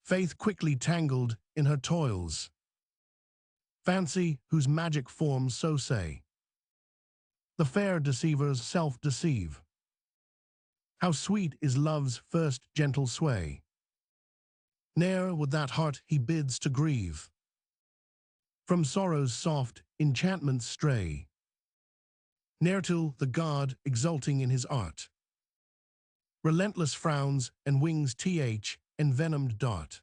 Faith quickly tangled in her toils. Fancy, whose magic forms so say, the fair deceivers self-deceive. How sweet is love's first gentle sway! Ne'er would that heart he bids to grieve from sorrow's soft enchantments stray. Ne'er till the god, exulting in his art, relentless frowns and wings envenomed dart.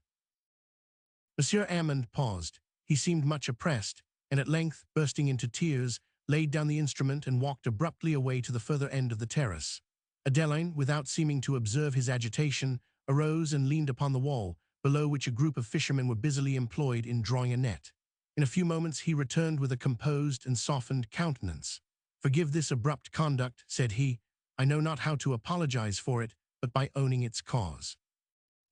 Monsieur Amand paused. He seemed much oppressed, and at length, bursting into tears, laid down the instrument and walked abruptly away to the further end of the terrace. Adeline, without seeming to observe his agitation, arose and leaned upon the wall, below which a group of fishermen were busily employed in drawing a net. In a few moments he returned with a composed and softened countenance. "Forgive this abrupt conduct," said he. "I know not how to apologize for it, but by owning its cause.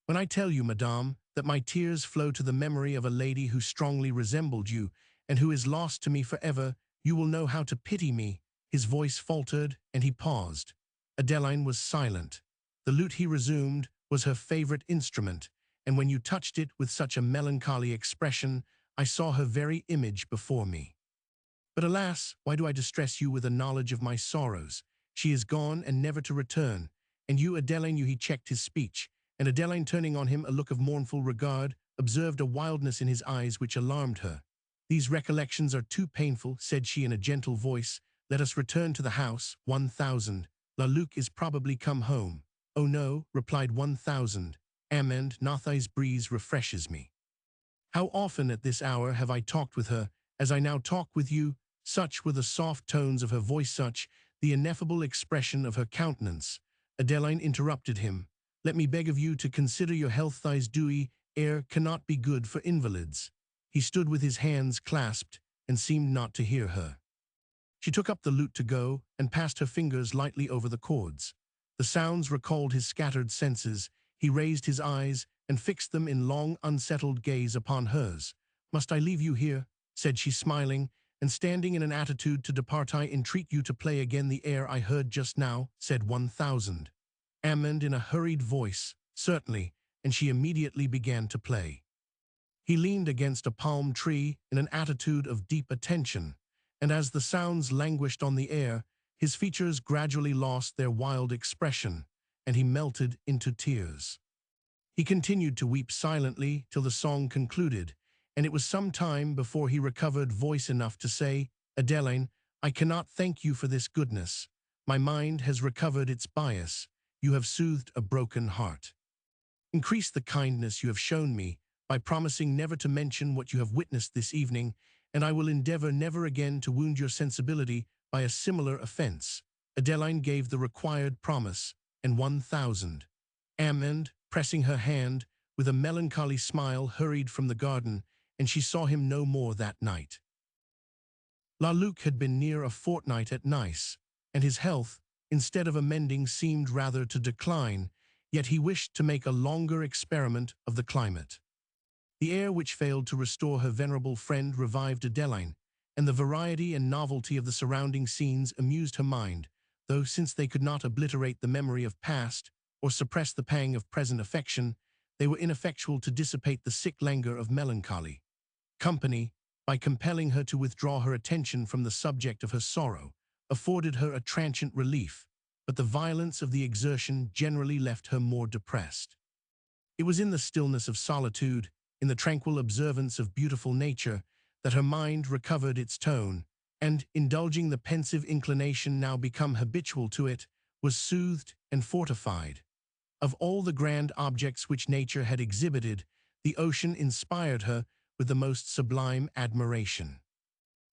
When I tell you, madame, that my tears flow to the memory of a lady who strongly resembled you, and who is lost to me forever, you will know how to pity me." His voice faltered, and he paused. Adeline was silent. The lute, he resumed, was her favorite instrument, and when you touched it with such a melancholy expression, I saw her very image before me. But alas, why do I distress you with a knowledge of my sorrows? She is gone and never to return. And you, Adeline, he checked his speech, and Adeline, turning on him a look of mournful regard, observed a wildness in his eyes which alarmed her. "These recollections are too painful," said she in a gentle voice. "Let us return to the house. 1000. La Luc is probably come home." "Oh no," replied 1000. "Amand, Nathai's breeze refreshes me. How often at this hour have I talked with her, as I now talk with you?" Such were the soft tones of her voice, such the ineffable expression of her countenance. Adeline interrupted him. "Let me beg of you to consider your health. Thy's dewy air cannot be good for invalids." He stood with his hands clasped and seemed not to hear her. She took up the lute to go and passed her fingers lightly over the chords. The sounds recalled his scattered senses. He raised his eyes and fixed them in long, unsettled gaze upon hers. "Must I leave you here?" said she, smiling, and standing in an attitude to depart. "I entreat you to play again the air I heard just now," said 1000. Amand in a hurried voice, "Certainly," and she immediately began to play. He leaned against a palm tree in an attitude of deep attention, and as the sounds languished on the air, his features gradually lost their wild expression, and he melted into tears. He continued to weep silently till the song concluded, and it was some time before he recovered voice enough to say, "Adeline, I cannot thank you for this goodness. My mind has recovered its bias. You have soothed a broken heart. Increase the kindness you have shown me by promising never to mention what you have witnessed this evening, and I will endeavor never again to wound your sensibility by a similar offense." Adeline gave the required promise, and 1000. Amand, pressing her hand, with a melancholy smile hurried from the garden, and she saw him no more that night. La Luc had been near a fortnight at Nice, and his health, instead of amending, seemed rather to decline, yet he wished to make a longer experiment of the climate. The air which failed to restore her venerable friend revived Adeline, and the variety and novelty of the surrounding scenes amused her mind, though since they could not obliterate the memory of past or suppress the pang of present affection, they were ineffectual to dissipate the sick languor of melancholy. Company, by compelling her to withdraw her attention from the subject of her sorrow, afforded her a transient relief, but the violence of the exertion generally left her more depressed. It was in the stillness of solitude, in the tranquil observance of beautiful nature, that her mind recovered its tone, and, indulging the pensive inclination now become habitual to it, was soothed and fortified. Of all the grand objects which nature had exhibited, the ocean inspired her with the most sublime admiration.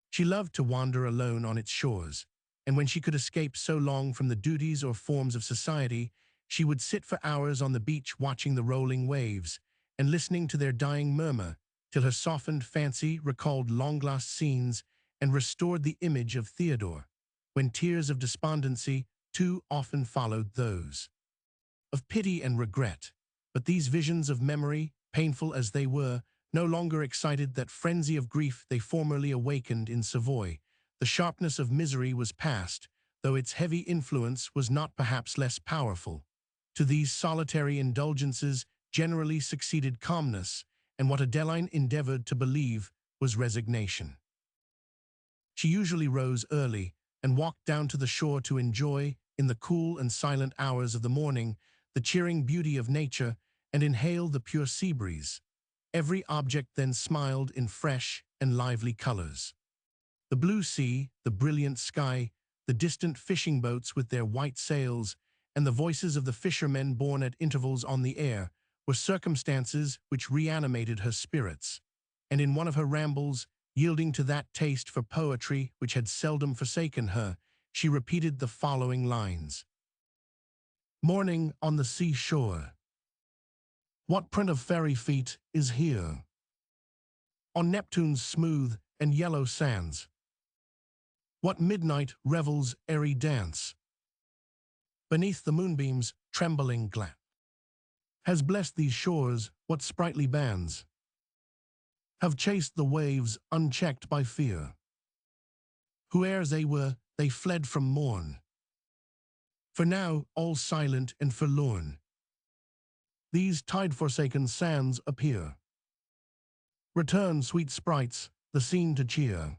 She loved to wander alone on its shores, and when she could escape so long from the duties or forms of society, she would sit for hours on the beach watching the rolling waves, and listening to their dying murmur, till her softened fancy recalled long-lost scenes and restored the image of Theodore, when tears of despondency too often followed those of pity and regret. But these visions of memory, painful as they were, no longer excited that frenzy of grief they formerly awakened in Savoy. The sharpness of misery was past, though its heavy influence was not perhaps less powerful. To these solitary indulgences generally succeeded calmness, and what Adeline endeavored to believe was resignation. She usually rose early and walked down to the shore to enjoy, in the cool and silent hours of the morning, the cheering beauty of nature and inhale the pure sea breeze. Every object then smiled in fresh and lively colors. The blue sea, the brilliant sky, the distant fishing boats with their white sails, and the voices of the fishermen borne at intervals on the air were circumstances which reanimated her spirits, and in one of her rambles, yielding to that taste for poetry which had seldom forsaken her, she repeated the following lines. Morning on the seashore. What print of fairy feet is here? On Neptune's smooth and yellow sands. What midnight revels airy dance? Beneath the moonbeams' trembling glance. Has blessed these shores what sprightly bands have chased the waves unchecked by fear. Whoe'ers they were, they fled from morn. For now, all silent and forlorn, these tide-forsaken sands appear. Return, sweet sprites, the scene to cheer.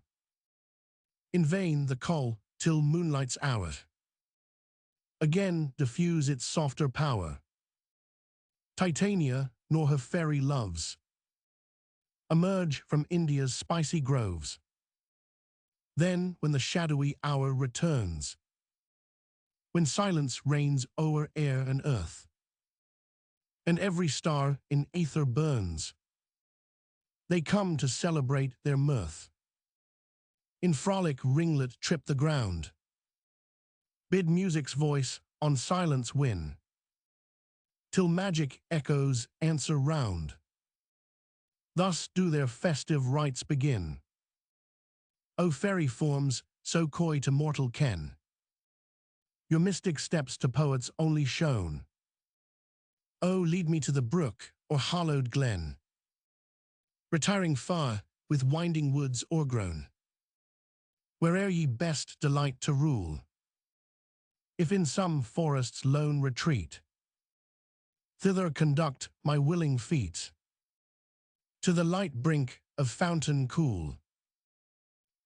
In vain the call, till moonlight's hour again diffuse its softer power. Titania, nor her fairy loves, emerge from India's spicy groves. Then, when the shadowy hour returns, when silence reigns o'er air and earth, and every star in ether burns, they come to celebrate their mirth. In frolic ringlet trip the ground, bid music's voice on silence win, till magic echoes answer round. Thus do their festive rites begin. O fairy forms, so coy to mortal ken, your mystic steps to poets only shown. O lead me to the brook or hallowed glen, retiring far with winding woods o'ergrown, where'er ye best delight to rule. If in some forest's lone retreat, thither conduct my willing feet, to the light brink of fountain cool,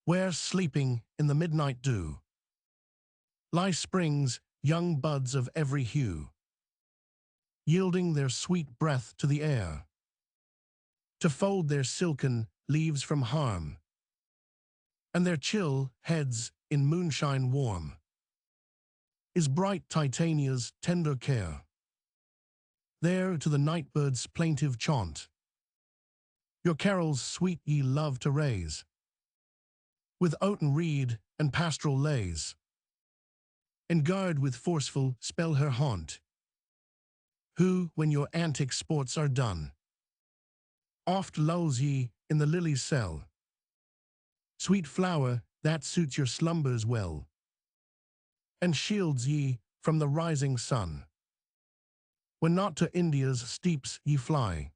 where, sleeping in the midnight dew, lie springs, young buds of every hue, yielding their sweet breath to the air, to fold their silken leaves from harm, and their chill heads in moonshine warm, is bright Titania's tender care. There to the nightbird's plaintive chaunt, your carols sweet ye love to raise, with oaten reed and pastoral lays, and guard with forceful spell her haunt, who, when your antic sports are done, oft lulls ye in the lily's cell, sweet flower that suits your slumbers well, and shields ye from the rising sun, when not to India's steeps ye fly,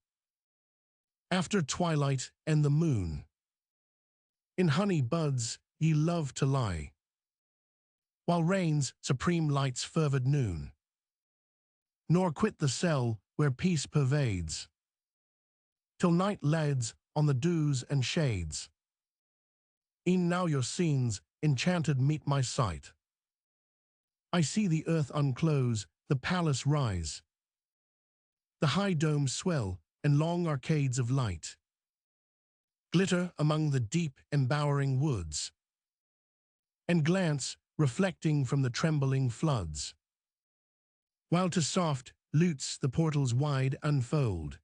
after twilight and the moon. In honey buds ye love to lie, while reigns supreme light's fervid noon, nor quit the cell where peace pervades, till night lads on the dews and shades. E'en now your scenes enchanted meet my sight. I see the earth unclose, the palace rise, the high domes swell, and long arcades of light glitter among the deep embowering woods, and glance reflecting from the trembling floods, while to soft lutes the portals wide unfold,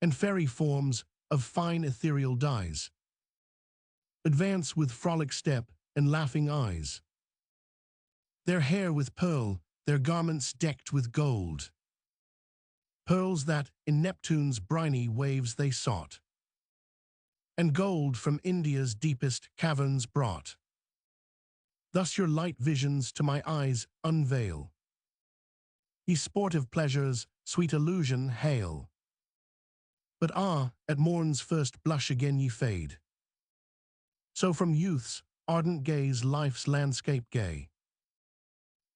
and fairy forms of fine ethereal dyes advance with frolic step and laughing eyes, their hair with pearl, their garments decked with gold, pearls that in Neptune's briny waves they sought, and gold from India's deepest caverns brought. Thus your light visions to my eyes unveil. Ye sportive pleasures, sweet illusion, hail. But at morn's first blush again ye fade. So from youth's ardent gaze life's landscape gay,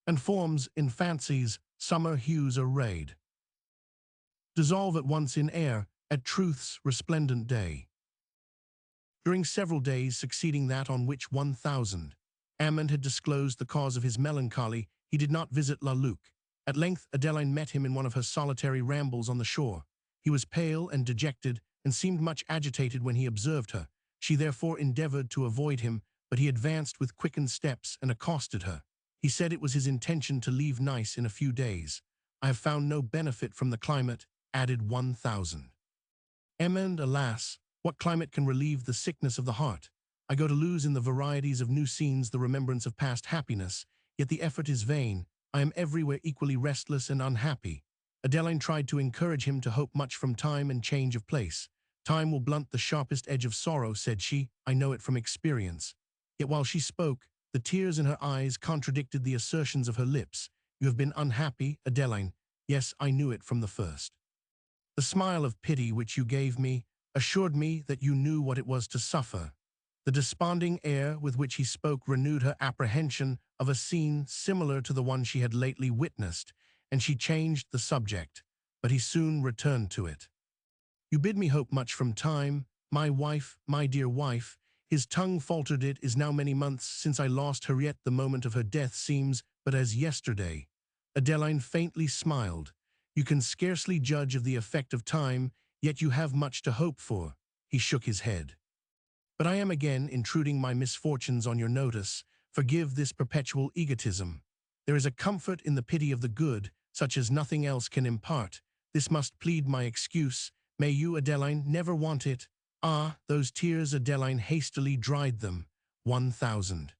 and forms in fancy's summer hues arrayed, dissolve at once in air, at truth's resplendent day. During several days succeeding that on which 1000 Ammon had disclosed the cause of his melancholy, he did not visit La Luc. At length Adeline met him in one of her solitary rambles on the shore. He was pale and dejected, and seemed much agitated when he observed her. She therefore endeavored to avoid him, but he advanced with quickened steps and accosted her. He said it was his intention to leave Nice in a few days. I have found no benefit from the climate, added 1000. Ammon, alas, what climate can relieve the sickness of the heart? I go to lose in the varieties of new scenes the remembrance of past happiness, yet the effort is vain. I am everywhere equally restless and unhappy. Adeline tried to encourage him to hope much from time and change of place. Time will blunt the sharpest edge of sorrow, said she. I know it from experience. Yet while she spoke, the tears in her eyes contradicted the assertions of her lips. You have been unhappy, Adeline. Yes, I knew it from the first. The smile of pity which you gave me assured me that you knew what it was to suffer. The desponding air with which he spoke renewed her apprehension of a scene similar to the one she had lately witnessed, and she changed the subject, but he soon returned to it. You bid me hope much from time, my wife, my dear wife. His tongue faltered. It is now many months since I lost her, yet the moment of her death seems but as yesterday. Adeline faintly smiled. You can scarcely judge of the effect of time, yet you have much to hope for. He shook his head. But I am again intruding my misfortunes on your notice. Forgive this perpetual egotism. There is a comfort in the pity of the good, such as nothing else can impart. This must plead my excuse. May you, Adeline, never want it. Ah, those tears, Adeline hastily dried them. 1000.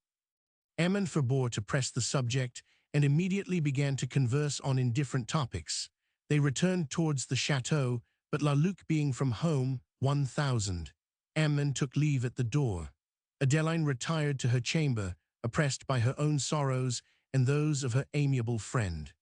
Ammon forbore to press the subject, and immediately began to converse on indifferent topics. They returned towards the chateau, but La Luc being from home, 1000. Ammon took leave at the door. Adeline retired to her chamber, oppressed by her own sorrows and those of her amiable friend.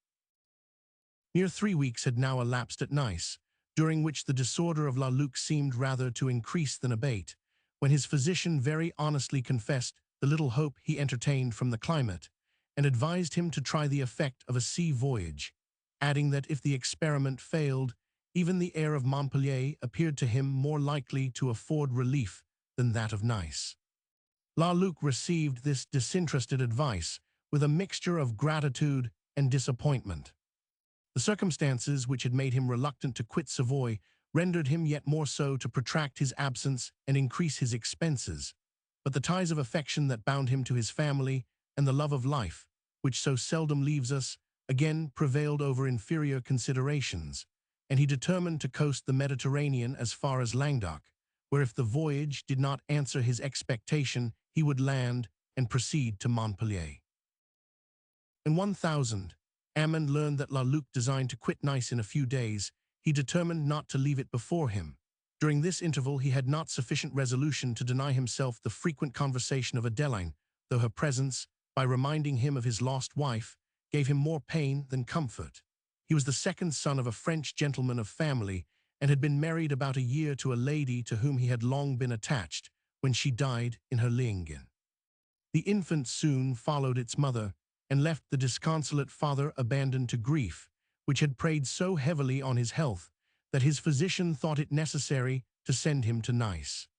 Near 3 weeks had now elapsed at Nice, during which the disorder of La Luc seemed rather to increase than abate, when his physician very honestly confessed the little hope he entertained from the climate, and advised him to try the effect of a sea voyage, adding that if the experiment failed, even the air of Montpellier appeared to him more likely to afford relief than that of Nice. La Luc received this disinterested advice with a mixture of gratitude and disappointment. The circumstances which had made him reluctant to quit Savoy rendered him yet more so to protract his absence and increase his expenses, but the ties of affection that bound him to his family and the love of life, which so seldom leaves us, again prevailed over inferior considerations, and he determined to coast the Mediterranean as far as Languedoc, where if the voyage did not answer his expectation, he would land and proceed to Montpellier. In 1000, Ammon learned that La Luc designed to quit Nice in a few days. He determined not to leave it before him. During this interval he had not sufficient resolution to deny himself the frequent conversation of Adeline, though her presence, by reminding him of his lost wife, gave him more pain than comfort. He was the second son of a French gentleman of family, and had been married about a year to a lady to whom he had long been attached, when she died in her lingers. The infant soon followed its mother, and left the disconsolate father abandoned to grief, which had preyed so heavily on his health that his physician thought it necessary to send him to Nice.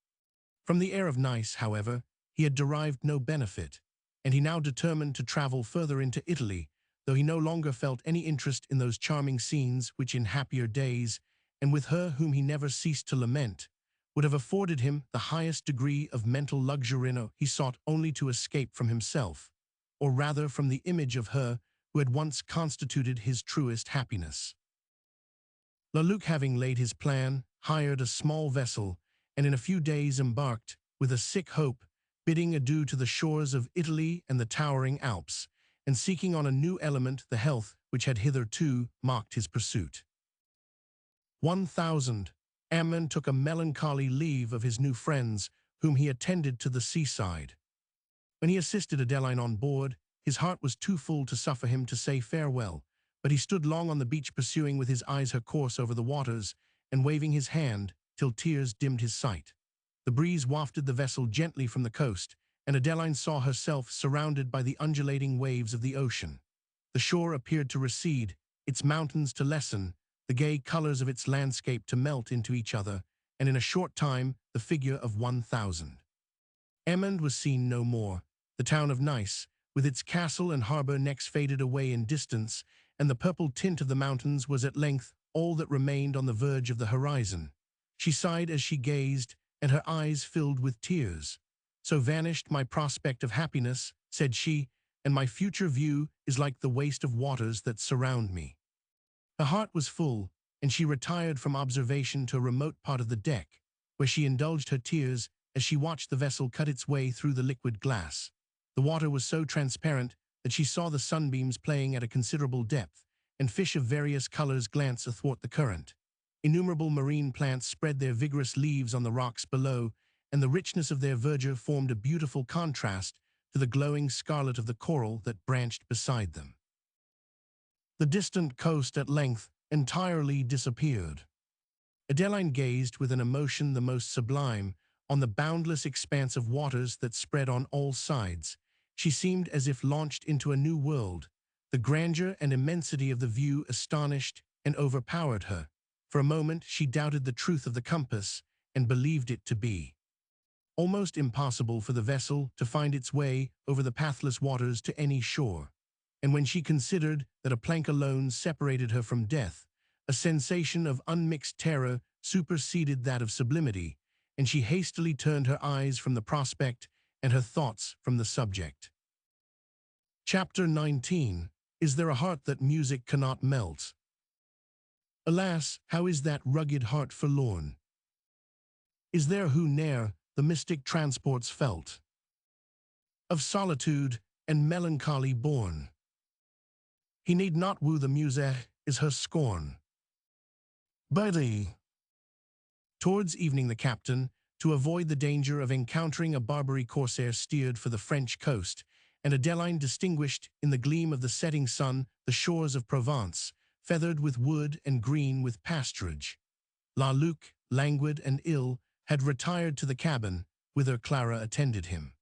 From the air of Nice, however, he had derived no benefit, and he now determined to travel further into Italy, though he no longer felt any interest in those charming scenes which in happier days, and with her whom he never ceased to lament, would have afforded him the highest degree of mental luxury. He sought only to escape from himself, or rather from the image of her who had once constituted his truest happiness. La Luc, having laid his plan, hired a small vessel, and in a few days embarked, with a sick hope, bidding adieu to the shores of Italy and the towering Alps, and seeking on a new element the health which had hitherto mocked his pursuit. 1000. Ammon took a melancholy leave of his new friends, whom he attended to the seaside. When he assisted Adeline on board, his heart was too full to suffer him to say farewell, but he stood long on the beach pursuing with his eyes her course over the waters, and waving his hand till tears dimmed his sight. The breeze wafted the vessel gently from the coast, and Adeline saw herself surrounded by the undulating waves of the ocean. The shore appeared to recede, its mountains to lessen, the gay colors of its landscape to melt into each other, and in a short time the figure of 1,000. Emond was seen no more. The town of Nice, with its castle and harbour next faded away in distance, and the purple tint of the mountains was at length all that remained on the verge of the horizon. She sighed as she gazed, and her eyes filled with tears. "So vanished my prospect of happiness," said she, "and my future view is like the waste of waters that surround me." Her heart was full, and she retired from observation to a remote part of the deck, where she indulged her tears as she watched the vessel cut its way through the liquid glass. The water was so transparent that she saw the sunbeams playing at a considerable depth, and fish of various colors glance athwart the current. Innumerable marine plants spread their vigorous leaves on the rocks below, and the richness of their verdure formed a beautiful contrast to the glowing scarlet of the coral that branched beside them. The distant coast at length entirely disappeared. Adeline gazed with an emotion the most sublime on the boundless expanse of waters that spread on all sides. She seemed as if launched into a new world. The grandeur and immensity of the view astonished and overpowered her. For a moment she doubted the truth of the compass and believed it to be almost impossible for the vessel to find its way over the pathless waters to any shore. And when she considered that a plank alone separated her from death, a sensation of unmixed terror superseded that of sublimity, and she hastily turned her eyes from the prospect and her thoughts from the subject. Chapter 19. Is there a heart that music cannot melt? Alas, how is that rugged heart forlorn? Is there who ne'er the mystic transports felt of solitude and melancholy born? He need not woo the muse, is her scorn. Birdie. Towards evening the captain, to avoid the danger of encountering a Barbary corsair, steered for the French coast, and Adeline distinguished in the gleam of the setting sun the shores of Provence, feathered with wood and green with pasturage. La Luc, languid and ill, had retired to the cabin, whither Clara attended him.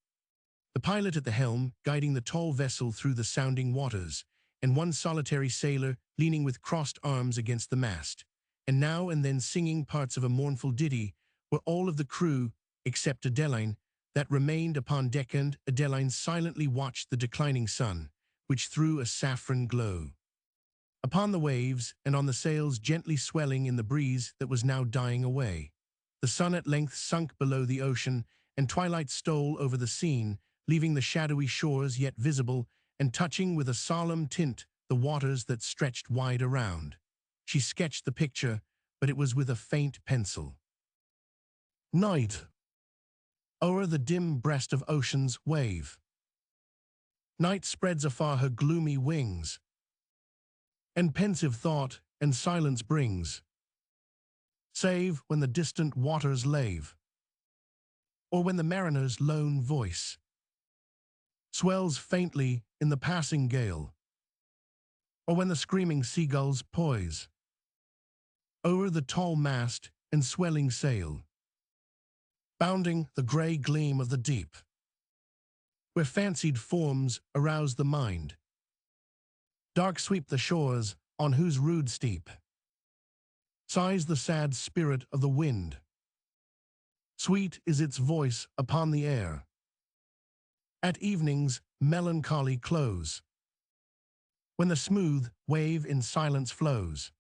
The pilot at the helm, guiding the tall vessel through the sounding waters, and one solitary sailor leaning with crossed arms against the mast, and now and then singing parts of a mournful ditty, were all of the crew, except Adeline, that remained upon deck, and Adeline silently watched the declining sun, which threw a saffron glow upon the waves and on the sails gently swelling in the breeze that was now dying away. The sun at length sunk below the ocean, and twilight stole over the scene, leaving the shadowy shores yet visible, and touching with a solemn tint the waters that stretched wide around. She sketched the picture, but it was with a faint pencil. Night. O'er the dim breast of ocean's wave, night spreads afar her gloomy wings, and pensive thought and silence brings, save when the distant waters lave, or when the mariner's lone voice swells faintly in the passing gale, or when the screaming seagulls poise o'er the tall mast and swelling sail, bounding the gray gleam of the deep, where fancied forms arouse the mind. Dark sweep the shores on whose rude steep sighs the sad spirit of the wind. Sweet is its voice upon the air at evening's melancholy close, when the smooth wave in silence flows.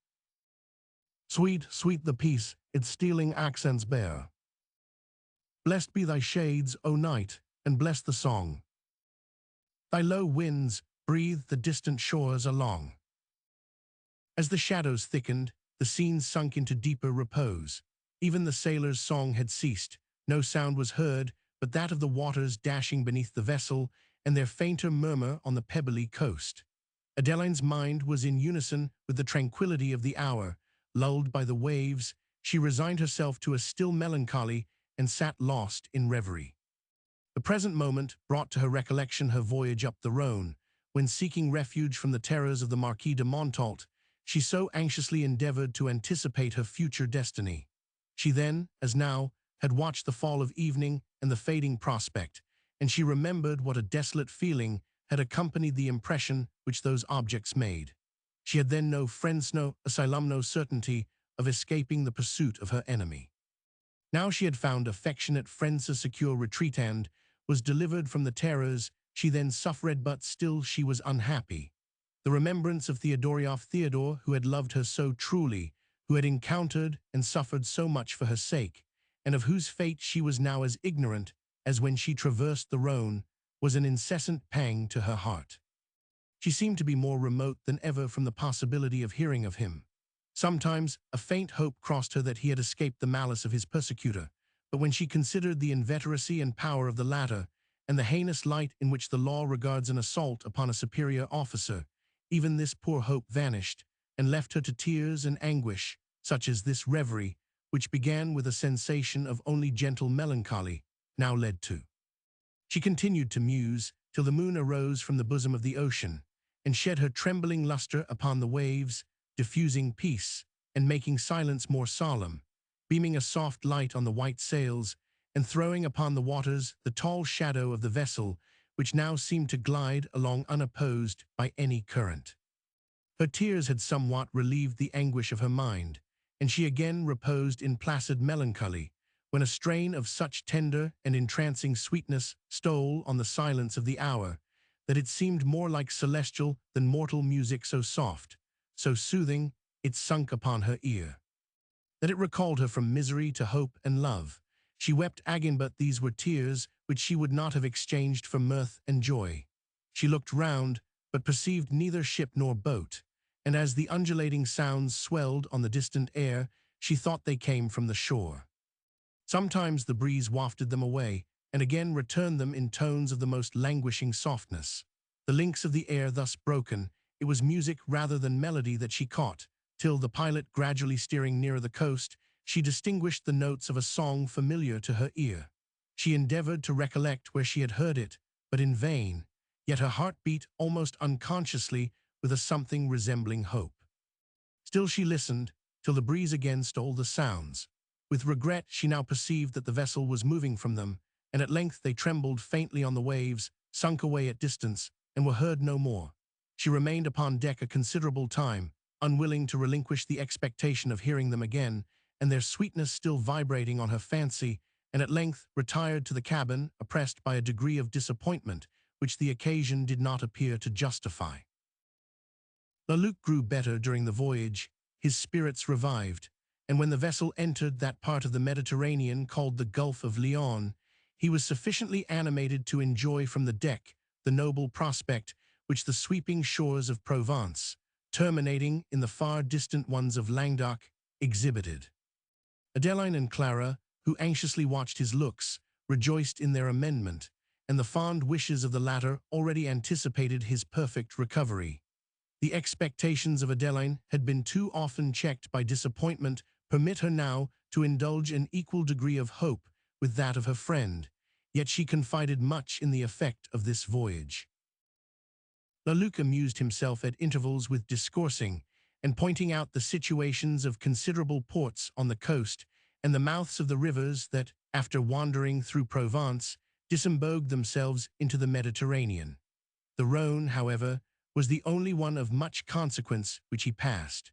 Sweet, sweet the peace its stealing accents bear. Blessed be thy shades, O night, and bless the song thy low winds breathe the distant shores along. As the shadows thickened, the scene sunk into deeper repose. Even the sailor's song had ceased. No sound was heard but that of the waters dashing beneath the vessel and their fainter murmur on the pebbly coast. Adeline's mind was in unison with the tranquility of the hour. Lulled by the waves, she resigned herself to a still melancholy and sat lost in reverie. The present moment brought to her recollection her voyage up the Rhone, when seeking refuge from the terrors of the Marquis de Montault, she so anxiously endeavored to anticipate her future destiny. She then, as now, had watched the fall of evening and the fading prospect, and she remembered what a desolate feeling had accompanied the impression which those objects made. She had then no friends, no asylum, no certainty of escaping the pursuit of her enemy. Now she had found affectionate friends, a secure retreat, and was delivered from the terrors she then suffered, but still she was unhappy. The remembrance of Theodore, who had loved her so truly, who had encountered and suffered so much for her sake, and of whose fate she was now as ignorant as when she traversed the Rhone, was an incessant pang to her heart. She seemed to be more remote than ever from the possibility of hearing of him. Sometimes a faint hope crossed her that he had escaped the malice of his persecutor, but when she considered the inveteracy and power of the latter, and the heinous light in which the law regards an assault upon a superior officer, even this poor hope vanished, and left her to tears and anguish, such as this reverie, which began with a sensation of only gentle melancholy, now led to. She continued to muse, till the moon arose from the bosom of the ocean, and shed her trembling lustre upon the waves, diffusing peace, and making silence more solemn, beaming a soft light on the white sails, and throwing upon the waters the tall shadow of the vessel, which now seemed to glide along unopposed by any current. Her tears had somewhat relieved the anguish of her mind, and she again reposed in placid melancholy, when a strain of such tender and entrancing sweetness stole on the silence of the hour, that it seemed more like celestial than mortal music, so soft, so soothing, it sunk upon her ear. That it recalled her from misery to hope and love. She wept again, but these were tears which she would not have exchanged for mirth and joy. She looked round, but perceived neither ship nor boat, and as the undulating sounds swelled on the distant air, she thought they came from the shore. Sometimes the breeze wafted them away, and again returned them in tones of the most languishing softness. The links of the air thus broken, it was music rather than melody that she caught, till, the pilot gradually steering nearer the coast, she distinguished the notes of a song familiar to her ear. She endeavored to recollect where she had heard it, but in vain, yet her heart beat almost unconsciously with a something resembling hope. Still she listened, till the breeze again stole the sounds. With regret she now perceived that the vessel was moving from them, and at length they trembled faintly on the waves, sunk away at distance, and were heard no more. She remained upon deck a considerable time, unwilling to relinquish the expectation of hearing them again, and their sweetness still vibrating on her fancy, and at length retired to the cabin, oppressed by a degree of disappointment which the occasion did not appear to justify. Luc grew better during the voyage, his spirits revived, and when the vessel entered that part of the Mediterranean called the Gulf of Lion, he was sufficiently animated to enjoy from the deck the noble prospect which the sweeping shores of Provence, terminating in the far distant ones of Languedoc, exhibited. Adeline and Clara, who anxiously watched his looks, rejoiced in their amendment, and the fond wishes of the latter already anticipated his perfect recovery. The expectations of Adeline had been too often checked by disappointment permit her now to indulge an equal degree of hope with that of her friend, yet she confided much in the effect of this voyage. Luc amused himself at intervals with discoursing and pointing out the situations of considerable ports on the coast and the mouths of the rivers that, after wandering through Provence, disembogued themselves into the Mediterranean. The Rhone, however, was the only one of much consequence which he passed.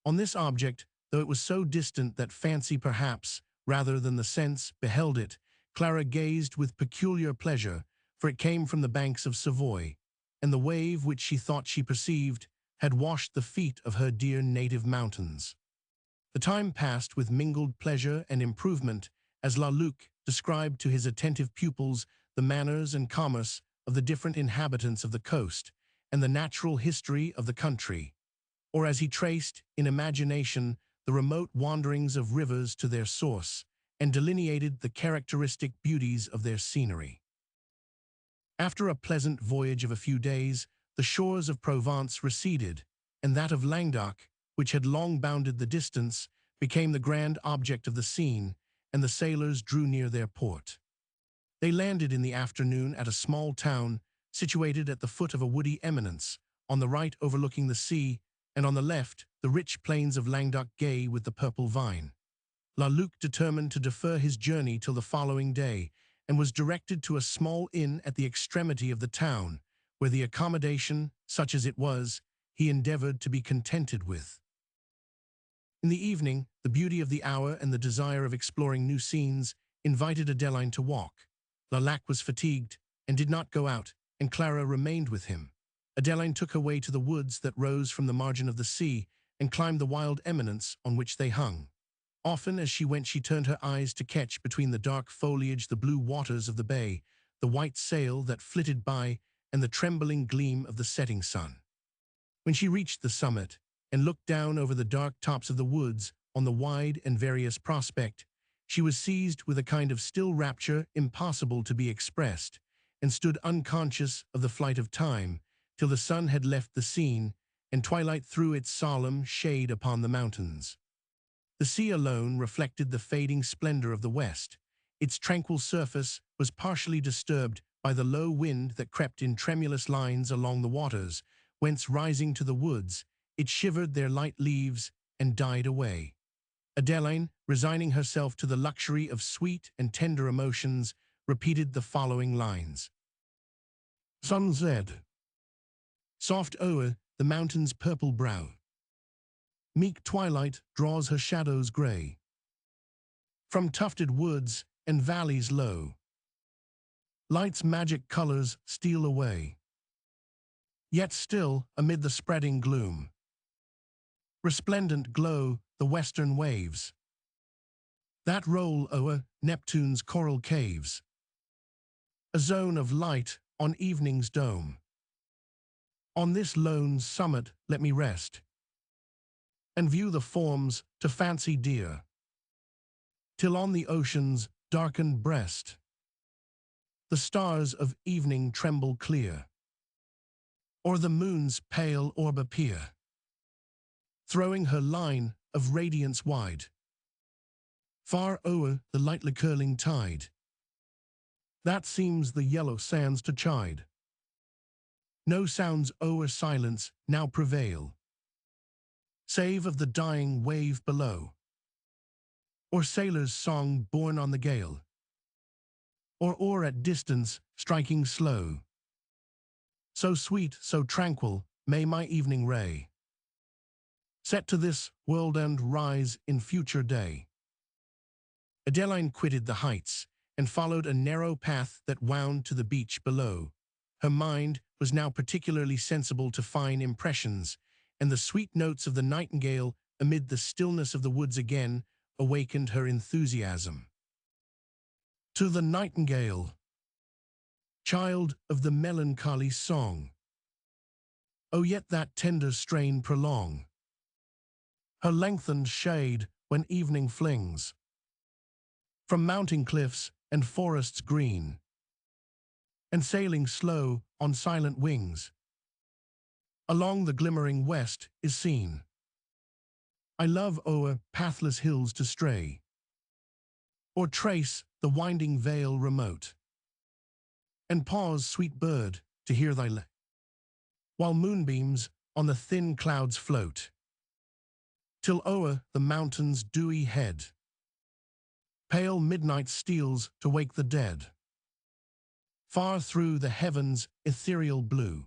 On this object, though it was so distant that fancy perhaps, rather than the sense, beheld it, Clara gazed with peculiar pleasure, for it came from the banks of Savoy, and the wave which she thought she perceived had washed the feet of her dear native mountains. The time passed with mingled pleasure and improvement, as Luc described to his attentive pupils the manners and commerce of the different inhabitants of the coast, and the natural history of the country, or as he traced, in imagination, the remote wanderings of rivers to their source, and delineated the characteristic beauties of their scenery. After a pleasant voyage of a few days, the shores of Provence receded, and that of Languedoc, which had long bounded the distance, became the grand object of the scene, and the sailors drew near their port. They landed in the afternoon at a small town situated at the foot of a woody eminence, on the right overlooking the sea, and on the left the rich plains of Languedoc gay with the purple vine. Luc determined to defer his journey till the following day, and was directed to a small inn at the extremity of the town, where the accommodation, such as it was, he endeavored to be contented with. In the evening, the beauty of the hour and the desire of exploring new scenes invited Adeline to walk. Lalac was fatigued and did not go out, and Clara remained with him. Adeline took her way to the woods that rose from the margin of the sea and climbed the wild eminence on which they hung. Often as she went, she turned her eyes to catch between the dark foliage the blue waters of the bay, the white sail that flitted by, and the trembling gleam of the setting sun. When she reached the summit and looked down over the dark tops of the woods on the wide and various prospect, she was seized with a kind of still rapture impossible to be expressed, and stood unconscious of the flight of time, till the sun had left the scene, and twilight threw its solemn shade upon the mountains. The sea alone reflected the fading splendor of the west. Its tranquil surface was partially disturbed by the low wind that crept in tremulous lines along the waters, whence rising to the woods, it shivered their light leaves and died away. Adeline, resigning herself to the luxury of sweet and tender emotions, repeated the following lines. Sunset. Soft o'er the mountain's purple brow. Meek twilight draws her shadows gray. From tufted woods and valleys low, light's magic colors steal away. Yet still, amid the spreading gloom, resplendent glow the western waves that roll o'er Neptune's coral caves, a zone of light on evening's dome. On this lone summit let me rest, and view the forms to fancy dear, till on the ocean's darkened breast the stars of evening tremble clear, or the moon's pale orb appear, throwing her line of radiance wide, far o'er the lightly curling tide, that seems the yellow sands to chide. No sounds o'er silence now prevail, save of the dying wave below, or sailor's song borne on the gale, or oar at distance striking slow. So sweet, so tranquil, may my evening ray set to this world and rise in future day. Adeline quitted the heights and followed a narrow path that wound to the beach below. Her mind was now particularly sensible to fine impressions, and the sweet notes of the nightingale amid the stillness of the woods again awakened her enthusiasm. To the nightingale, child of the melancholy song, oh, yet that tender strain prolong her lengthened shade when evening flings from mounting cliffs and forests green, and sailing slow on silent wings along the glimmering west is seen. I love o'er pathless hills to stray, or trace the winding vale remote, and pause, sweet bird, to hear thy lay, while moonbeams on the thin clouds float, till o'er the mountain's dewy head pale midnight steals to wake the dead. Far through the heavens' ethereal blue,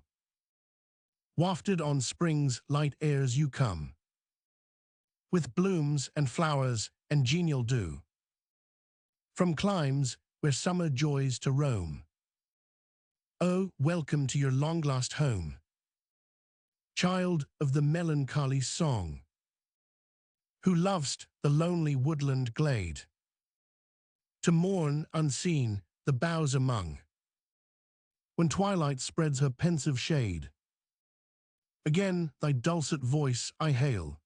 wafted on spring's light airs you come, with blooms and flowers and genial dew, from climes where summer joys to roam. Oh, welcome to your long-lost home, child of the melancholy song, who lovest the lonely woodland glade, to mourn unseen the boughs among, when twilight spreads her pensive shade. Again thy dulcet voice I hail.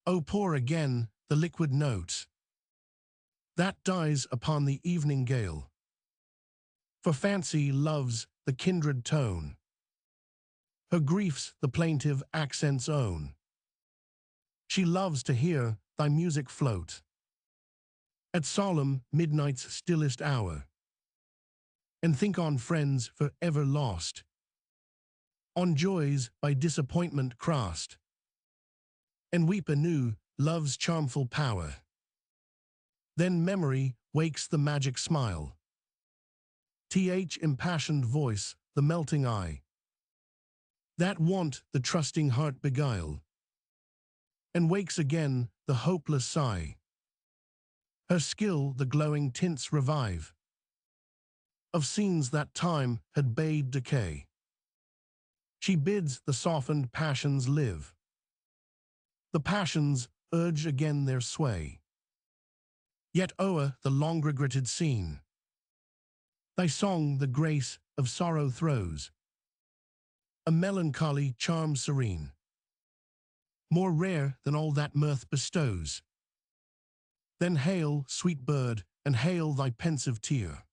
Oh, pour again the liquid note that dies upon the evening gale. For fancy loves the kindred tone, her griefs the plaintive accents own. She loves to hear thy music float at solemn midnight's stillest hour, and think on friends for ever lost, on joys by disappointment crossed, and weep anew love's charmful power. Then memory wakes the magic smile, th impassioned voice, the melting eye, That want the trusting heart beguile, and wakes again the hopeless sigh. Her skill the glowing tints revive, of scenes that time had bade decay. She bids the softened passions live. The passions urge again their sway. Yet o'er the long-regretted scene, thy song the grace of sorrow throws, a melancholy charm serene, more rare than all that mirth bestows. Then hail, sweet bird, and hail thy pensive tear,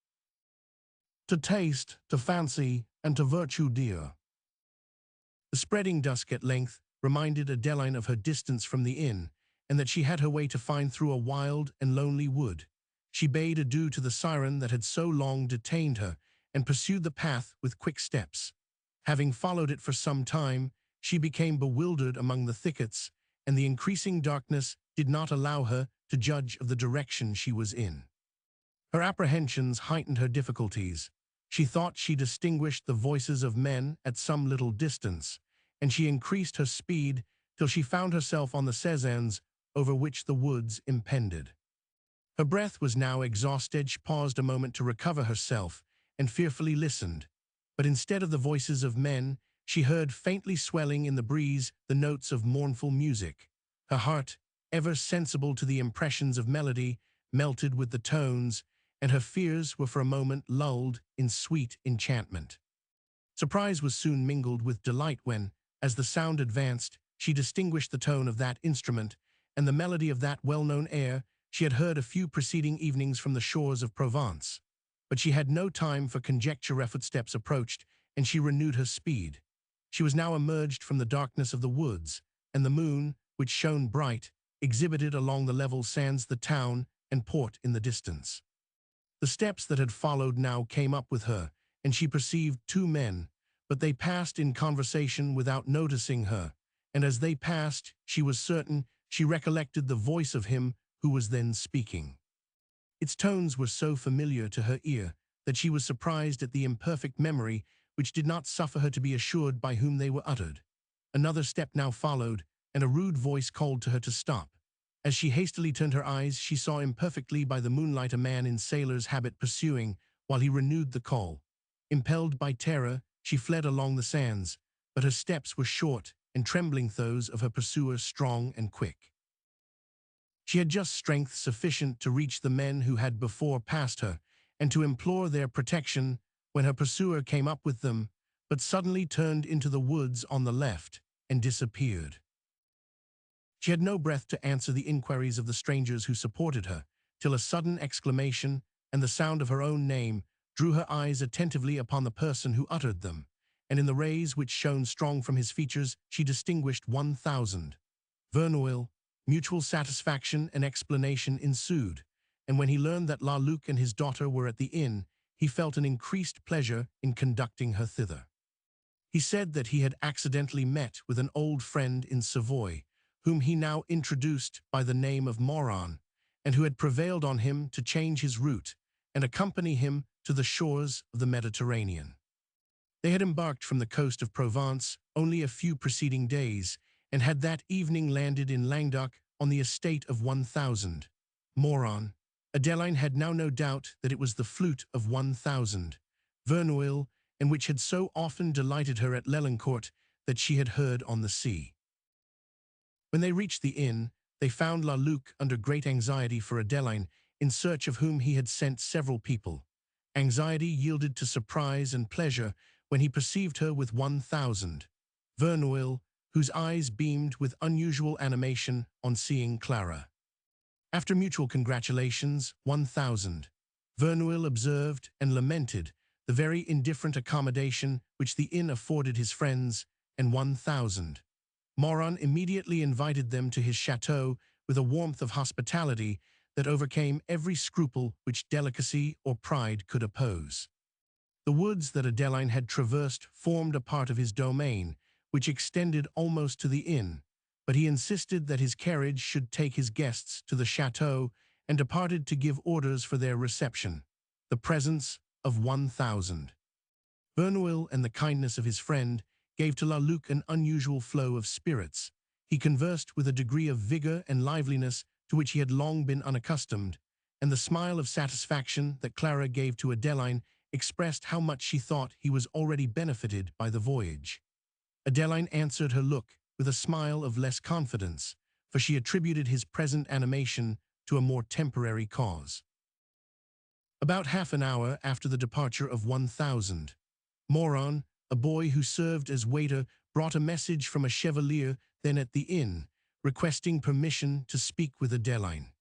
to taste, to fancy, and to virtue dear. The spreading dusk at length reminded Adeline of her distance from the inn, and that she had her way to find through a wild and lonely wood. She bade adieu to the siren that had so long detained her, and pursued the path with quick steps. Having followed it for some time, she became bewildered among the thickets, and the increasing darkness did not allow her to judge of the direction she was in. Her apprehensions heightened her difficulties. She thought she distinguished the voices of men at some little distance, and she increased her speed till she found herself on the Cézannes over which the woods impended. Her breath was now exhausted. She paused a moment to recover herself, and fearfully listened. But instead of the voices of men, she heard faintly swelling in the breeze the notes of mournful music. Her heart, ever sensible to the impressions of melody, melted with the tones, and her fears were for a moment lulled in sweet enchantment. Surprise was soon mingled with delight when, as the sound advanced, she distinguished the tone of that instrument and the melody of that well-known air she had heard a few preceding evenings from the shores of Provence. But she had no time for conjecture. Her footsteps approached, and she renewed her speed. She was now emerged from the darkness of the woods, and the moon, which shone bright, exhibited along the level sands the town and port in the distance. The steps that had followed now came up with her, and she perceived two men, but they passed in conversation without noticing her, and as they passed, she was certain she recollected the voice of him who was then speaking. Its tones were so familiar to her ear that she was surprised at the imperfect memory which did not suffer her to be assured by whom they were uttered. Another step now followed, and a rude voice called to her to stop. As she hastily turned her eyes, she saw imperfectly by the moonlight a man in sailor's habit pursuing, while he renewed the call. Impelled by terror, she fled along the sands, but her steps were short and trembling, those of her pursuer strong and quick. She had just strength sufficient to reach the men who had before passed her, and to implore their protection when her pursuer came up with them, but suddenly turned into the woods on the left and disappeared. She had no breath to answer the inquiries of the strangers who supported her, till a sudden exclamation and the sound of her own name drew her eyes attentively upon the person who uttered them, and in the rays which shone strong from his features she distinguished 1,000. Verneuil. Mutual satisfaction and explanation ensued, and when he learned that La Luc and his daughter were at the inn, he felt an increased pleasure in conducting her thither. He said that he had accidentally met with an old friend in Savoy, whom he now introduced by the name of Moran, and who had prevailed on him to change his route and accompany him to the shores of the Mediterranean. They had embarked from the coast of Provence only a few preceding days, and had that evening landed in Languedoc on the estate of 1,000. Moran. Adeline had now no doubt that it was the flute of 1,000, Verneuil, and which had so often delighted her at Lelincourt that she had heard on the sea. When they reached the inn, they found La Luc under great anxiety for Adeline, in search of whom he had sent several people. Anxiety yielded to surprise and pleasure when he perceived her with 1,000. Verneuil, whose eyes beamed with unusual animation on seeing Clara. After mutual congratulations, 1,000. Verneuil observed and lamented the very indifferent accommodation which the inn afforded his friends, and 1,000. Moran immediately invited them to his chateau with a warmth of hospitality that overcame every scruple which delicacy or pride could oppose. The woods that Adeline had traversed formed a part of his domain, which extended almost to the inn, but he insisted that his carriage should take his guests to the chateau and departed to give orders for their reception. The presence of 1,000. Verneuil and the kindness of his friend gave to Luc an unusual flow of spirits. He conversed with a degree of vigor and liveliness to which he had long been unaccustomed, and the smile of satisfaction that Clara gave to Adeline expressed how much she thought he was already benefited by the voyage. Adeline answered her look with a smile of less confidence, for she attributed his present animation to a more temporary cause. About half an hour after the departure of 1000, Moron, a boy who served as waiter, brought a message from a chevalier then at the inn, requesting permission to speak with Adeline.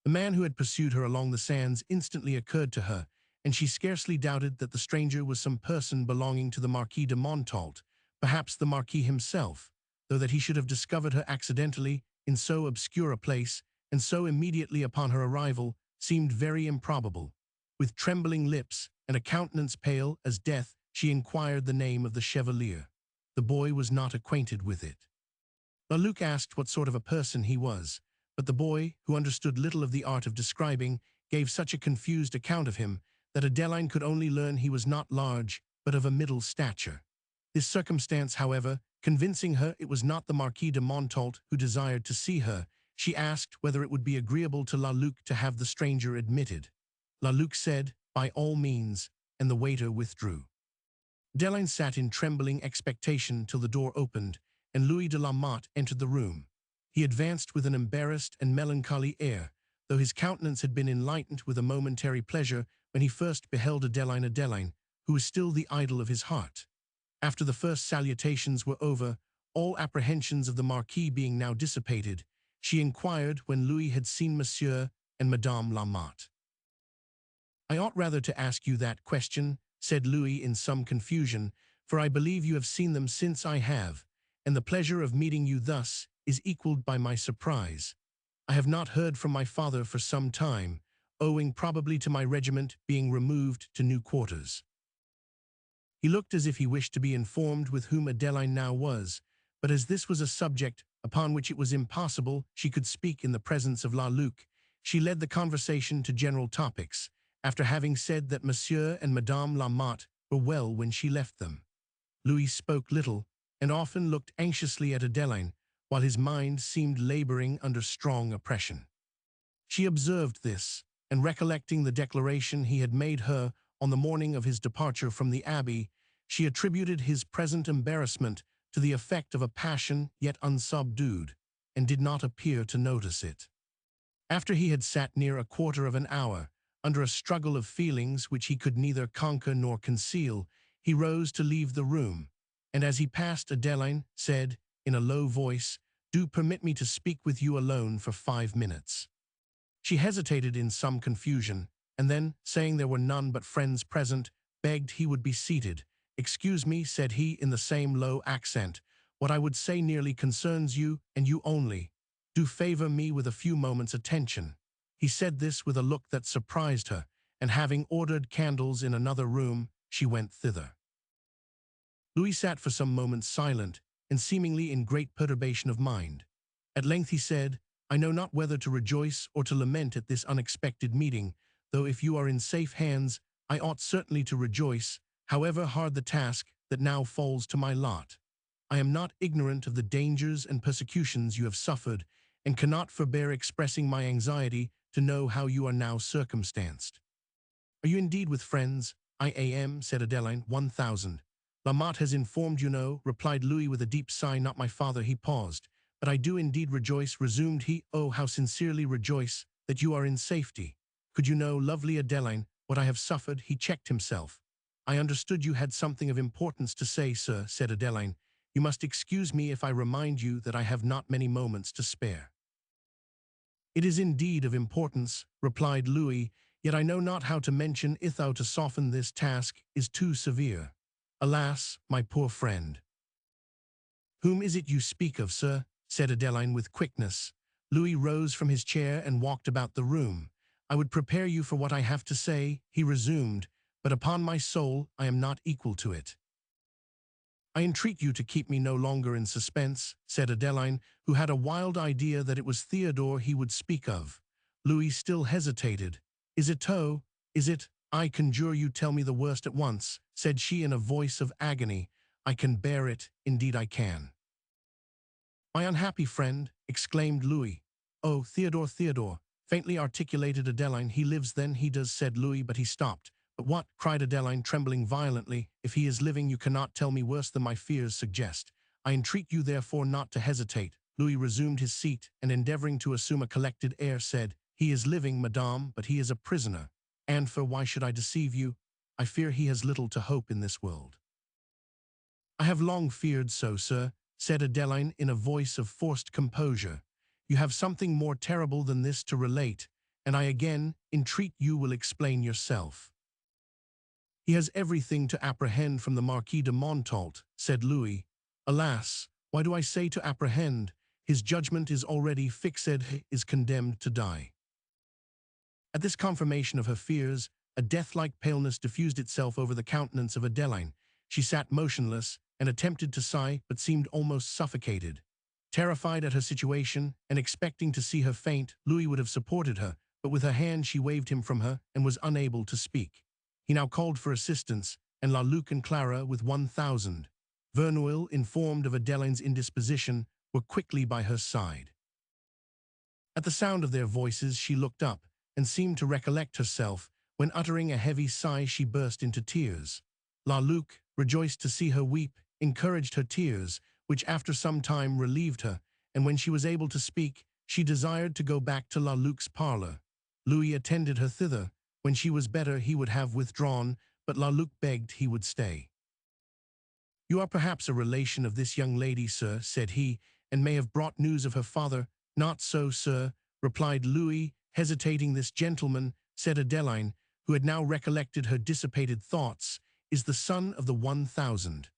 The man who had pursued her along the sands instantly occurred to her, and she scarcely doubted that the stranger was some person belonging to the Marquis de Montault, perhaps the Marquis himself, though that he should have discovered her accidentally in so obscure a place, and so immediately upon her arrival, seemed very improbable. With trembling lips and a countenance pale as death, she inquired the name of the chevalier. The boy was not acquainted with it. Luc asked what sort of a person he was, but the boy, who understood little of the art of describing, gave such a confused account of him that Adeline could only learn he was not large, but of a middle stature. This circumstance, however, convincing her it was not the Marquis de Montault who desired to see her, she asked whether it would be agreeable to Luc to have the stranger admitted. Luc said, by all means, and the waiter withdrew. Adeline sat in trembling expectation till the door opened, and Louis de la Motte entered the room. He advanced with an embarrassed and melancholy air, though his countenance had been enlightened with a momentary pleasure when he first beheld Adeline, who was still the idol of his heart. After the first salutations were over, all apprehensions of the Marquis being now dissipated, she inquired when Louis had seen Monsieur and Madame la Motte. "I ought rather to ask you that question," said Louis in some confusion, "for I believe you have seen them since I have, and the pleasure of meeting you thus is equaled by my surprise. I have not heard from my father for some time, owing probably to my regiment being removed to new quarters." He looked as if he wished to be informed with whom Adeline now was, but as this was a subject upon which it was impossible she could speak in the presence of Luc, she led the conversation to general topics, after having said that Monsieur and Madame la Motte were well when she left them. Louis spoke little, and often looked anxiously at Adeline, while his mind seemed laboring under strong oppression. She observed this, and recollecting the declaration he had made her on the morning of his departure from the abbey, she attributed his present embarrassment to the effect of a passion yet unsubdued, and did not appear to notice it. After he had sat near a quarter of an hour, under a struggle of feelings which he could neither conquer nor conceal, he rose to leave the room, and as he passed Adeline, said, in a low voice, "Do permit me to speak with you alone for 5 minutes." She hesitated in some confusion, and then, saying there were none but friends present, begged he would be seated. "Excuse me," said he in the same low accent, "what I would say nearly concerns you, and you only. Do favor me with a few moments' attention." He said this with a look that surprised her, and having ordered candles in another room, she went thither. Louis sat for some moments silent, and seemingly in great perturbation of mind. At length he said, "I know not whether to rejoice or to lament at this unexpected meeting, though if you are in safe hands, I ought certainly to rejoice, however hard the task that now falls to my lot. I am not ignorant of the dangers and persecutions you have suffered, and cannot forbear expressing my anxiety to know how you are now circumstanced." "Are you indeed with friends?" "I am," said Adeline. 1000. "La Motte has informed you know," replied Louis with a deep sigh. "Not my father." He paused. "But I do indeed rejoice," resumed he. "Oh, how sincerely rejoice that you are in safety. Could you know, lovely Adeline, what I have suffered?" He checked himself. "I understood you had something of importance to say, sir," said Adeline. "You must excuse me if I remind you that I have not many moments to spare." "It is indeed of importance," replied Louis, "yet I know not how to mention it, though to soften this task is too severe. Alas, my poor friend." "Whom is it you speak of, sir?" said Adeline with quickness. Louis rose from his chair and walked about the room. "I would prepare you for what I have to say," he resumed, "but upon my soul I am not equal to it." "I entreat you to keep me no longer in suspense," said Adeline, who had a wild idea that it was Theodore he would speak of. Louis still hesitated. "Is it so? Is it? I conjure you tell me the worst at once," said she in a voice of agony. I can bear it, indeed I can." "My unhappy friend," exclaimed Louis. "Oh, Theodore, Theodore," faintly articulated Adeline. "He lives then, he does," said Louis, but he stopped. "But what?" cried Adeline, trembling violently. "If he is living, you cannot tell me worse than my fears suggest. I entreat you therefore not to hesitate." Louis resumed his seat, and endeavoring to assume a collected air, said, "He is living, madame, but he is a prisoner. And for why should I deceive you? I fear he has little to hope in this world." "I have long feared so, sir," said Adeline in a voice of forced composure. "You have something more terrible than this to relate, and I again entreat you will explain yourself." "He has everything to apprehend from the Marquis de Montault," said Louis. "Alas, why do I say to apprehend? His judgment is already fixed, is condemned to die." At this confirmation of her fears, a death-like paleness diffused itself over the countenance of Adeline. She sat motionless and attempted to sigh, but seemed almost suffocated. Terrified at her situation and expecting to see her faint, Louis would have supported her, but with her hand she waved him from her and was unable to speak. He now called for assistance, and La-Luc and Clara, with 1,000. Verneuil, informed of Adeline's indisposition, were quickly by her side. At the sound of their voices she looked up, and seemed to recollect herself, when uttering a heavy sigh she burst into tears. La-Luc, rejoiced to see her weep, encouraged her tears, which after some time relieved her, and when she was able to speak, she desired to go back to La-Luc's parlor. Louis attended her thither. When she was better he would have withdrawn, but La-Luc begged he would stay. "You are perhaps a relation of this young lady, sir," said he, "and may have brought news of her father." "Not so, sir," replied Louis, hesitating. "This gentleman," said Adeline, who had now recollected her dissipated thoughts, "is the son of the 1,000,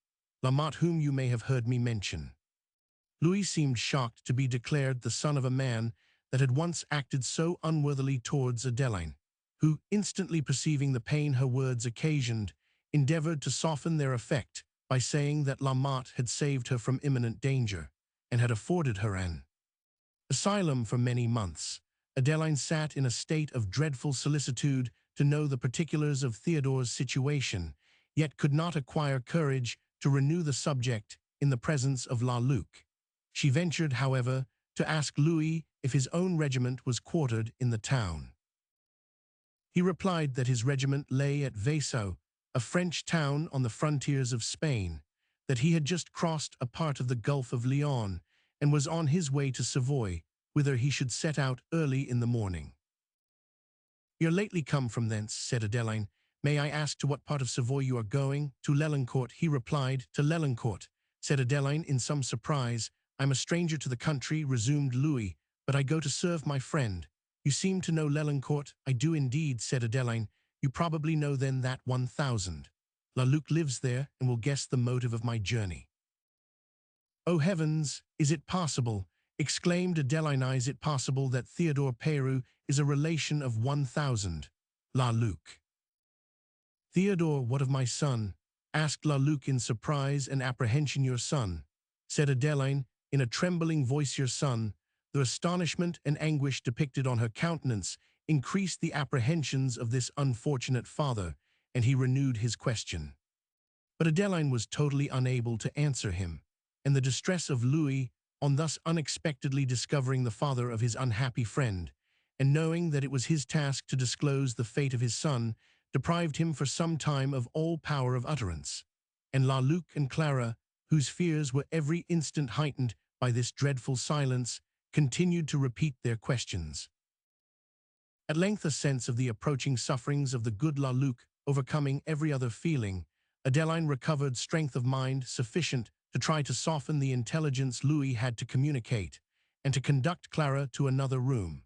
Lamotte, whom you may have heard me mention." Louis seemed shocked to be declared the son of a man that had once acted so unworthily towards Adeline, who, instantly perceiving the pain her words occasioned, endeavored to soften their effect by saying that Lamotte had saved her from imminent danger, and had afforded her an asylum for many months. Adeline sat in a state of dreadful solicitude to know the particulars of Theodore's situation, yet could not acquire courage to renew the subject in the presence of La-Luc. She ventured, however, to ask Louis if his own regiment was quartered in the town. He replied that his regiment lay at Vaisseau, a French town on the frontiers of Spain, that he had just crossed a part of the Gulf of Lyons, and was on his way to Savoy, whither he should set out early in the morning. "You are lately come from thence," said Adeline. "May I ask to what part of Savoy you are going?" "To Lelincourt," he replied. "To Lelincourt," said Adeline in some surprise. "I am a stranger to the country," resumed Louis, "but I go to serve my friend." "You seem to know Lelincourt." "I do indeed," said Adeline. "You probably know then that 1,000. La-Luc lives there and will guess the motive of my journey." "Oh heavens, is it possible?" exclaimed Adeline. "Is it possible that Theodore Peril is a relation of 1,000? La-Luc." "Theodore, what of my son?" asked La-Luc in surprise and apprehension. "Your son," said Adeline in a trembling voice. "Your son." The astonishment and anguish depicted on her countenance increased the apprehensions of this unfortunate father, and he renewed his question. But Adeline was totally unable to answer him, and the distress of Louis, on thus unexpectedly discovering the father of his unhappy friend, and knowing that it was his task to disclose the fate of his son, deprived him for some time of all power of utterance. And La-Luc and Clara, whose fears were every instant heightened by this dreadful silence, continued to repeat their questions. At length a sense of the approaching sufferings of the good La-Luc overcoming every other feeling, Adeline recovered strength of mind sufficient to try to soften the intelligence Louis had to communicate, and to conduct Clara to another room.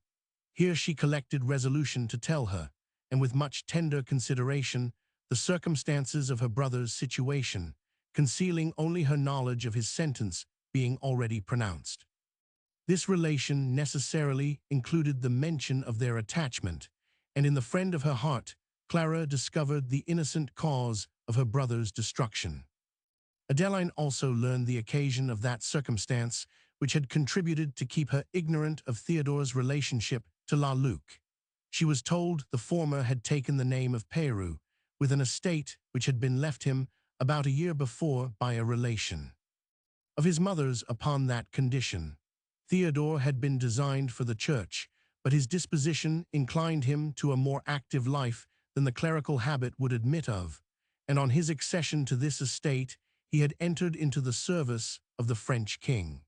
Here she collected resolution to tell her, and with much tender consideration, the circumstances of her brother's situation, concealing only her knowledge of his sentence being already pronounced. This relation necessarily included the mention of their attachment, and in the friend of her heart, Clara discovered the innocent cause of her brother's destruction. Adeline also learned the occasion of that circumstance which had contributed to keep her ignorant of Theodore's relationship to La-Luc. She was told the former had taken the name of Peril, with an estate which had been left him about a year before by a relation of his mother's upon that condition. Theodore had been designed for the church, but his disposition inclined him to a more active life than the clerical habit would admit of, and on his accession to this estate he had entered into the service of the French king.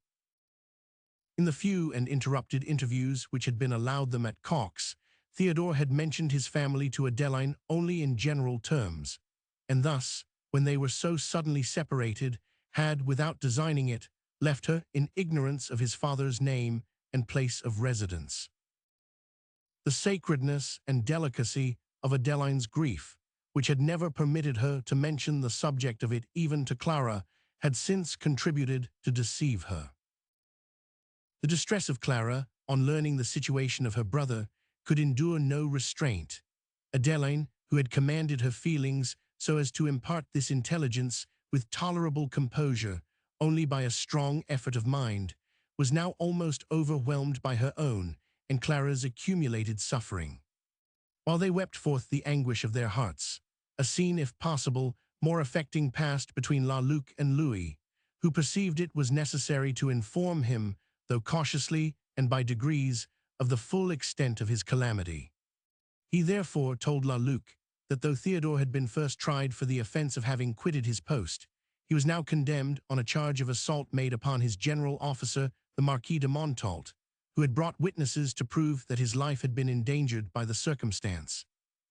In the few and interrupted interviews which had been allowed them at Cox, Theodore had mentioned his family to Adeline only in general terms, and thus, when they were so suddenly separated, had, without designing it, left her in ignorance of his father's name and place of residence. The sacredness and delicacy of Adeline's grief, which had never permitted her to mention the subject of it even to Clara, had since contributed to deceive her. The distress of Clara, on learning the situation of her brother, could endure no restraint. Adeline, who had commanded her feelings so as to impart this intelligence with tolerable composure only by a strong effort of mind, was now almost overwhelmed by her own and Clara's accumulated suffering. While they wept forth the anguish of their hearts, a scene, if possible, more affecting passed between La Luc and Louis, who perceived it was necessary to inform him, though cautiously and by degrees, of the full extent of his calamity. He therefore told La Luc that though Theodore had been first tried for the offense of having quitted his post, he was now condemned on a charge of assault made upon his general officer, the Marquis de Montault, who had brought witnesses to prove that his life had been endangered by the circumstance,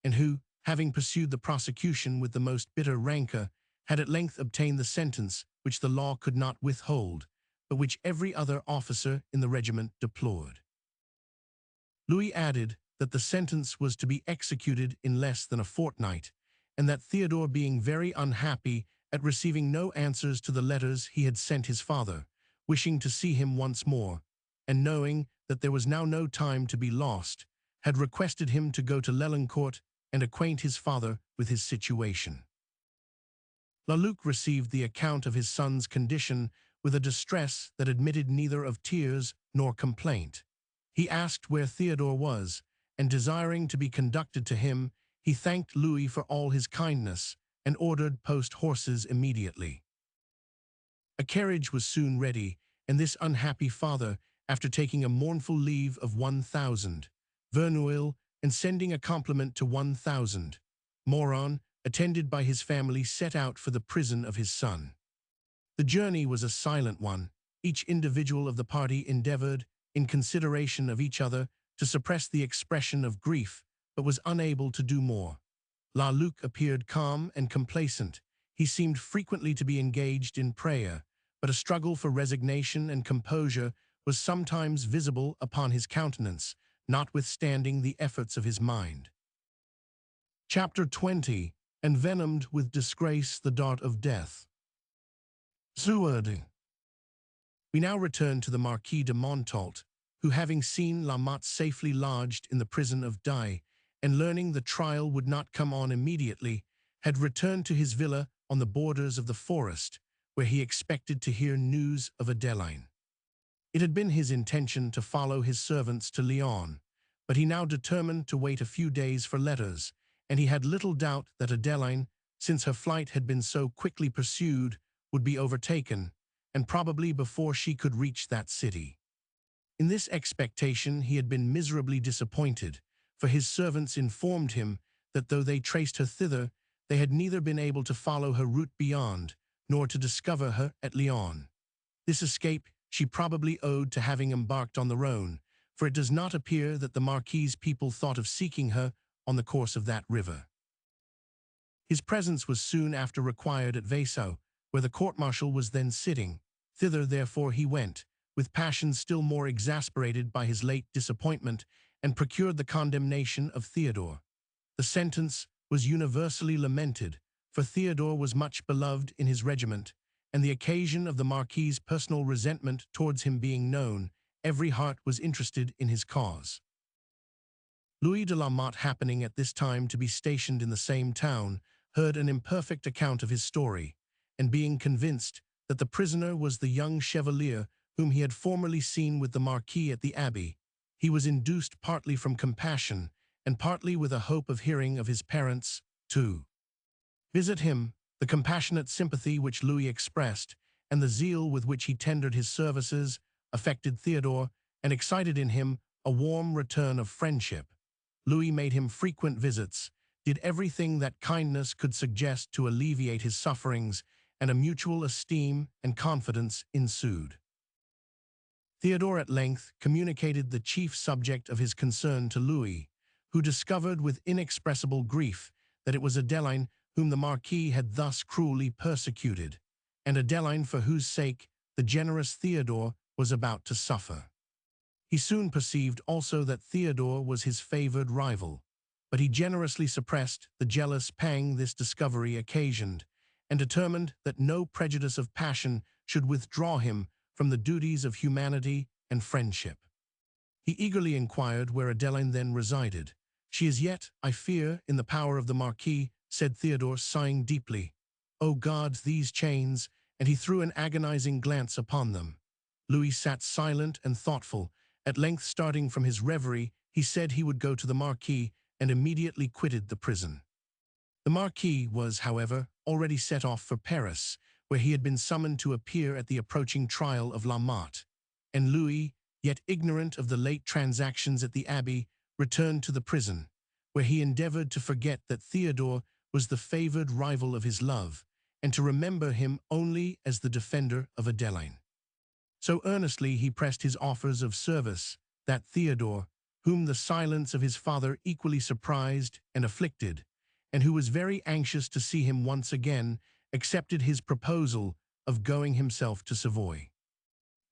and who, having pursued the prosecution with the most bitter rancor, had at length obtained the sentence which the law could not withhold, but which every other officer in the regiment deplored. Louis added that the sentence was to be executed in less than a fortnight, and that Theodore, being very unhappy at receiving no answers to the letters he had sent his father, wishing to see him once more, and knowing that there was now no time to be lost, had requested him to go to Lelincourt and acquaint his father with his situation. La Luc received the account of his son's condition with a distress that admitted neither of tears nor complaint. He asked where Theodore was, and desiring to be conducted to him, he thanked Louis for all his kindness, and ordered post-horses immediately. A carriage was soon ready, and this unhappy father, after taking a mournful leave of 1,000, Verneuil, and sending a compliment to 1,000, Moron, attended by his family, set out for the prison of his son. The journey was a silent one. Each individual of the party endeavored, in consideration of each other, to suppress the expression of grief, but was unable to do more. La Luc appeared calm and complacent. He seemed frequently to be engaged in prayer, but a struggle for resignation and composure was sometimes visible upon his countenance, notwithstanding the efforts of his mind. Chapter 20. Envenomed with disgrace, the dart of death. Seward. We now return to the Marquis de Montault, who, having seen La Motte safely lodged in the prison of Dye, and learning the trial would not come on immediately, had returned to his villa on the borders of the forest, where he expected to hear news of Adeline. It had been his intention to follow his servants to Lyon, but he now determined to wait a few days for letters, and he had little doubt that Adeline, since her flight had been so quickly pursued, would be overtaken, and probably before she could reach that city. In this expectation he had been miserably disappointed, for his servants informed him that though they traced her thither, they had neither been able to follow her route beyond, nor to discover her at Lyon. This escape she probably owed to having embarked on the Rhone, for it does not appear that the Marquis's people thought of seeking her on the course of that river. His presence was soon after required at Vaisseau, where the court-martial was then sitting. Thither, therefore, he went, with passions still more exasperated by his late disappointment, and procured the condemnation of Theodore. The sentence was universally lamented, for Theodore was much beloved in his regiment, and the occasion of the Marquis's personal resentment towards him being known, every heart was interested in his cause. Louis de la Motte, happening at this time to be stationed in the same town, heard an imperfect account of his story, and being convinced that the prisoner was the young chevalier whom he had formerly seen with the Marquis at the Abbey, he was induced, partly from compassion, and partly with a hope of hearing of his parents, to visit him, The compassionate sympathy which Louis expressed, and the zeal with which he tendered his services, affected Theodore and excited in him a warm return of friendship. Louis made him frequent visits, did everything that kindness could suggest to alleviate his sufferings, and a mutual esteem and confidence ensued. Theodore at length communicated the chief subject of his concern to Louis, who discovered with inexpressible grief that it was Adeline whom the Marquis had thus cruelly persecuted, and Adeline for whose sake the generous Theodore was about to suffer. He soon perceived also that Theodore was his favored rival, but he generously suppressed the jealous pang this discovery occasioned, and determined that no prejudice of passion should withdraw him from the duties of humanity and friendship. He eagerly inquired where Adeline then resided. "She is yet, I fear, in the power of the Marquis," said Theodore, sighing deeply. "O God, these chains!" and he threw an agonizing glance upon them. Louis sat silent and thoughtful. At length, starting from his reverie, he said he would go to the Marquis, and immediately quitted the prison. The Marquis was, however, already set off for Paris, where he had been summoned to appear at the approaching trial of La Motte, and Louis, yet ignorant of the late transactions at the Abbey, returned to the prison, where he endeavored to forget that Theodore was the favored rival of his love, and to remember him only as the defender of Adeline. So earnestly he pressed his offers of service that Theodore, whom the silence of his father equally surprised and afflicted, and who was very anxious to see him once again, accepted his proposal of going himself to Savoy.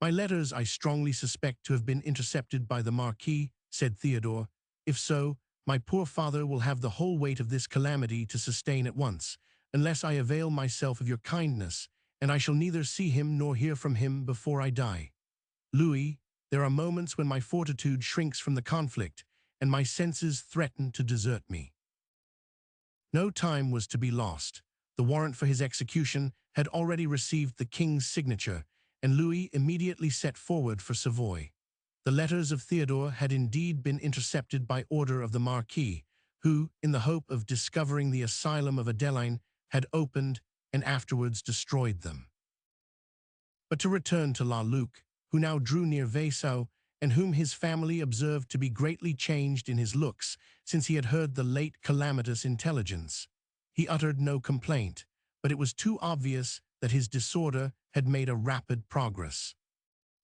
"My letters I strongly suspect to have been intercepted by the Marquis," said Theodore. "If so, my poor father will have the whole weight of this calamity to sustain at once, unless I avail myself of your kindness, and I shall neither see him nor hear from him before I die. Louis, there are moments when my fortitude shrinks from the conflict, and my senses threaten to desert me." No time was to be lost. The warrant for his execution had already received the king's signature, and Louis immediately set forward for Savoy. The letters of Theodore had indeed been intercepted by order of the Marquis, who, in the hope of discovering the asylum of Adeline, had opened and afterwards destroyed them. But to return to La Luc, who now drew near Vaisseau, and whom his family observed to be greatly changed in his looks since he had heard the late calamitous intelligence. He uttered no complaint, but it was too obvious that his disorder had made a rapid progress.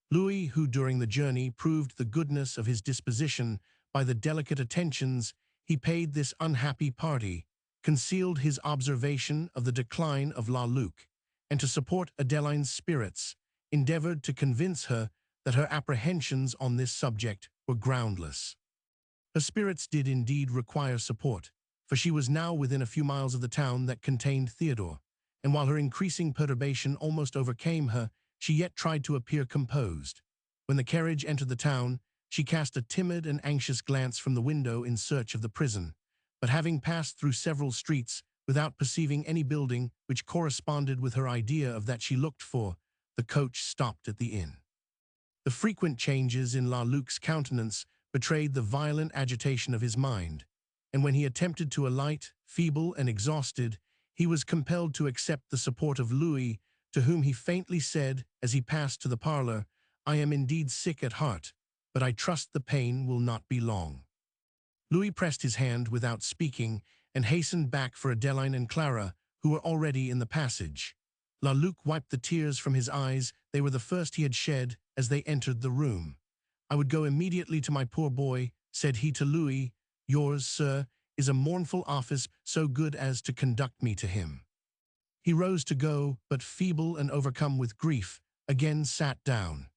Louis, who during the journey proved the goodness of his disposition by the delicate attentions he paid this unhappy party, concealed his observation of the decline of La Luc, and to support Adeline's spirits, endeavored to convince her that her apprehensions on this subject were groundless. Her spirits did indeed require support, for she was now within a few miles of the town that contained Theodore, and while her increasing perturbation almost overcame her, she yet tried to appear composed. When the carriage entered the town, she cast a timid and anxious glance from the window in search of the prison, but having passed through several streets without perceiving any building which corresponded with her idea of that she looked for, the coach stopped at the inn. The frequent changes in La Luc's countenance betrayed the violent agitation of his mind, and when he attempted to alight, feeble and exhausted, he was compelled to accept the support of Louis, to whom he faintly said, as he passed to the parlor, "I am indeed sick at heart, but I trust the pain will not be long." Louis pressed his hand without speaking, and hastened back for Adeline and Clara, who were already in the passage. La Luc wiped the tears from his eyes. They were the first he had shed as they entered the room. "I would go immediately to my poor boy," said he to Louis. "Yours, sir, is a mournful office, so good as to conduct me to him." He rose to go, but feeble and overcome with grief, again sat down.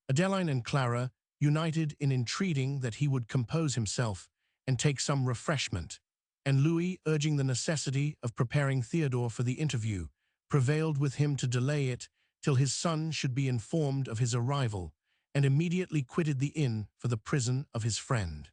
Adeline and Clara, united in entreating that he would compose himself and take some refreshment, and Louis, urging the necessity of preparing Theodore for the interview, prevailed with him to delay it till his son should be informed of his arrival, and immediately quitted the inn for the prison of his friend.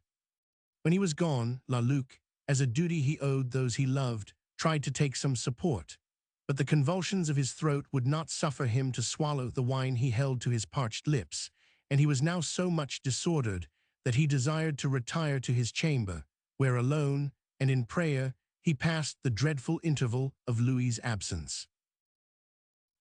When he was gone, La Luc, as a duty he owed those he loved, tried to take some support, but the convulsions of his throat would not suffer him to swallow the wine he held to his parched lips, and he was now so much disordered that he desired to retire to his chamber, where alone and in prayer he passed the dreadful interval of Louis's absence.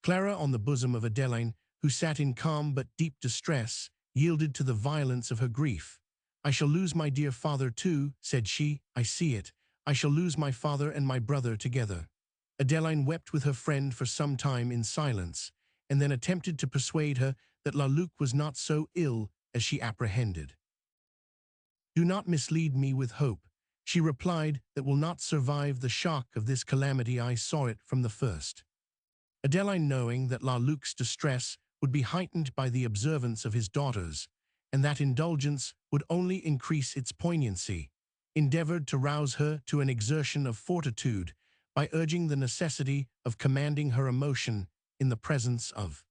Clara, on the bosom of Adeline, who sat in calm but deep distress, yielded to the violence of her grief. "I shall lose my dear father too," said she. "I see it. I shall lose my father and my brother together." Adeline wept with her friend for some time in silence, and then attempted to persuade her that Luc was not so ill as she apprehended. "Do not mislead me with hope," she replied, "that will not survive the shock of this calamity. I saw it from the first." Adeline, knowing that Luc's distress would be heightened by the observance of his daughters, and that indulgence would only increase its poignancy, endeavored to rouse her to an exertion of fortitude by urging the necessity of commanding her emotion in the presence of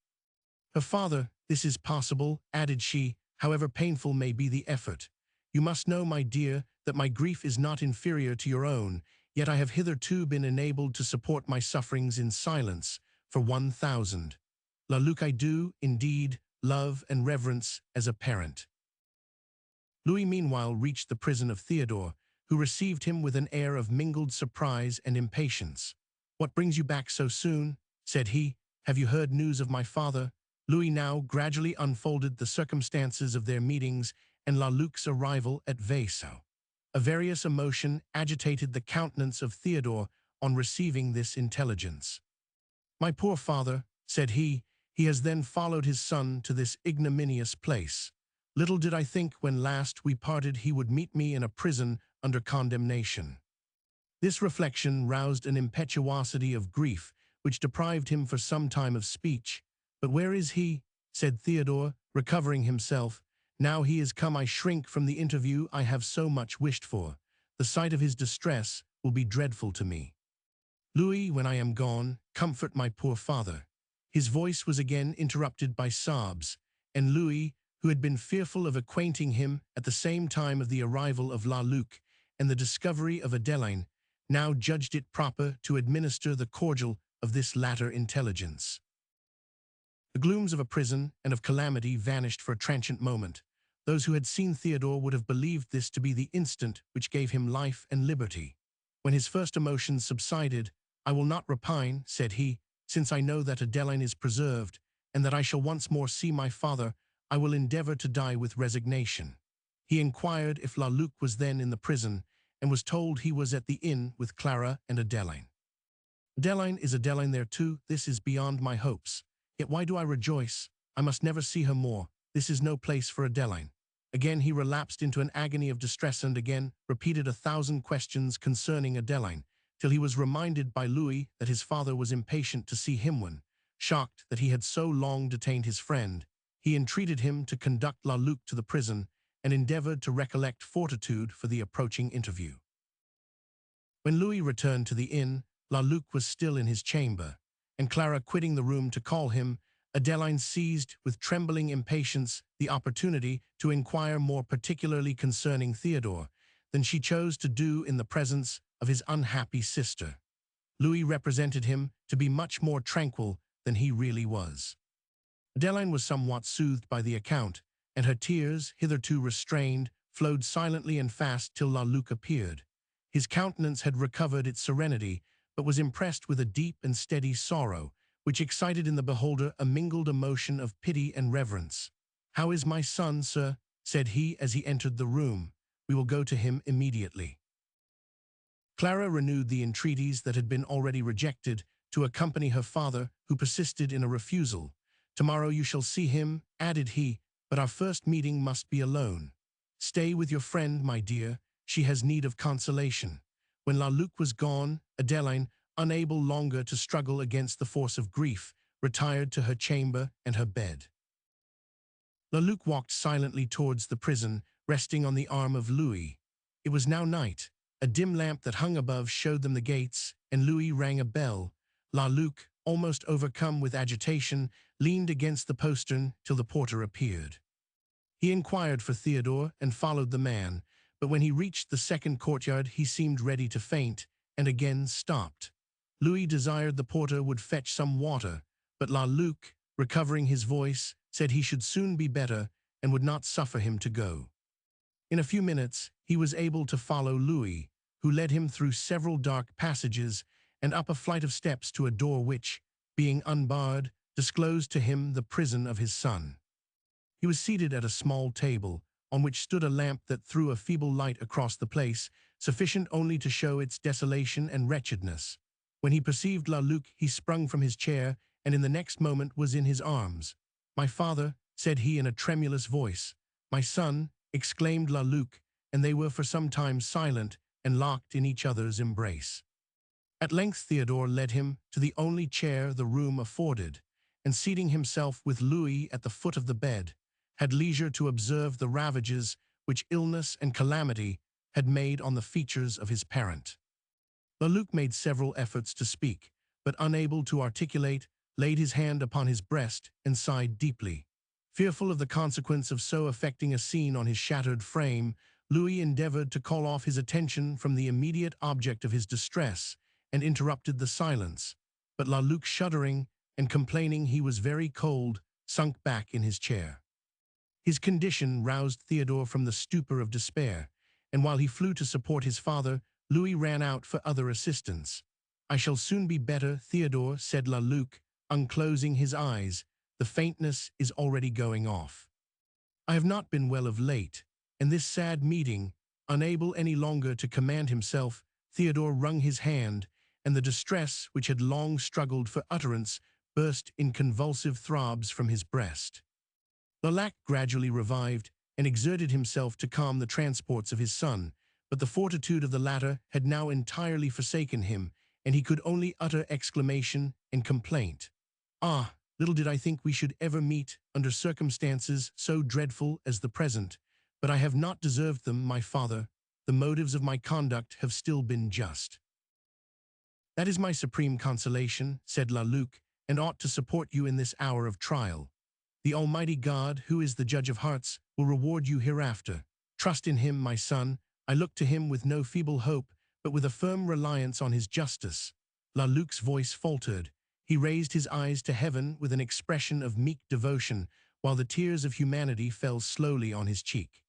her father. "This is possible," added she, "however painful may be the effort. You must know, my dear, that my grief is not inferior to your own, yet I have hitherto been enabled to support my sufferings in silence for 1,000. Luc I do, indeed, love and reverence as a parent." Louis meanwhile reached the prison of Theodore, who received him with an air of mingled surprise and impatience. "What brings you back so soon?" said he. "Have you heard news of my father?" Louis now gradually unfolded the circumstances of their meetings and Luc's arrival at Vaisseau. A various emotion agitated the countenance of Theodore on receiving this intelligence. "My poor father," said he has then followed his son to this ignominious place. Little did I think when last we parted he would meet me in a prison under condemnation." This reflection roused an impetuosity of grief which deprived him for some time of speech. "But where is he?" said Theodore, recovering himself. "Now he is come, I shrink from the interview I have so much wished for. The sight of his distress will be dreadful to me. Louis, when I am gone, comfort my poor father." His voice was again interrupted by sobs, and Louis, who had been fearful of acquainting him at the same time of the arrival of Luc and the discovery of Adeline, now judged it proper to administer the cordial of this latter intelligence. The glooms of a prison and of calamity vanished for a transient moment. Those who had seen Theodore would have believed this to be the instant which gave him life and liberty. When his first emotions subsided, "I will not repine," said he, "since I know that Adeline is preserved, and that I shall once more see my father. I will endeavor to die with resignation." He inquired if Luc was then in the prison, and was told he was at the inn with Clara and Adeline. "Adeline, is Adeline there too? This is beyond my hopes. Yet why do I rejoice? I must never see her more. This is no place for Adeline." Again he relapsed into an agony of distress and again repeated 1,000 questions concerning Adeline, till he was reminded by Louis that his father was impatient to see him when, shocked that he had so long detained his friend, he entreated him to conduct Luc to the prison and endeavored to recollect fortitude for the approaching interview. When Louis returned to the inn, Luc was still in his chamber, and Clara quitting the room to call him, Adeline seized with trembling impatience the opportunity to inquire more particularly concerning Theodore than she chose to do in the presence of his unhappy sister. Louis represented him to be much more tranquil than he really was. Adeline was somewhat soothed by the account, and her tears, hitherto restrained, flowed silently and fast till Luc appeared. His countenance had recovered its serenity, but was impressed with a deep and steady sorrow, which excited in the beholder a mingled emotion of pity and reverence. "How is my son, sir?" said he as he entered the room. "We will go to him immediately." Clara renewed the entreaties that had been already rejected to accompany her father, who persisted in a refusal. "Tomorrow you shall see him," added he, "but our first meeting must be alone. Stay with your friend, my dear. She has need of consolation." When Luc was gone, Adeline, unable longer to struggle against the force of grief, retired to her chamber and her bed. Luc walked silently towards the prison, resting on the arm of Louis. It was now night. A dim lamp that hung above showed them the gates, and Louis rang a bell. Luc, almost overcome with agitation, leaned against the postern till the porter appeared. He inquired for Theodore and followed the man, but when he reached the second courtyard he seemed ready to faint, and again stopped. Louis desired the porter would fetch some water, but Luc, recovering his voice, said he should soon be better and would not suffer him to go. In a few minutes he was able to follow Louis, who led him through several dark passages and up a flight of steps to a door which, being unbarred, disclosed to him the prison of his son. He was seated at a small table, on which stood a lamp that threw a feeble light across the place, sufficient only to show its desolation and wretchedness. When he perceived La Luc, he sprung from his chair, and in the next moment was in his arms. "My father," said he in a tremulous voice. "My son," exclaimed La Luc, and they were for some time silent and locked in each other's embrace. At length Theodore led him to the only chair the room afforded, and seating himself with Louis at the foot of the bed, had leisure to observe the ravages which illness and calamity had made on the features of his parent. La Luc made several efforts to speak, but unable to articulate, laid his hand upon his breast and sighed deeply. Fearful of the consequence of so affecting a scene on his shattered frame, Louis endeavored to call off his attention from the immediate object of his distress, and interrupted the silence. But La Luc, shuddering and complaining he was very cold, sunk back in his chair. His condition roused Theodore from the stupor of despair, and while he flew to support his father, Louis ran out for other assistance. "I shall soon be better, Theodore," said La Luc, unclosing his eyes. "The faintness is already going off. I have not been well of late, and this sad meeting," unable any longer to command himself, Theodore wrung his hand, and the distress which had long struggled for utterance burst in convulsive throbs from his breast. Lalac gradually revived and exerted himself to calm the transports of his son, but the fortitude of the latter had now entirely forsaken him, and he could only utter exclamation and complaint. "Ah, little did I think we should ever meet under circumstances so dreadful as the present, but I have not deserved them, my father. The motives of my conduct have still been just." "That is my supreme consolation," said La Luc, "and ought to support you in this hour of trial. The Almighty God, who is the judge of hearts, will reward you hereafter. Trust in him, my son. I look to him with no feeble hope, but with a firm reliance on his justice." La Luc's voice faltered. He raised his eyes to heaven with an expression of meek devotion, while the tears of humanity fell slowly on his cheek.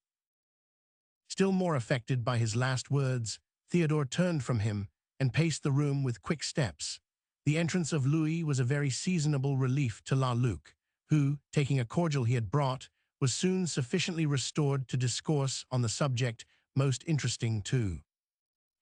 Still more affected by his last words, Theodore turned from him and paced the room with quick steps. The entrance of Louis was a very seasonable relief to La Luc, who, taking a cordial he had brought, was soon sufficiently restored to discourse on the subject most interesting to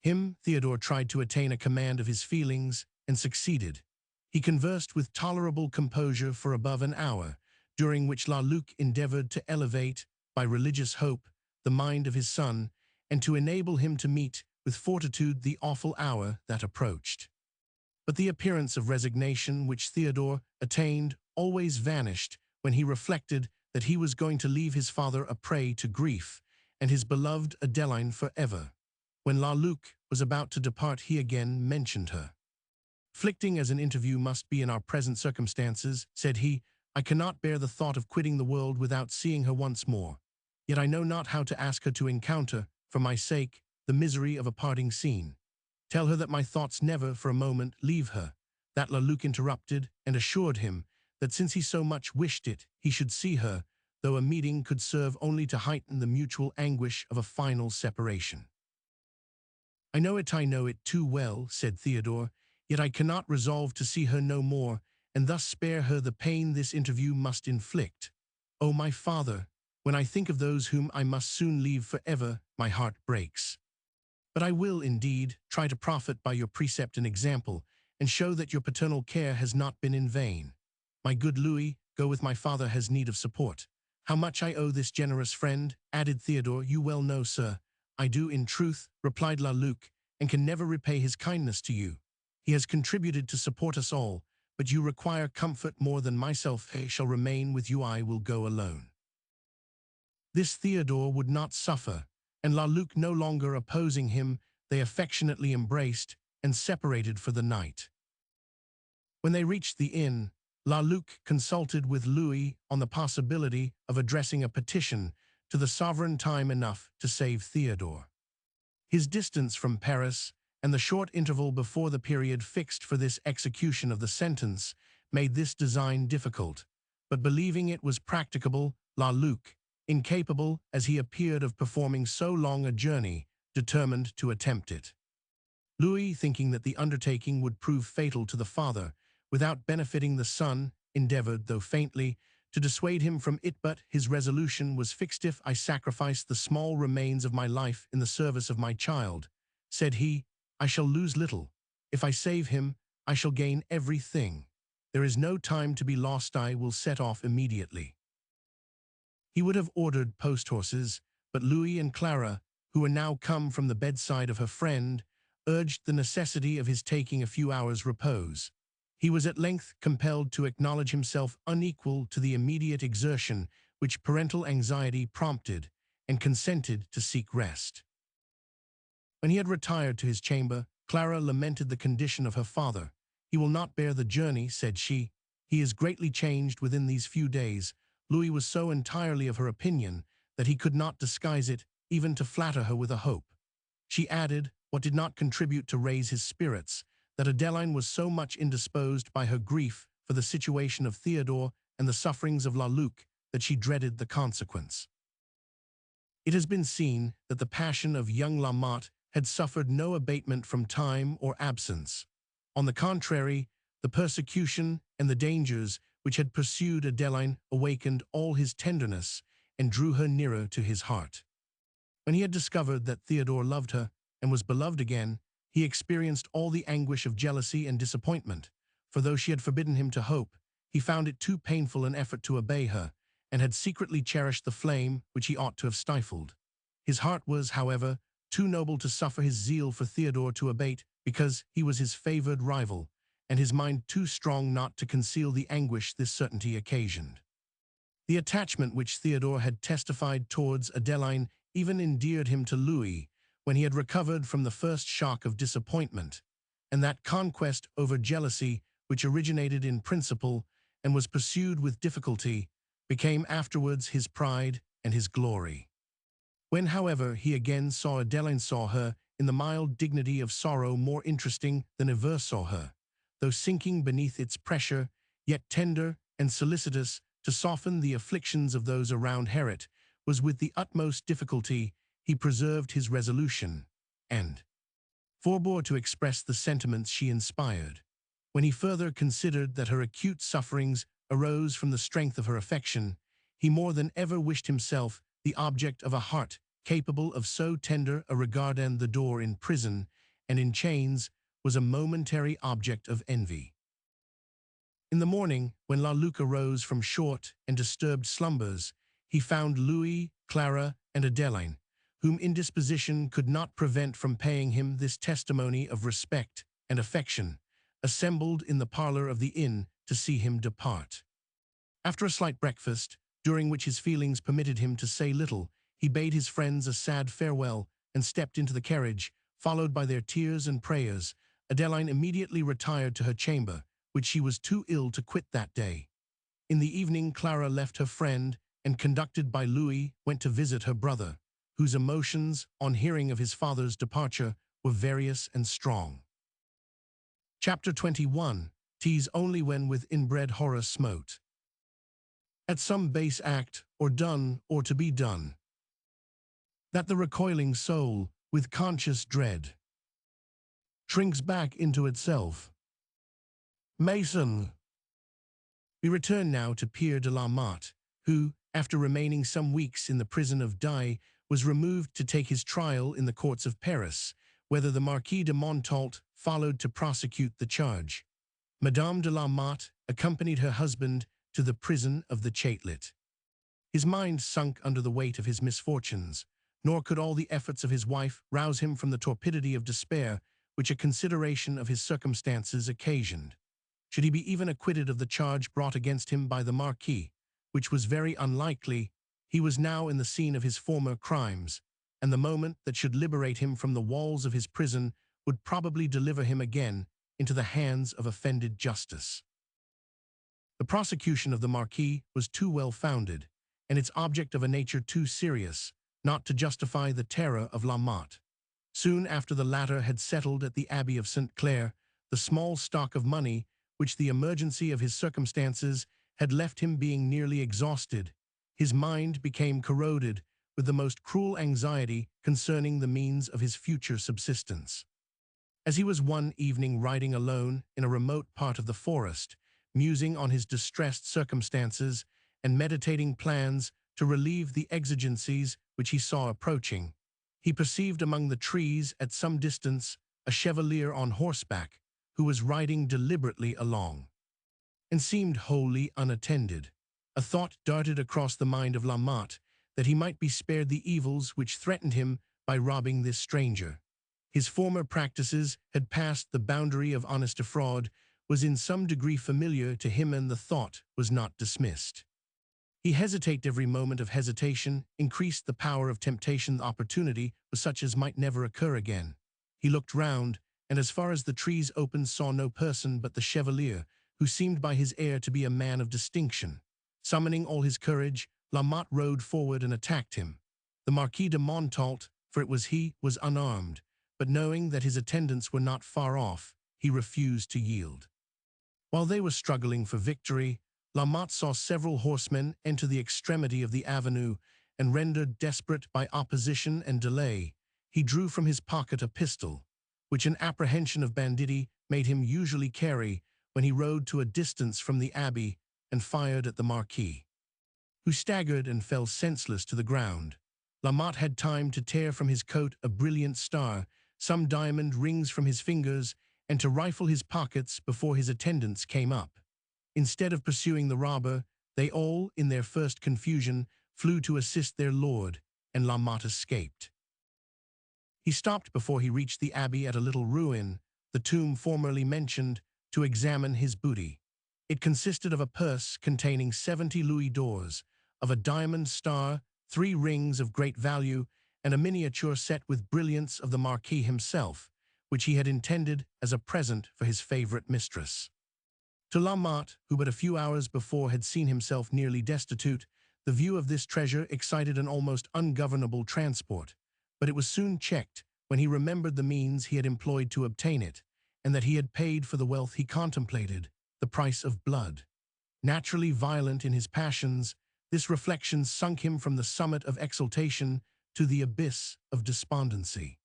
him. Theodore tried to attain a command of his feelings, and succeeded. He conversed with tolerable composure for above an hour, during which La Luc endeavored to elevate, by religious hope, the mind of his son, and to enable him to meet with fortitude the awful hour that approached. But the appearance of resignation which Theodore attained always vanished when he reflected that he was going to leave his father a prey to grief, and his beloved Adeline forever. When La Luc was about to depart, he again mentioned her. "Afflicting as an interview must be in our present circumstances," said he, "I cannot bear the thought of quitting the world without seeing her once more. Yet I know not how to ask her to encounter, for my sake, the misery of a parting scene. Tell her that my thoughts never for a moment leave her." That La Luc interrupted and assured him that since he so much wished it, he should see her, though a meeting could serve only to heighten the mutual anguish of a final separation. I know it too well," said Theodore, "yet I cannot resolve to see her no more, and thus spare her the pain this interview must inflict. Oh, my father, when I think of those whom I must soon leave forever, my heart breaks. But I will, indeed, try to profit by your precept and example, and show that your paternal care has not been in vain. My good Louis, go with my father has need of support. How much I owe this generous friend," added Theodore, "you well know, sir." "I do, in truth," replied La Luc, "and can never repay his kindness to you. He has contributed to support us all, but you require comfort more than myself. I shall remain with you, I will go alone." This Theodore would not suffer, and La Luc no longer opposing him, they affectionately embraced and separated for the night. When they reached the inn, La Luc consulted with Louis on the possibility of addressing a petition to the sovereign time enough to save Theodore. His distance from Paris and the short interval before the period fixed for this execution of the sentence made this design difficult, but believing it was practicable, La Luc, incapable as he appeared of performing so long a journey, determined to attempt it. Louis, thinking that the undertaking would prove fatal to the father, without benefiting the son, endeavored, though faintly, to dissuade him from it, but his resolution was fixed. "If I sacrifice the small remains of my life in the service of my child," said he, "I shall lose little. If I save him, I shall gain everything. There is no time to be lost. I will set off immediately." He would have ordered post-horses, but Louis and Clara, who were now come from the bedside of her friend, urged the necessity of his taking a few hours' repose. He was at length compelled to acknowledge himself unequal to the immediate exertion which parental anxiety prompted, and consented to seek rest. When he had retired to his chamber, Clara lamented the condition of her father. "He will not bear the journey," said she. "He is greatly changed within these few days." Louis was so entirely of her opinion that he could not disguise it, even to flatter her with a hope. She added, what did not contribute to raise his spirits, that Adeline was so much indisposed by her grief for the situation of Theodore and the sufferings of Luc that she dreaded the consequence. It has been seen that the passion of young La Motte had suffered no abatement from time or absence. On the contrary, the persecution and the dangers which had pursued Adeline awakened all his tenderness and drew her nearer to his heart. When he had discovered that Theodore loved her and was beloved again, he experienced all the anguish of jealousy and disappointment, for though she had forbidden him to hope, he found it too painful an effort to obey her, and had secretly cherished the flame which he ought to have stifled. His heart was, however, too noble to suffer his zeal for Theodore to abate, because he was his favored rival, and his mind too strong not to conceal the anguish this certainty occasioned. The attachment which Theodore had testified towards Adeline even endeared him to Louis when he had recovered from the first shock of disappointment, and that conquest over jealousy which originated in principle and was pursued with difficulty became afterwards his pride and his glory. When, however, he again saw Adeline, saw her in the mild dignity of sorrow more interesting than ever saw her, though sinking beneath its pressure, yet tender and solicitous to soften the afflictions of those around her, it was with the utmost difficulty he preserved his resolution, and forbore to express the sentiments she inspired. When he further considered that her acute sufferings arose from the strength of her affection, he more than ever wished himself the object of a heart capable of so tender a regard, and the door in prison and in chains was a momentary object of envy. In the morning, when Luc arose from short and disturbed slumbers, he found Louis, Clara, and Adeline, whom indisposition could not prevent from paying him this testimony of respect and affection, assembled in the parlor of the inn to see him depart. After a slight breakfast, during which his feelings permitted him to say little, he bade his friends a sad farewell and stepped into the carriage, followed by their tears and prayers. Adeline immediately retired to her chamber, which she was too ill to quit that day. In the evening, Clara left her friend and, conducted by Louis, went to visit her brother, whose emotions, on hearing of his father's departure, were various and strong. Chapter 21. 'Tis only when with inbred horror smote at some base act, or done, or to be done, that the recoiling soul, with conscious dread, shrinks back into itself. Mason. We return now to Pierre de la Motte, who, after remaining some weeks in the prison of Die, was removed to take his trial in the courts of Paris, whither the Marquis de Montalt followed to prosecute the charge. Madame de la Motte accompanied her husband to the prison of the Chatelet. His mind sunk under the weight of his misfortunes, nor could all the efforts of his wife rouse him from the torpidity of despair which a consideration of his circumstances occasioned. Should he be even acquitted of the charge brought against him by the Marquis, which was very unlikely, he was now in the scene of his former crimes, and the moment that should liberate him from the walls of his prison would probably deliver him again into the hands of offended justice. The prosecution of the Marquis was too well founded, and its object of a nature too serious, not to justify the terror of La Motte. Soon after the latter had settled at the Abbey of St. Clair the small stock of money which the emergency of his circumstances had left him being nearly exhausted, his mind became corroded with the most cruel anxiety concerning the means of his future subsistence. As he was one evening riding alone in a remote part of the forest, musing on his distressed circumstances and meditating plans to relieve the exigencies which he saw approaching, he perceived among the trees at some distance a chevalier on horseback who was riding deliberately along, and seemed wholly unattended. A thought darted across the mind of La Motte that he might be spared the evils which threatened him by robbing this stranger. His former practices had passed the boundary of honest fraud, was in some degree familiar to him, and the thought was not dismissed. He hesitated. Every moment of hesitation increased the power of temptation. The opportunity was such as might never occur again. He looked round, and as far as the trees opened saw no person but the chevalier, who seemed by his air to be a man of distinction. Summoning all his courage, La Motte rode forward and attacked him. The Marquis de Montalt, for it was he, was unarmed, but knowing that his attendants were not far off, he refused to yield. While they were struggling for victory, La Motte saw several horsemen enter the extremity of the avenue, and rendered desperate by opposition and delay, he drew from his pocket a pistol, which an apprehension of banditti made him usually carry when he rode to a distance from the abbey, and fired at the Marquis, who staggered and fell senseless to the ground. La Motte had time to tear from his coat a brilliant star, some diamond rings from his fingers, and to rifle his pockets before his attendants came up. Instead of pursuing the robber, they all, in their first confusion, flew to assist their lord, and La Motte escaped. He stopped before he reached the abbey at a little ruin, the tomb formerly mentioned, to examine his booty. It consisted of a purse containing 70 louis d'ors, of a diamond star, 3 rings of great value, and a miniature set with brilliants of the Marquis himself, which he had intended as a present for his favorite mistress. To La Motte, who but a few hours before had seen himself nearly destitute, the view of this treasure excited an almost ungovernable transport, but it was soon checked when he remembered the means he had employed to obtain it, and that he had paid for the wealth he contemplated the price of blood. Naturally violent in his passions, this reflection sunk him from the summit of exultation to the abyss of despondency.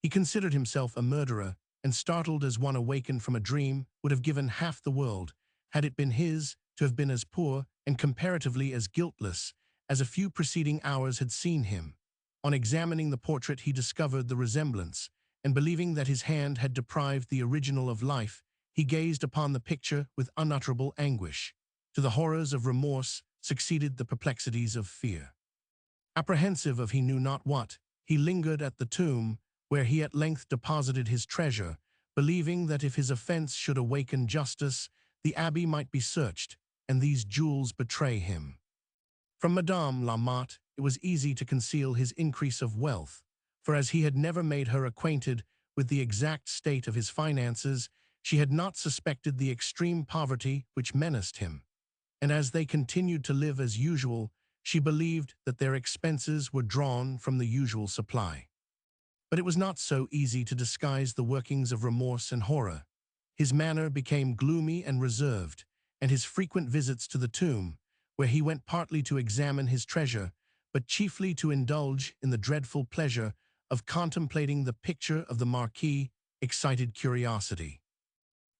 He considered himself a murderer, and startled as one awakened from a dream, would have given half the world, had it been his, to have been as poor and comparatively as guiltless as a few preceding hours had seen him. On examining the portrait he discovered the resemblance, and believing that his hand had deprived the original of life, he gazed upon the picture with unutterable anguish. To the horrors of remorse succeeded the perplexities of fear. Apprehensive of he knew not what, he lingered at the tomb, where he at length deposited his treasure, believing that if his offense should awaken justice, the abbey might be searched, and these jewels betray him. From Madame La Motte it was easy to conceal his increase of wealth, for as he had never made her acquainted with the exact state of his finances, she had not suspected the extreme poverty which menaced him, and as they continued to live as usual, she believed that their expenses were drawn from the usual supply. But it was not so easy to disguise the workings of remorse and horror. His manner became gloomy and reserved, and his frequent visits to the tomb, where he went partly to examine his treasure, but chiefly to indulge in the dreadful pleasure of contemplating the picture of the Marquis, excited curiosity.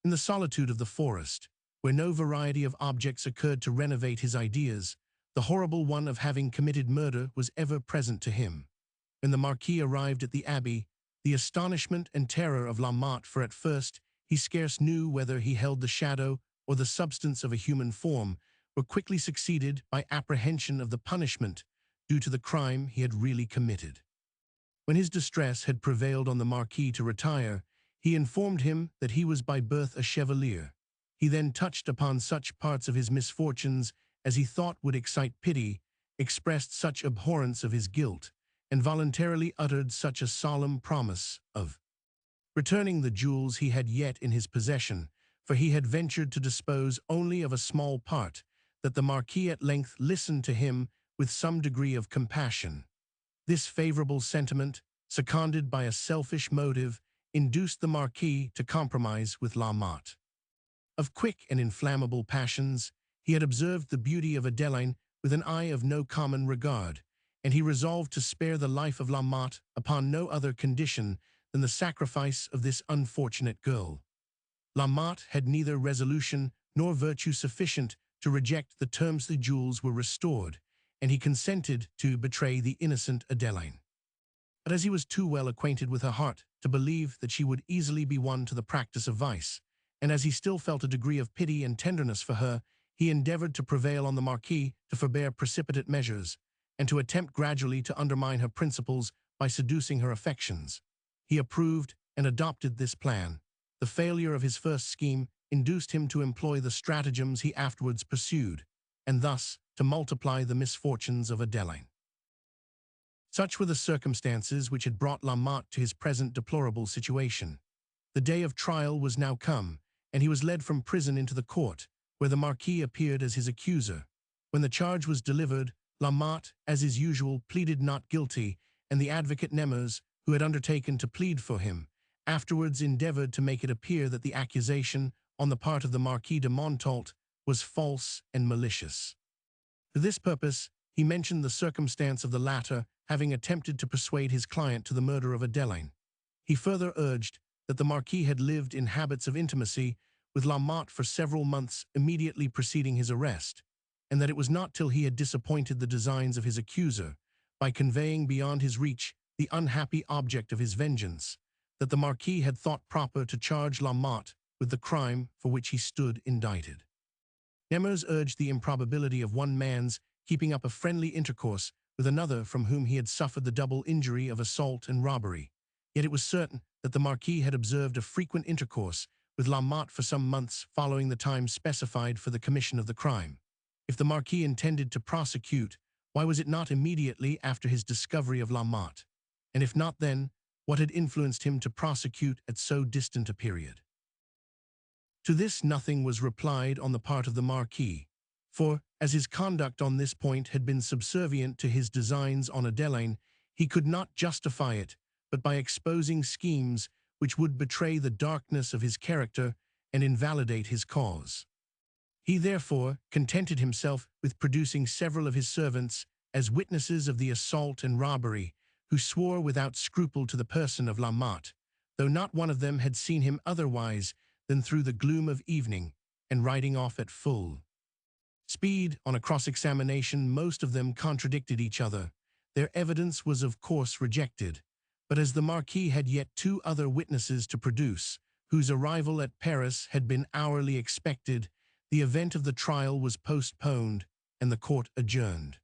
In the solitude of the forest, where no variety of objects occurred to renovate his ideas, the horrible one of having committed murder was ever present to him. When the Marquis arrived at the abbey, the astonishment and terror of La Motte, for at first he scarce knew whether he held the shadow or the substance of a human form, were quickly succeeded by apprehension of the punishment due to the crime he had really committed. When his distress had prevailed on the Marquis to retire, he informed him that he was by birth a chevalier. He then touched upon such parts of his misfortunes as he thought would excite pity, expressed such abhorrence of his guilt, and voluntarily uttered such a solemn promise of returning the jewels he had yet in his possession, for he had ventured to dispose only of a small part, that the Marquis at length listened to him with some degree of compassion. This favorable sentiment, seconded by a selfish motive, induced the Marquis to compromise with La Motte. Of quick and inflammable passions, he had observed the beauty of Adeline with an eye of no common regard, and he resolved to spare the life of La Motte upon no other condition than the sacrifice of this unfortunate girl. La Motte had neither resolution nor virtue sufficient to reject the terms the jewels were restored, and he consented to betray the innocent Adeline. But as he was too well acquainted with her heart to believe that she would easily be won to the practice of vice, and as he still felt a degree of pity and tenderness for her, he endeavored to prevail on the Marquis to forbear precipitate measures, and to attempt gradually to undermine her principles by seducing her affections. He approved and adopted this plan. The failure of his first scheme induced him to employ the stratagems he afterwards pursued, and thus to multiply the misfortunes of Adeline. Such were the circumstances which had brought La Motte to his present deplorable situation. The day of trial was now come, and he was led from prison into the court, where the Marquis appeared as his accuser. When the charge was delivered, La Motte, as is usual, pleaded not guilty, and the advocate Nemours, who had undertaken to plead for him, afterwards endeavored to make it appear that the accusation, on the part of the Marquis de Montault, was false and malicious. For this purpose, he mentioned the circumstance of the latter having attempted to persuade his client to the murder of Adeline. He further urged that the Marquis had lived in habits of intimacy with La Motte for several months immediately preceding his arrest, and that it was not till he had disappointed the designs of his accuser, by conveying beyond his reach the unhappy object of his vengeance, that the Marquis had thought proper to charge La Motte with the crime for which he stood indicted. Nemours urged the improbability of one man's keeping up a friendly intercourse with another from whom he had suffered the double injury of assault and robbery. Yet it was certain that the Marquis had observed a frequent intercourse with La Motte for some months following the time specified for the commission of the crime. If the Marquis intended to prosecute, why was it not immediately after his discovery of La Motte? And if not then, what had influenced him to prosecute at so distant a period? To this nothing was replied on the part of the Marquis, for, as his conduct on this point had been subservient to his designs on Adeline, he could not justify it but by exposing schemes which would betray the darkness of his character and invalidate his cause. He therefore contented himself with producing several of his servants as witnesses of the assault and robbery, who swore without scruple to the person of La Motte, though not one of them had seen him otherwise than through the gloom of evening, and riding off at full speed. On a cross-examination, most of them contradicted each other. Their evidence was of course rejected, but as the Marquis had yet two other witnesses to produce, whose arrival at Paris had been hourly expected, the event of the trial was postponed and the court adjourned.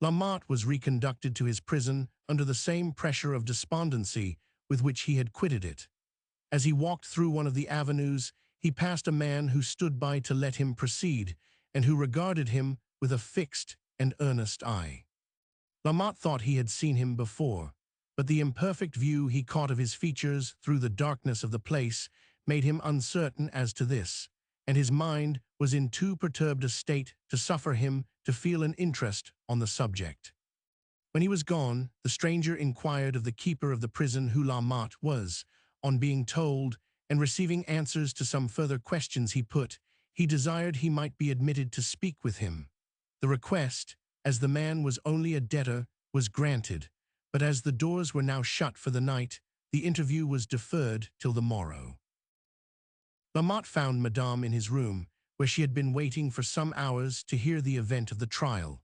La Motte was reconducted to his prison under the same pressure of despondency with which he had quitted it. As he walked through one of the avenues, he passed a man who stood by to let him proceed, and who regarded him with a fixed and earnest eye. La Motte thought he had seen him before, but the imperfect view he caught of his features through the darkness of the place made him uncertain as to this, and his mind was in too perturbed a state to suffer him to feel an interest on the subject. When he was gone, the stranger inquired of the keeper of the prison who La Motte was. On being told, and receiving answers to some further questions he put, he desired he might be admitted to speak with him. The request, as the man was only a debtor, was granted, but as the doors were now shut for the night, the interview was deferred till the morrow. La Motte found Madame in his room, where she had been waiting for some hours to hear the event of the trial.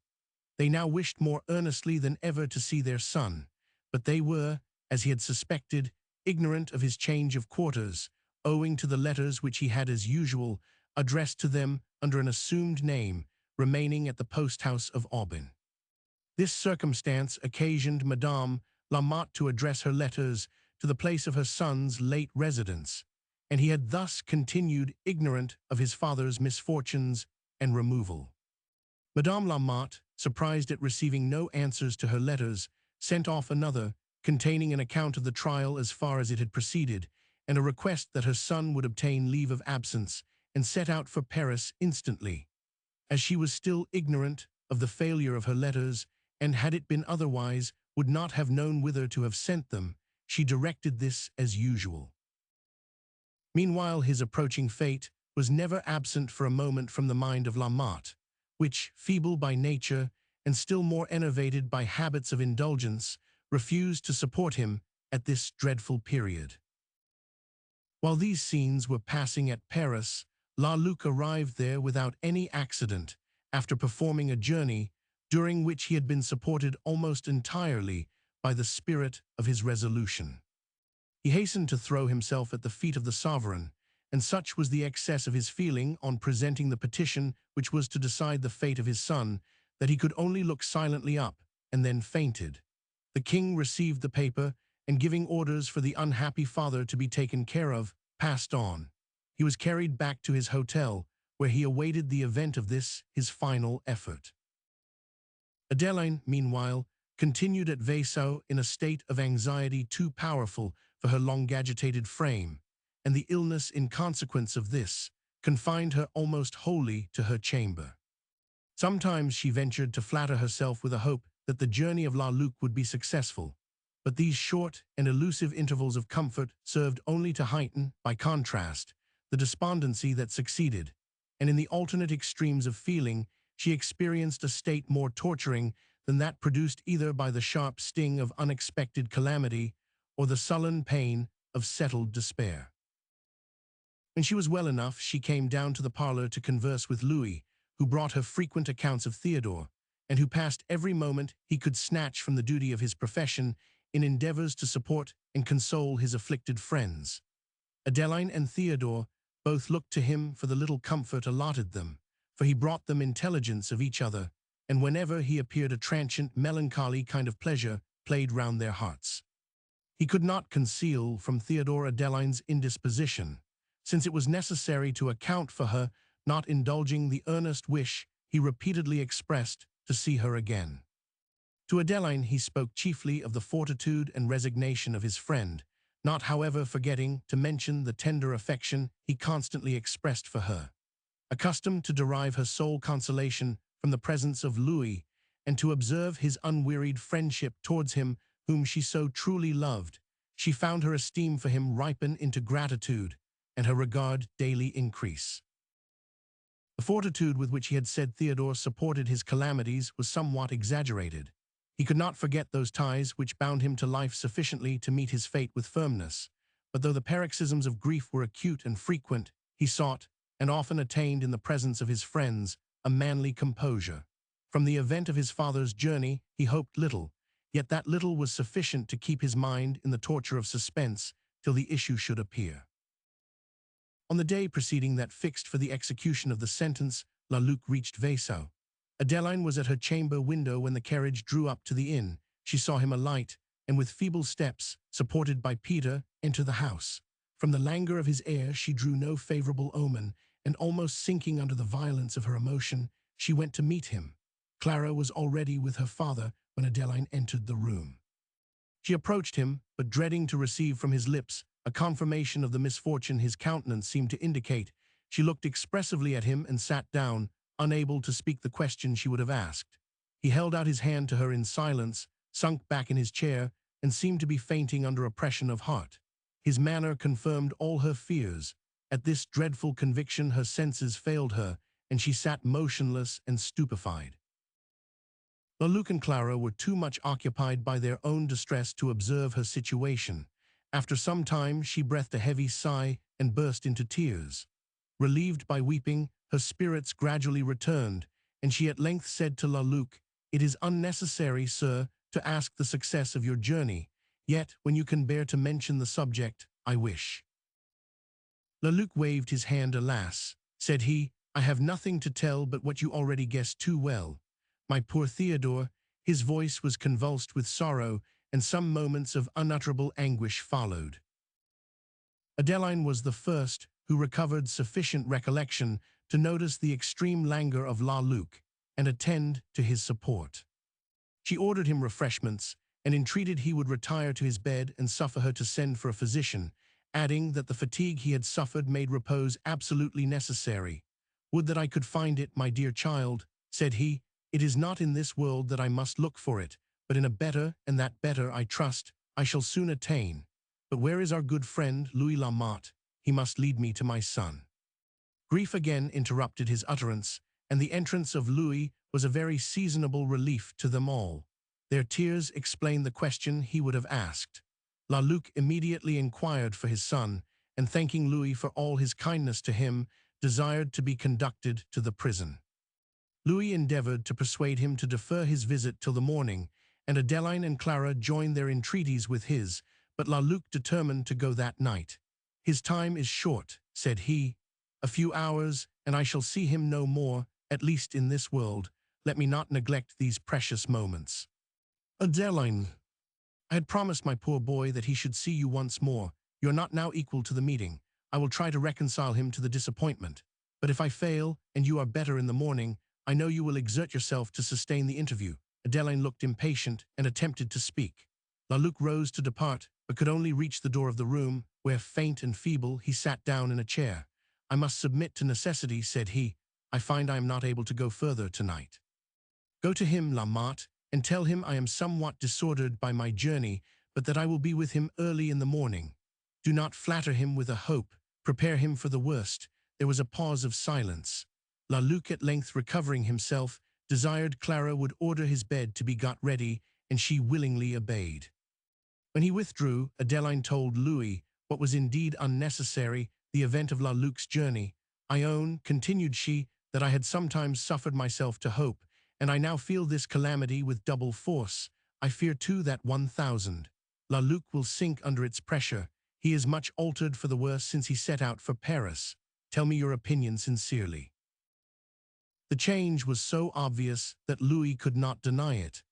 They now wished more earnestly than ever to see their son, but they were, as he had suspected, ignorant of his change of quarters, owing to the letters which he had as usual addressed to them under an assumed name, remaining at the post-house of Aubin. This circumstance occasioned Madame La Motte to address her letters to the place of her son's late residence, and he had thus continued ignorant of his father's misfortunes and removal. Madame La Motte, surprised at receiving no answers to her letters, sent off another, containing an account of the trial as far as it had proceeded, and a request that her son would obtain leave of absence and set out for Paris instantly. As she was still ignorant of the failure of her letters, and had it been otherwise, would not have known whither to have sent them, she directed this as usual. Meanwhile, his approaching fate was never absent for a moment from the mind of La Motte, which, feeble by nature, and still more enervated by habits of indulgence, refused to support him at this dreadful period. While these scenes were passing at Paris, Luc arrived there without any accident after performing a journey during which he had been supported almost entirely by the spirit of his resolution. He hastened to throw himself at the feet of the sovereign, and such was the excess of his feeling on presenting the petition which was to decide the fate of his son, that he could only look silently up, and then fainted. The king received the paper, and giving orders for the unhappy father to be taken care of, passed on. He was carried back to his hotel, where he awaited the event of this, his final effort. Adeline, meanwhile, continued at Vaisseau in a state of anxiety too powerful for her long-agitated frame, and the illness in consequence of this confined her almost wholly to her chamber. Sometimes she ventured to flatter herself with a hope that the journey of Luc would be successful, but these short and elusive intervals of comfort served only to heighten, by contrast, the despondency that succeeded, and in the alternate extremes of feeling she experienced a state more torturing than that produced either by the sharp sting of unexpected calamity or the sullen pain of settled despair. When she was well enough, she came down to the parlor to converse with Louis, who brought her frequent accounts of Theodore, and who passed every moment he could snatch from the duty of his profession in endeavors to support and console his afflicted friends. Adeline and Theodore both looked to him for the little comfort allotted them, for he brought them intelligence of each other, and whenever he appeared a transient, melancholy kind of pleasure played round their hearts. He could not conceal from Theodore Adeline's indisposition, since it was necessary to account for her not indulging the earnest wish he repeatedly expressed to see her again. To Adeline he spoke chiefly of the fortitude and resignation of his friend, not however forgetting to mention the tender affection he constantly expressed for her. Accustomed to derive her sole consolation from the presence of Louis, and to observe his unwearied friendship towards him whom she so truly loved, she found her esteem for him ripen into gratitude, and her regard daily increase. The fortitude with which he had said Theodore supported his calamities was somewhat exaggerated. He could not forget those ties which bound him to life sufficiently to meet his fate with firmness, but though the paroxysms of grief were acute and frequent, he sought, and often attained in the presence of his friends, a manly composure. From the event of his father's journey he hoped little, yet that little was sufficient to keep his mind in the torture of suspense till the issue should appear. On the day preceding that fixed for the execution of the sentence, Luc reached Vaisseau. Adeline was at her chamber window when the carriage drew up to the inn. She saw him alight, and with feeble steps, supported by Peter, enter the house. From the languor of his air she drew no favorable omen, and almost sinking under the violence of her emotion, she went to meet him. Clara was already with her father when Adeline entered the room. She approached him, but dreading to receive from his lips a confirmation of the misfortune his countenance seemed to indicate, she looked expressively at him and sat down, unable to speak the question she would have asked. He held out his hand to her in silence, sunk back in his chair, and seemed to be fainting under oppression of heart. His manner confirmed all her fears. At this dreadful conviction her senses failed her, and she sat motionless and stupefied. Luc and Clara were too much occupied by their own distress to observe her situation. After some time she breathed a heavy sigh and burst into tears. Relieved by weeping, her spirits gradually returned, and she at length said to Luc, "It is unnecessary, sir, to ask the success of your journey, yet, when you can bear to mention the subject, I wish." Luc waved his hand. "Alas," said he, "I have nothing to tell but what you already guess too well. My poor Theodore," his voice was convulsed with sorrow, and some moments of unutterable anguish followed. Adeline was the first who recovered sufficient recollection to notice the extreme languor of Luc and attend to his support. She ordered him refreshments and entreated he would retire to his bed and suffer her to send for a physician, adding that the fatigue he had suffered made repose absolutely necessary. "Would that I could find it, my dear child," said he. "It is not in this world that I must look for it, but in a better, and that better, I trust, I shall soon attain. But where is our good friend, Louis Lamotte? He must lead me to my son." Grief again interrupted his utterance, and the entrance of Louis was a very seasonable relief to them all. Their tears explained the question he would have asked. La-Luc immediately inquired for his son, and thanking Louis for all his kindness to him, desired to be conducted to the prison. Louis endeavored to persuade him to defer his visit till the morning, and Adeline and Clara joined their entreaties with his, but La-Luc determined to go that night. "His time is short," said he. "A few hours, and I shall see him no more, at least in this world. Let me not neglect these precious moments." "Adeline, I had promised my poor boy that he should see you once more. You are not now equal to the meeting. I will try to reconcile him to the disappointment. But if I fail, and you are better in the morning, I know you will exert yourself to sustain the interview." Adeline looked impatient and attempted to speak. La-Luc rose to depart, but could only reach the door of the room, where, faint and feeble, he sat down in a chair. "I must submit to necessity," said he. "I find I am not able to go further tonight." "Go to him, La Motte, and tell him I am somewhat disordered by my journey, but that I will be with him early in the morning. Do not flatter him with a hope. Prepare him for the worst." There was a pause of silence. La-Luc, at length recovering himself, desired Clara would order his bed to be got ready, and she willingly obeyed. When he withdrew, Adeline told Louis, what was indeed unnecessary, the event of La-Luc's journey. "I own," continued she, "that I had sometimes suffered myself to hope, and I now feel this calamity with double force. I fear too that 1,000. La-Luc will sink under its pressure. He is much altered for the worse since he set out for Paris. Tell me your opinion sincerely." The change was so obvious that Louis could not deny it,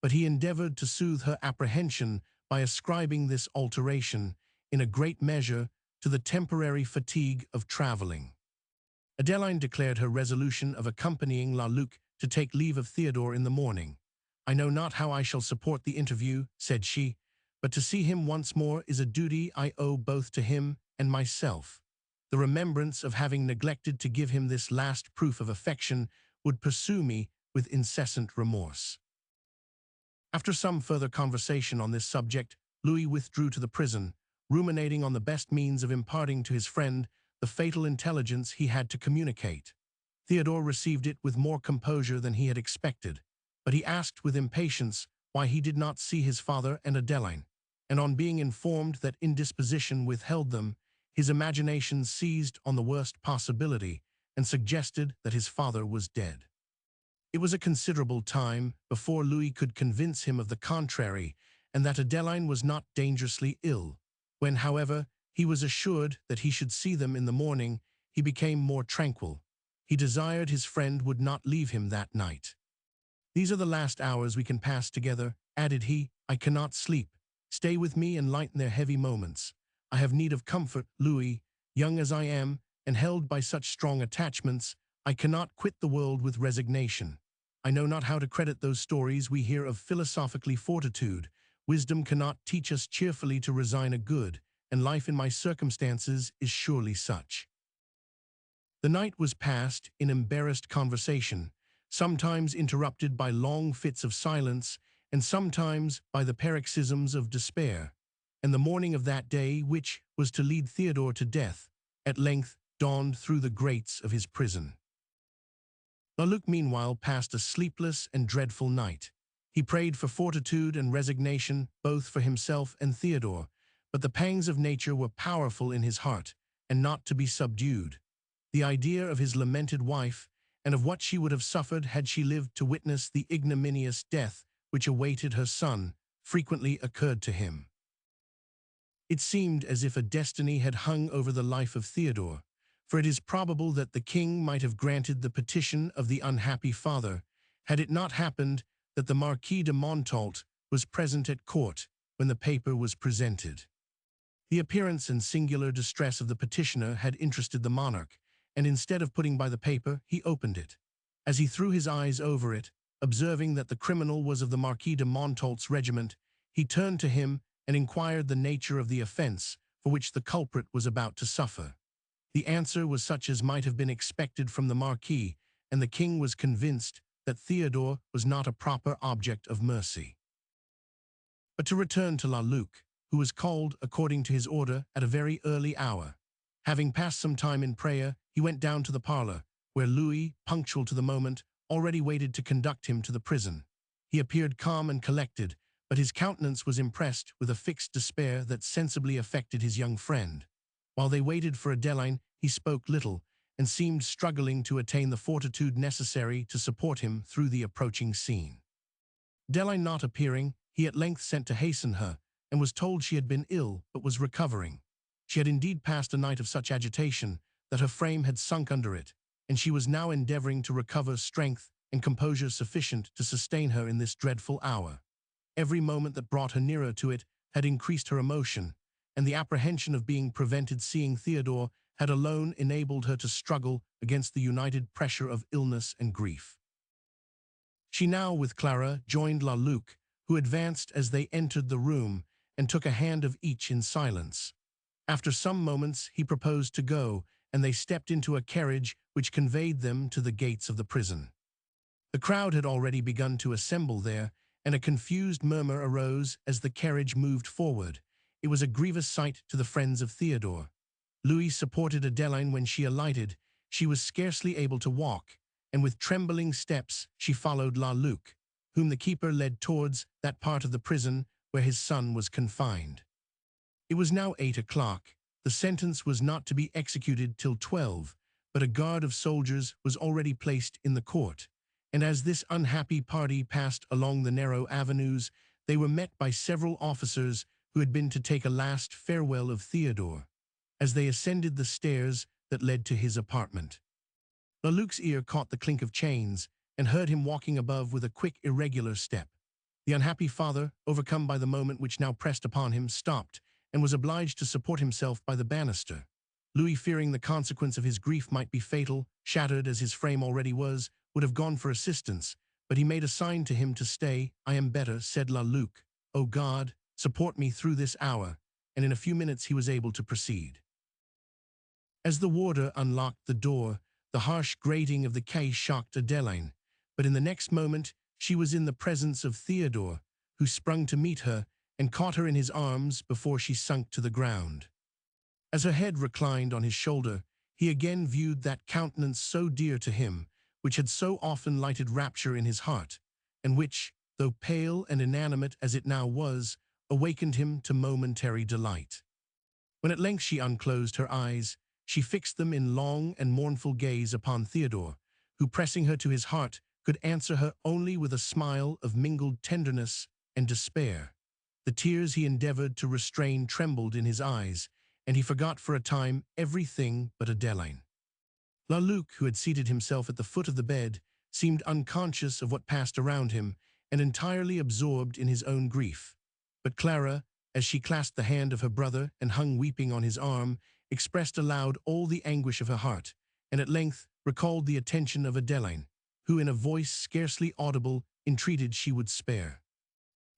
but he endeavored to soothe her apprehension by ascribing this alteration, in a great measure, to the temporary fatigue of traveling. Adeline declared her resolution of accompanying La-Luc to take leave of Theodore in the morning. "I know not how I shall support the interview," said she, "but to see him once more is a duty I owe both to him and myself. The remembrance of having neglected to give him this last proof of affection would pursue me with incessant remorse." After some further conversation on this subject, Louis withdrew to the prison, ruminating on the best means of imparting to his friend the fatal intelligence he had to communicate. Theodore received it with more composure than he had expected, but he asked with impatience why he did not see his father and Adeline, and on being informed that indisposition withheld them, his imagination seized on the worst possibility and suggested that his father was dead. It was a considerable time before Louis could convince him of the contrary, and that Adeline was not dangerously ill. When, however, he was assured that he should see them in the morning, he became more tranquil. He desired his friend would not leave him that night. "These are the last hours we can pass together," added he. "I cannot sleep. Stay with me and lighten their heavy moments. I have need of comfort, Louis. Young as I am, and held by such strong attachments, I cannot quit the world with resignation. I know not how to credit those stories we hear of philosophically fortitude. Wisdom cannot teach us cheerfully to resign a good, and life in my circumstances is surely such." The night was passed in embarrassed conversation, sometimes interrupted by long fits of silence, and sometimes by the paroxysms of despair. And the morning of that day, which was to lead Theodore to death, at length dawned through the grates of his prison. La-Luc meanwhile passed a sleepless and dreadful night. He prayed for fortitude and resignation, both for himself and Theodore, but the pangs of nature were powerful in his heart, and not to be subdued. The idea of his lamented wife, and of what she would have suffered had she lived to witness the ignominious death which awaited her son, frequently occurred to him. It seemed as if a destiny had hung over the life of Theodore, for it is probable that the king might have granted the petition of the unhappy father, had it not happened that the Marquis de Montault was present at court when the paper was presented. The appearance and singular distress of the petitioner had interested the monarch, and instead of putting by the paper, he opened it. As he threw his eyes over it, observing that the criminal was of the Marquis de Montault's regiment, he turned to him and inquired the nature of the offense for which the culprit was about to suffer. The answer was such as might have been expected from the Marquis, and the king was convinced that Theodore was not a proper object of mercy. But to return to La-Luc, who was called, according to his order, at a very early hour. Having passed some time in prayer, he went down to the parlor, where Louis, punctual to the moment, already waited to conduct him to the prison. He appeared calm and collected, but his countenance was impressed with a fixed despair that sensibly affected his young friend. While they waited for Adeline, he spoke little, and seemed struggling to attain the fortitude necessary to support him through the approaching scene. Adeline not appearing, he at length sent to hasten her, and was told she had been ill but was recovering. She had indeed passed a night of such agitation that her frame had sunk under it, and she was now endeavoring to recover strength and composure sufficient to sustain her in this dreadful hour. Every moment that brought her nearer to it had increased her emotion, and the apprehension of being prevented seeing Theodore had alone enabled her to struggle against the united pressure of illness and grief. She now, with Clara, joined Luc, who advanced as they entered the room and took a hand of each in silence. After some moments, he proposed to go, and they stepped into a carriage which conveyed them to the gates of the prison. The crowd had already begun to assemble there, and a confused murmur arose as the carriage moved forward. It was a grievous sight to the friends of Theodore. Louis supported Adeline when she alighted. She was scarcely able to walk, and with trembling steps she followed Luc, whom the keeper led towards that part of the prison where his son was confined. It was now 8 o'clock. The sentence was not to be executed till 12, but a guard of soldiers was already placed in the court, and as this unhappy party passed along the narrow avenues, they were met by several officers who had been to take a last farewell of Theodore, as they ascended the stairs that led to his apartment. Luc's ear caught the clink of chains and heard him walking above with a quick, irregular step. The unhappy father, overcome by the moment which now pressed upon him, stopped and was obliged to support himself by the banister. Louis, fearing the consequence of his grief might be fatal, shattered as his frame already was, would have gone for assistance, but he made a sign to him to stay. "I am better," said Luc. "O God, support me through this hour," and in a few minutes he was able to proceed. As the warder unlocked the door, the harsh grating of the key shocked Adeline, but in the next moment she was in the presence of Theodore, who sprung to meet her and caught her in his arms before she sunk to the ground. As her head reclined on his shoulder, he again viewed that countenance so dear to him, which had so often lighted rapture in his heart, and which, though pale and inanimate as it now was, awakened him to momentary delight. When at length she unclosed her eyes, she fixed them in long and mournful gaze upon Theodore, who, pressing her to his heart, could answer her only with a smile of mingled tenderness and despair. The tears he endeavored to restrain trembled in his eyes, and he forgot for a time everything but Adeline. Luc, who had seated himself at the foot of the bed, seemed unconscious of what passed around him and entirely absorbed in his own grief. But Clara, as she clasped the hand of her brother and hung weeping on his arm, expressed aloud all the anguish of her heart, and at length recalled the attention of Adeline, who in a voice scarcely audible entreated she would spare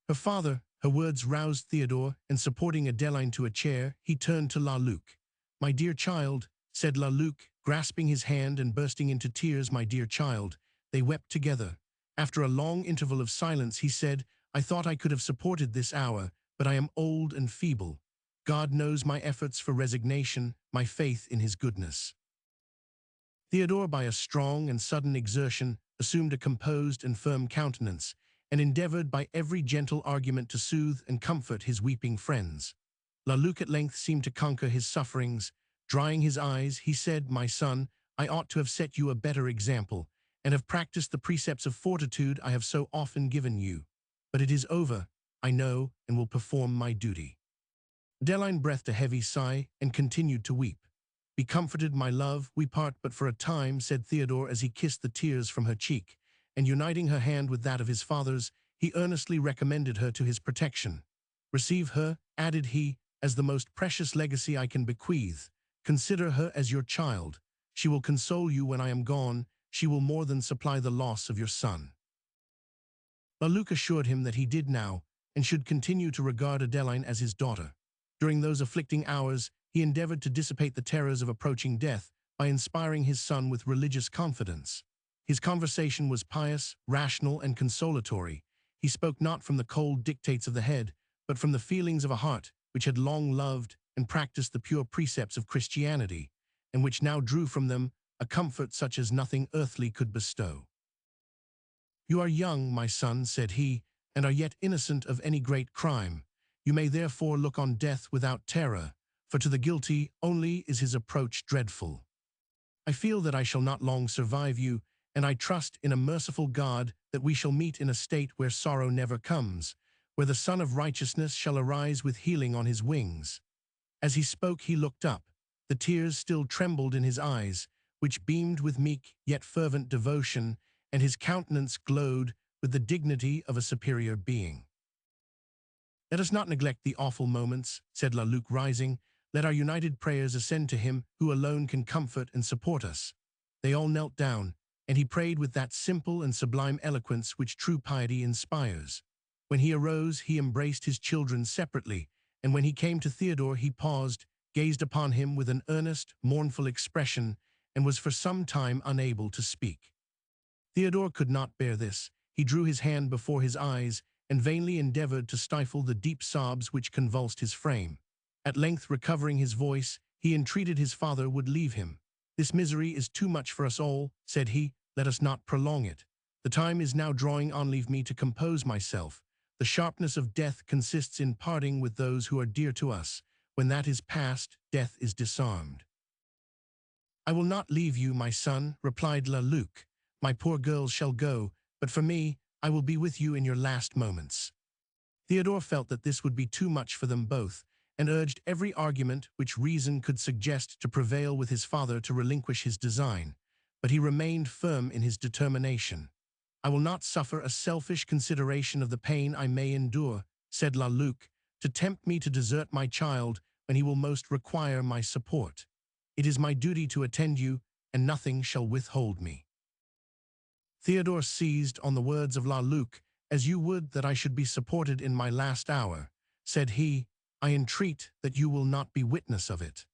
her words roused Theodore, and supporting Adeline to a chair, he turned to Luc. "My dear child," said Luc, grasping his hand and bursting into tears. "My dear child." They wept together. After a long interval of silence, he said, "I thought I could have supported this hour, but I am old and feeble. God knows my efforts for resignation, my faith in his goodness." Theodore, by a strong and sudden exertion, assumed a composed and firm countenance, and endeavored by every gentle argument to soothe and comfort his weeping friends. Luc at length seemed to conquer his sufferings. Drying his eyes, he said, "My son, I ought to have set you a better example, and have practiced the precepts of fortitude I have so often given you. But it is over, I know, and will perform my duty." Adeline breathed a heavy sigh and continued to weep. "Be comforted, my love, we part but for a time," said Theodore as he kissed the tears from her cheek, and uniting her hand with that of his father's, he earnestly recommended her to his protection. "Receive her," added he, "as the most precious legacy I can bequeath. Consider her as your child. She will console you when I am gone. She will more than supply the loss of your son." Luc assured him that he did now, and should continue to regard Adeline as his daughter. During those afflicting hours, he endeavored to dissipate the terrors of approaching death by inspiring his son with religious confidence. His conversation was pious, rational, and consolatory. He spoke not from the cold dictates of the head, but from the feelings of a heart which had long loved and practiced the pure precepts of Christianity, and which now drew from them a comfort such as nothing earthly could bestow. "You are young, my son," said he, and are yet innocent of any great crime. You may therefore look on death without terror, for to the guilty only is his approach dreadful. I feel that I shall not long survive you, and I trust in a merciful God that we shall meet in a state where sorrow never comes, where the Son of Righteousness shall arise with healing on his wings." As he spoke, he looked up. The tears still trembled in his eyes, which beamed with meek yet fervent devotion, and his countenance glowed with the dignity of a superior being. "Let us not neglect the awful moments," said La Luc, rising. "Let our united prayers ascend to him who alone can comfort and support us." They all knelt down, and he prayed with that simple and sublime eloquence which true piety inspires. When he arose, he embraced his children separately, and when he came to Theodore, he paused, gazed upon him with an earnest, mournful expression, and was for some time unable to speak. Theodore could not bear this. He drew his hand before his eyes, and vainly endeavored to stifle the deep sobs which convulsed his frame. At length, recovering his voice, he entreated his father would leave him. "This misery is too much for us all," said he. "Let us not prolong it. The time is now drawing on. Leave me to compose myself. The sharpness of death consists in parting with those who are dear to us. When that is past, death is disarmed." "I will not leave you, my son," replied La Luc. "My poor girls shall go, but for me, I will be with you in your last moments." Theodore felt that this would be too much for them both, and urged every argument which reason could suggest to prevail with his father to relinquish his design, but he remained firm in his determination. "I will not suffer a selfish consideration of the pain I may endure," said La Luc, "to tempt me to desert my child when he will most require my support. It is my duty to attend you, and nothing shall withhold me." Theodore seized on the words of La Luc. "As you would that I should be supported in my last hour," said he, "I entreat that you will not be witness of it.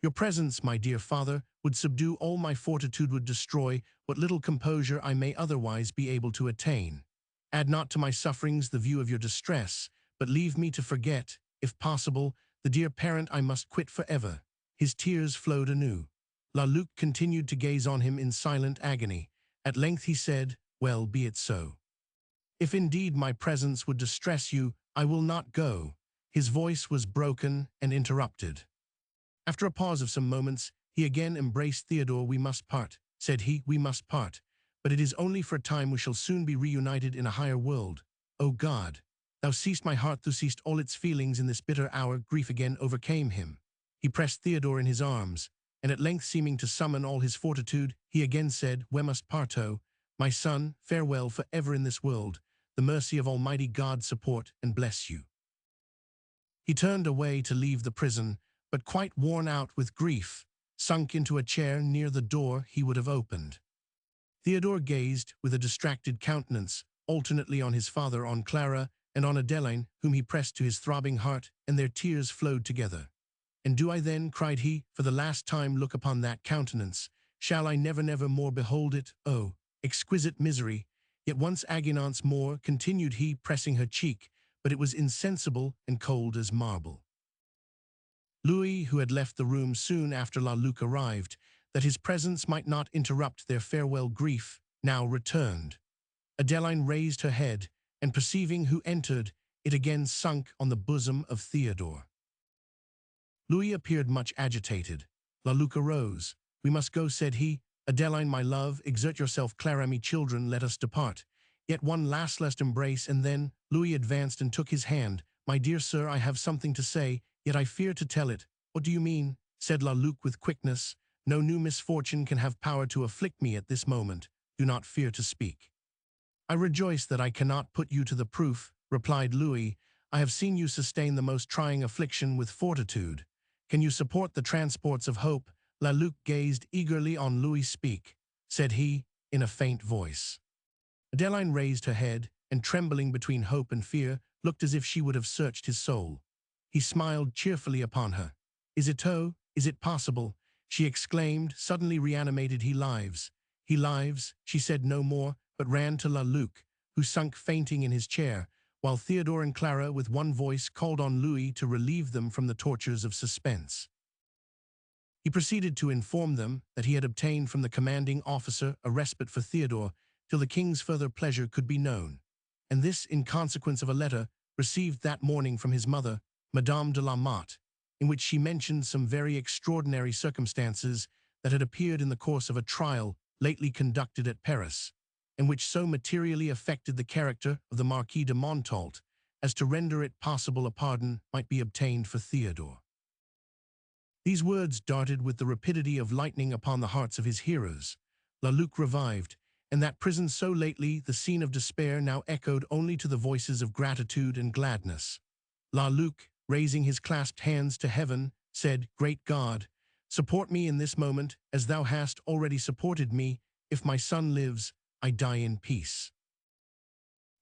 Your presence, my dear father, would subdue all my fortitude, would destroy what little composure I may otherwise be able to attain. Add not to my sufferings the view of your distress, but leave me to forget, if possible, the dear parent I must quit forever." His tears flowed anew. La Luc continued to gaze on him in silent agony. At length he said, "Well, be it so. If indeed my presence would distress you, I will not go." His voice was broken and interrupted. After a pause of some moments, he again embraced Theodore. "We must part," said he, "we must part. But it is only for a time. We shall soon be reunited in a higher world. O God, thou seest my heart, thou seest all its feelings in this bitter hour." Grief again overcame him. He pressed Theodore in his arms, and at length, seeming to summon all his fortitude, he again said, "We must parto. My son, farewell for ever in this world. The mercy of Almighty God support and bless you." He turned away to leave the prison, but quite worn out with grief, sunk into a chair near the door he would have opened. Theodore gazed with a distracted countenance, alternately on his father, on Clara, and on Adeline, whom he pressed to his throbbing heart, and their tears flowed together. "And do I then," cried he, "for the last time look upon that countenance? Shall I never, never more behold it? Oh, exquisite misery! Yet once Aginance more," continued he, pressing her cheek, "but it was insensible and cold as marble." Louis, who had left the room soon after La Luc arrived, that his presence might not interrupt their farewell grief, now returned. Adeline raised her head, and perceiving who entered, it again sunk on the bosom of Theodore. Louis appeared much agitated. La Luc arose. "We must go," said he. "Adeline, my love, exert yourself. Clara, me children, let us depart. Yet one last embrace, and then—" Louis advanced and took his hand. "My dear sir, I have something to say, yet I fear to tell it." "What do you mean?" said La Luc with quickness. "No new misfortune can have power to afflict me at this moment. Do not fear to speak." "I rejoice that I cannot put you to the proof," replied Louis. "I have seen you sustain the most trying affliction with fortitude. Can you support the transports of hope?" La Luc gazed eagerly on Louis. "Speak," said he, in a faint voice. Adeline raised her head, and trembling between hope and fear, looked as if she would have searched his soul. He smiled cheerfully upon her. "Is it so? Is it possible?" she exclaimed, suddenly reanimated. "He lives. He lives." She said no more, but ran to La Luc, who sunk fainting in his chair, while Theodore and Clara with one voice called on Louis to relieve them from the tortures of suspense. He proceeded to inform them that he had obtained from the commanding officer a respite for Theodore till the king's further pleasure could be known. and this in consequence of a letter received that morning from his mother, Madame de la Motte, in which she mentioned some very extraordinary circumstances that had appeared in the course of a trial lately conducted at Paris, and which so materially affected the character of the Marquis de Montalt as to render it possible a pardon might be obtained for Theodore. These words darted with the rapidity of lightning upon the hearts of his hearers. La Luc revived, and that prison so lately the scene of despair now echoed only to the voices of gratitude and gladness. La Luc, raising his clasped hands to heaven, said, "Great God, support me in this moment as thou hast already supported me. If my son lives, I die in peace."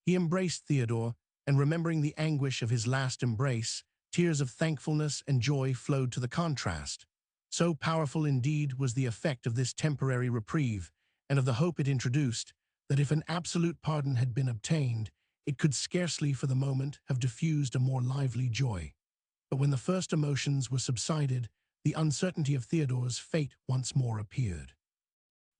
He embraced Theodore, and remembering the anguish of his last embrace, tears of thankfulness and joy flowed to the contrast. So powerful indeed was the effect of this temporary reprieve, and of the hope it introduced, that if an absolute pardon had been obtained, it could scarcely for the moment have diffused a more lively joy. But when the first emotions were subsided, the uncertainty of Theodore's fate once more appeared.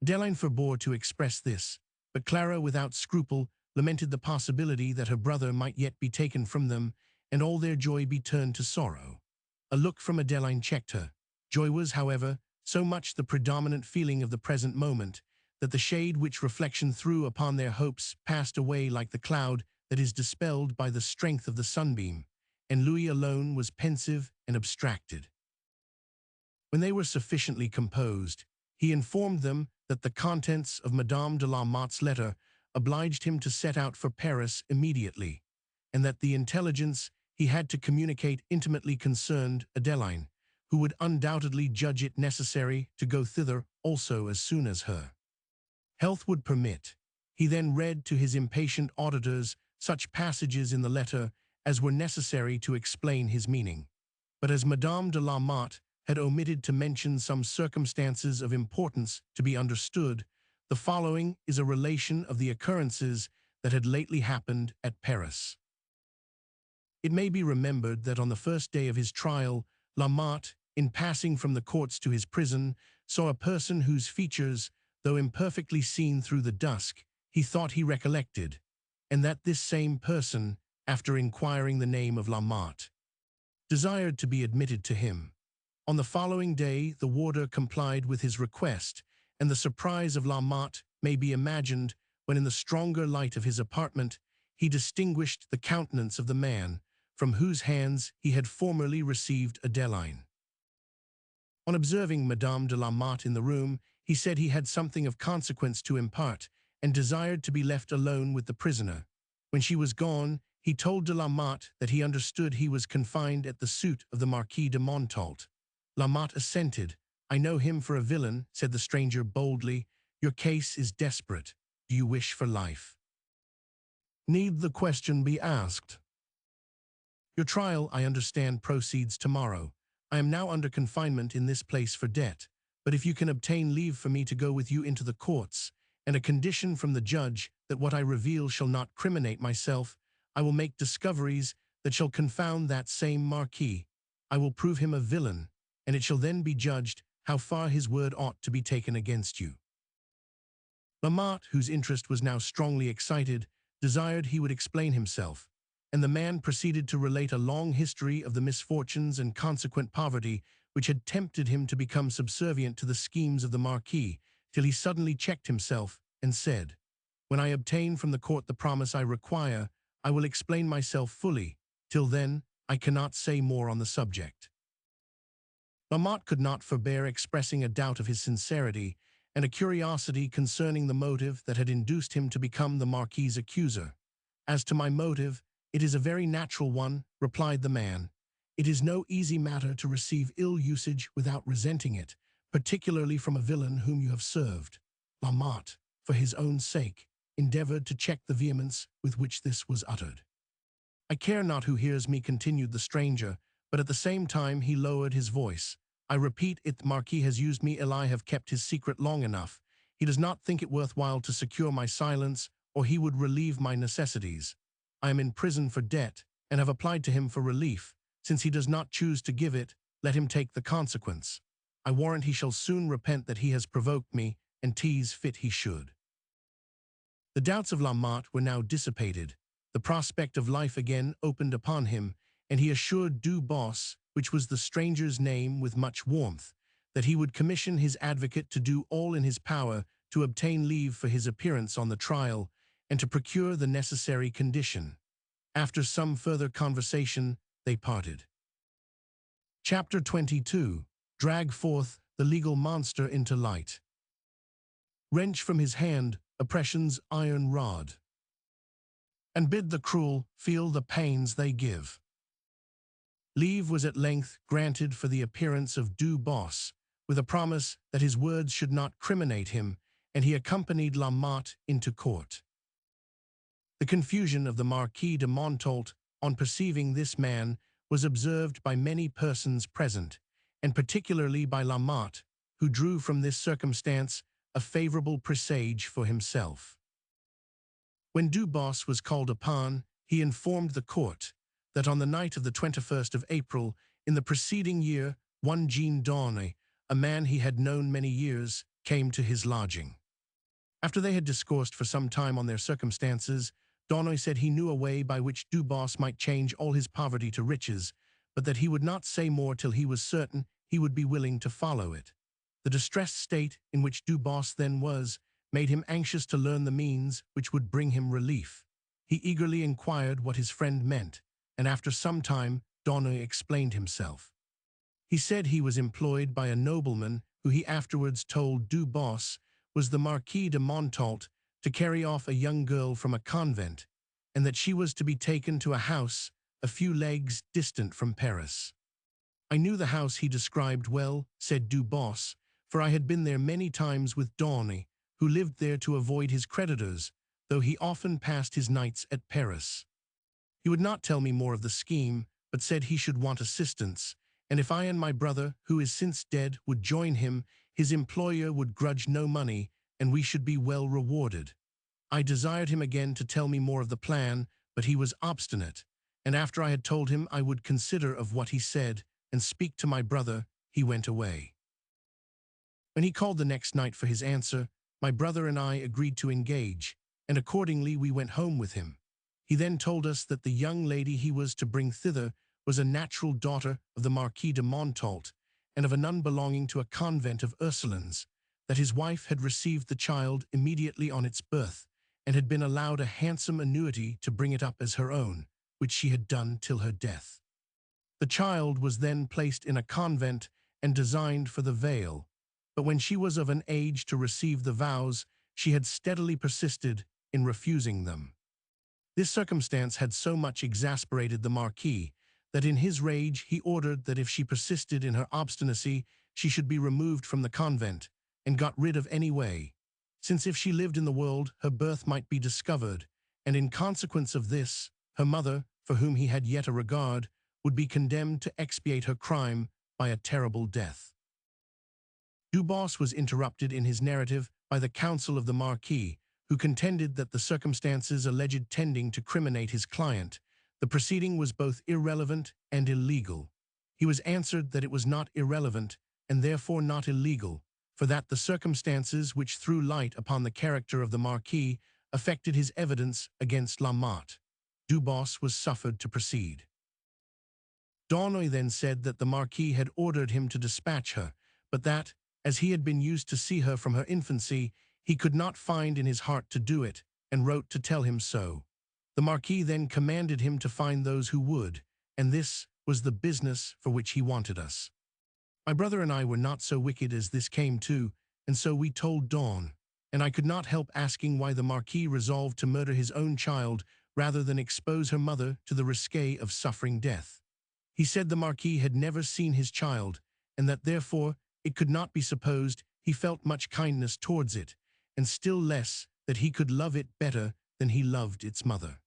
Adeline forbore to express this, but Clara, without scruple, lamented the possibility that her brother might yet be taken from them, and all their joy be turned to sorrow. A look from Adeline checked her. Joy was, however, so much the predominant feeling of the present moment, that the shade which reflection threw upon their hopes passed away like the cloud that is dispelled by the strength of the sunbeam, and Louis alone was pensive and abstracted. When they were sufficiently composed, he informed them that the contents of Madame de la Motte's letter obliged him to set out for Paris immediately, and that the intelligence he had to communicate intimately concerned Adeline, who would undoubtedly judge it necessary to go thither also as soon as her health would permit. He then read to his impatient auditors such passages in the letter as were necessary to explain his meaning. But as Madame de la Motte had omitted to mention some circumstances of importance to be understood, the following is a relation of the occurrences that had lately happened at Paris. It may be remembered that on the first day of his trial, La Motte, in passing from the courts to his prison, saw a person whose features, though imperfectly seen through the dusk, he thought he recollected, and that this same person, after inquiring the name of La Motte, desired to be admitted to him. On the following day the warder complied with his request, and the surprise of La Motte may be imagined when in the stronger light of his apartment he distinguished the countenance of the man from whose hands he had formerly received Adeline. On observing Madame de la Motte in the room, he said he had something of consequence to impart, and desired to be left alone with the prisoner. When she was gone, he told de la Motte that he understood he was confined at the suit of the Marquis de Montalt. La Motte assented. "I know him for a villain," said the stranger boldly. "Your case is desperate. Do you wish for life?" Need the question be asked? Your trial, I understand, proceeds tomorrow. I am now under confinement in this place for debt, but if you can obtain leave for me to go with you into the courts, and a condition from the judge that what I reveal shall not criminate myself, I will make discoveries that shall confound that same Marquis. I will prove him a villain, and it shall then be judged how far his word ought to be taken against you. La Motte, whose interest was now strongly excited, desired he would explain himself, and the man proceeded to relate a long history of the misfortunes and consequent poverty which had tempted him to become subservient to the schemes of the Marquis, till he suddenly checked himself and said, "When I obtain from the court the promise I require, I will explain myself fully. Till then, I cannot say more on the subject." La Motte could not forbear expressing a doubt of his sincerity, and a curiosity concerning the motive that had induced him to become the Marquis's accuser. "As to my motive, it is a very natural one," replied the man. "It is no easy matter to receive ill usage without resenting it, particularly from a villain whom you have served." La Motte, for his own sake, endeavored to check the vehemence with which this was uttered. "I care not who hears me," continued the stranger, but at the same time he lowered his voice. "I repeat it, the Marquis has used me ill. I have kept his secret long enough. He does not think it worthwhile to secure my silence, or he would relieve my necessities. I am in prison for debt, and have applied to him for relief. Since he does not choose to give it, let him take the consequence. I warrant he shall soon repent that he has provoked me, and 'tis fit he should." The doubts of La Motte were now dissipated. The prospect of life again opened upon him, and he assured Du Bois, which was the stranger's name, with much warmth, that he would commission his advocate to do all in his power to obtain leave for his appearance on the trial, and to procure the necessary condition. After some further conversation, they parted. Chapter 22. Drag forth the legal monster into light. Wrench from his hand oppression's iron rod, and bid the cruel feel the pains they give. Leave was at length granted for the appearance of Du Bois, with a promise that his words should not criminate him, and he accompanied La Motte into court. The confusion of the Marquis de Montault on perceiving this man was observed by many persons present, and particularly by La Motte, who drew from this circumstance a favorable presage for himself. When Du Bois was called upon, he informed the court that on the night of the 21st of April, in the preceding year, one Jean Dawnay, a man he had known many years, came to his lodging. After they had discoursed for some time on their circumstances, Dawnay said he knew a way by which Du Bois might change all his poverty to riches, but that he would not say more till he was certain he would be willing to follow it. The distressed state in which Du Bois then was made him anxious to learn the means which would bring him relief. He eagerly inquired what his friend meant, and after some time Dawnay explained himself. He said he was employed by a nobleman who he afterwards told Du Bois was the Marquis de Montault, to carry off a young girl from a convent, and that she was to be taken to a house a few leagues distant from Paris. I knew the house he described well, said Du Bois, for I had been there many times with Dawnay, who lived there to avoid his creditors, though he often passed his nights at Paris. He would not tell me more of the scheme, but said he should want assistance, and if I and my brother, who is since dead, would join him, his employer would grudge no money, and we should be well rewarded. I desired him again to tell me more of the plan, but he was obstinate, and after I had told him I would consider of what he said and speak to my brother, he went away. When he called the next night for his answer, my brother and I agreed to engage, and accordingly we went home with him. He then told us that the young lady he was to bring thither was a natural daughter of the Marquis de Montault, and of a nun belonging to a convent of Ursulines, that his wife had received the child immediately on its birth, and had been allowed a handsome annuity to bring it up as her own, which she had done till her death. The child was then placed in a convent and designed for the veil, but when she was of an age to receive the vows, she had steadily persisted in refusing them. This circumstance had so much exasperated the Marquis that in his rage he ordered that if she persisted in her obstinacy, she should be removed from the convent and got rid of any way, since if she lived in the world, her birth might be discovered, and in consequence of this, her mother, for whom he had yet a regard, would be condemned to expiate her crime by a terrible death. Du Bois was interrupted in his narrative by the counsel of the Marquis, who contended that the circumstances alleged tending to criminate his client, the proceeding was both irrelevant and illegal. He was answered that it was not irrelevant, and therefore not illegal, for that the circumstances which threw light upon the character of the Marquis affected his evidence against La Motte. Du Bois was suffered to proceed. Dawnay then said that the Marquis had ordered him to dispatch her, but that, as he had been used to see her from her infancy, he could not find in his heart to do it, and wrote to tell him so. The Marquis then commanded him to find those who would, and this was the business for which he wanted us. My brother and I were not so wicked as this came to, and so we told Dawn, and I could not help asking why the Marquis resolved to murder his own child rather than expose her mother to the risque of suffering death. He said the Marquis had never seen his child, and that therefore it could not be supposed he felt much kindness towards it, and still less that he could love it better than he loved its mother.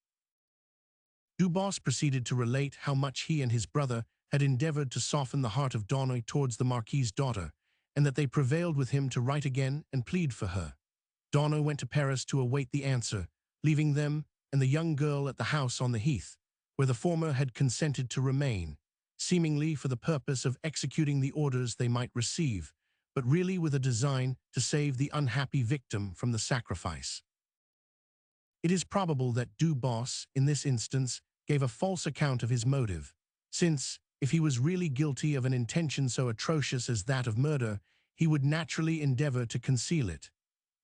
Du Bois proceeded to relate how much he and his brother had endeavored to soften the heart of Dawnay towards the Marquis's daughter, and that they prevailed with him to write again and plead for her. Dawnay went to Paris to await the answer, leaving them and the young girl at the house on the heath, where the former had consented to remain, seemingly for the purpose of executing the orders they might receive, but really with a design to save the unhappy victim from the sacrifice. It is probable that Du Bois, in this instance, gave a false account of his motive, since, if he was really guilty of an intention so atrocious as that of murder, he would naturally endeavor to conceal it.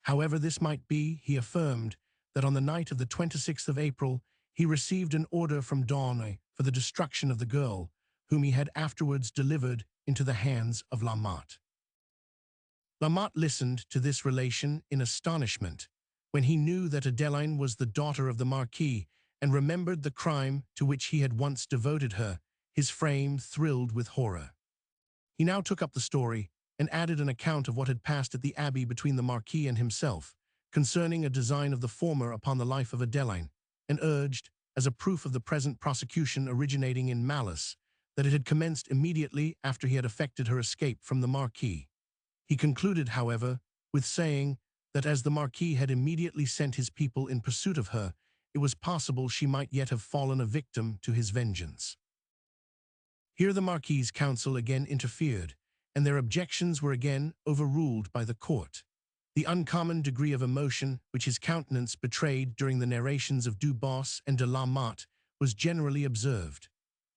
However this might be, he affirmed that on the night of the 26th of April, he received an order from Dawn for the destruction of the girl, whom he had afterwards delivered into the hands of La Motte. La Motte listened to this relation in astonishment, when he knew that Adeline was the daughter of the Marquis, and remembered the crime to which he had once devoted her. His frame thrilled with horror. He now took up the story, and added an account of what had passed at the abbey between the Marquis and himself, concerning a design of the former upon the life of Adeline, and urged, as a proof of the present prosecution originating in malice, that it had commenced immediately after he had effected her escape from the Marquis. He concluded, however, with saying that as the Marquis had immediately sent his people in pursuit of her, it was possible she might yet have fallen a victim to his vengeance. Here the Marquis's counsel again interfered, and their objections were again overruled by the court. The uncommon degree of emotion which his countenance betrayed during the narrations of Du Bois and de la Motte was generally observed.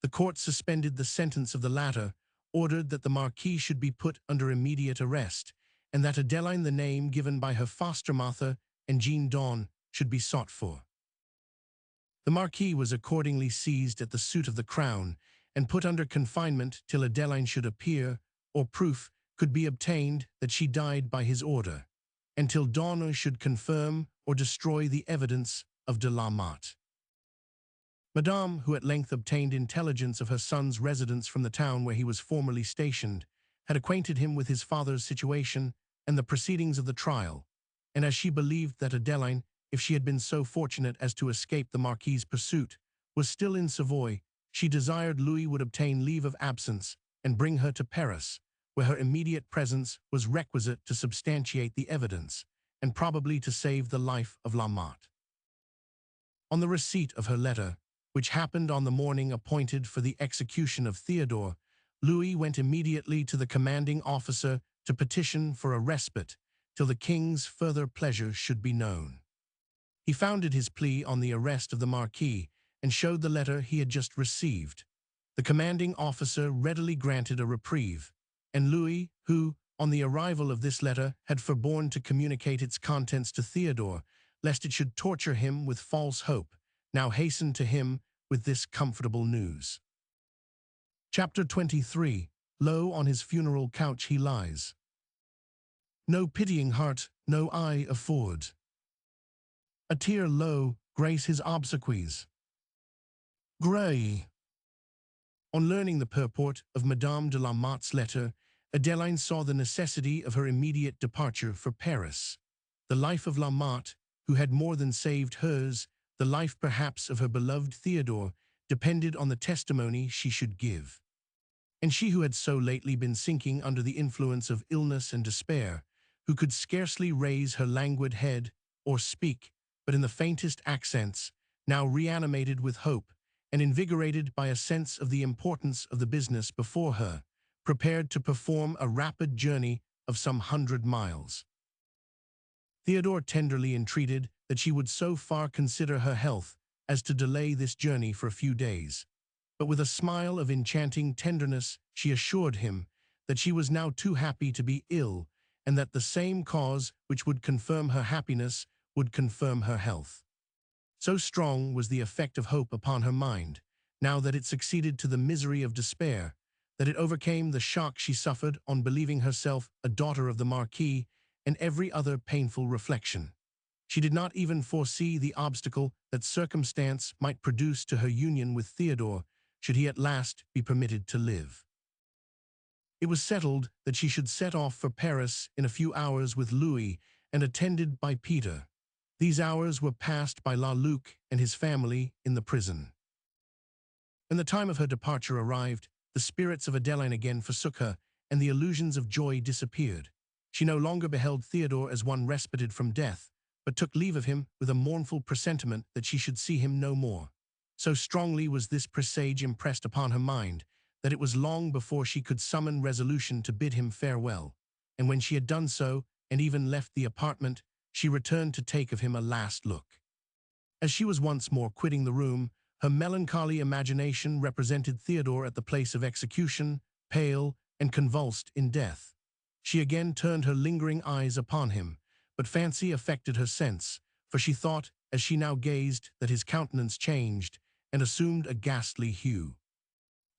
The court suspended the sentence of the latter, ordered that the Marquis should be put under immediate arrest, and that Adeline, the name given by her foster mother, and Jean Dawn, should be sought for. The Marquis was accordingly seized at the suit of the Crown, and put under confinement till Adeline should appear, or proof could be obtained that she died by his order, and till Dawn should confirm or destroy the evidence of de la Motte. Madame, who at length obtained intelligence of her son's residence from the town where he was formerly stationed, had acquainted him with his father's situation and the proceedings of the trial, and as she believed that Adeline, if she had been so fortunate as to escape the Marquis's pursuit, was still in Savoy, she desired Louis would obtain leave of absence and bring her to Paris, where her immediate presence was requisite to substantiate the evidence, and probably to save the life of La Motte. On the receipt of her letter, which happened on the morning appointed for the execution of Theodore, Louis went immediately to the commanding officer to petition for a respite till the king's further pleasure should be known. He founded his plea on the arrest of the Marquis, and showed the letter he had just received. The commanding officer readily granted a reprieve, and Louis, who, on the arrival of this letter, had forborne to communicate its contents to Theodore, lest it should torture him with false hope, now hastened to him with this comfortable news. Chapter 23. Lo, on his funeral couch he lies. No pitying heart, no eye afford. A tear, lo, grace his obsequies. Gray. On learning the purport of Madame de la Motte's letter, Adeline saw the necessity of her immediate departure for Paris. The life of La Motte, who had more than saved hers, the life perhaps of her beloved Theodore, depended on the testimony she should give. And she who had so lately been sinking under the influence of illness and despair, who could scarcely raise her languid head or speak, but in the faintest accents, now reanimated with hope, and invigorated by a sense of the importance of the business before her, prepared to perform a rapid journey of some 100 miles. Theodore tenderly entreated that she would so far consider her health as to delay this journey for a few days, but with a smile of enchanting tenderness she assured him that she was now too happy to be ill, and that the same cause which would confirm her happiness would confirm her health. So strong was the effect of hope upon her mind, now that it succeeded to the misery of despair, that it overcame the shock she suffered on believing herself a daughter of the Marquis, and every other painful reflection. She did not even foresee the obstacle that circumstance might produce to her union with Theodore, should he at last be permitted to live. It was settled that she should set off for Paris in a few hours with Louis, and attended by Peter. These hours were passed by La Luc and his family in the prison. When the time of her departure arrived, the spirits of Adeline again forsook her, and the illusions of joy disappeared. She no longer beheld Theodore as one respited from death, but took leave of him with a mournful presentiment that she should see him no more. So strongly was this presage impressed upon her mind, that it was long before she could summon resolution to bid him farewell, and when she had done so, and even left the apartment, she returned to take of him a last look. As she was once more quitting the room, her melancholy imagination represented Theodore at the place of execution, pale and convulsed in death. She again turned her lingering eyes upon him, but fancy affected her sense, for she thought, as she now gazed, that his countenance changed and assumed a ghastly hue.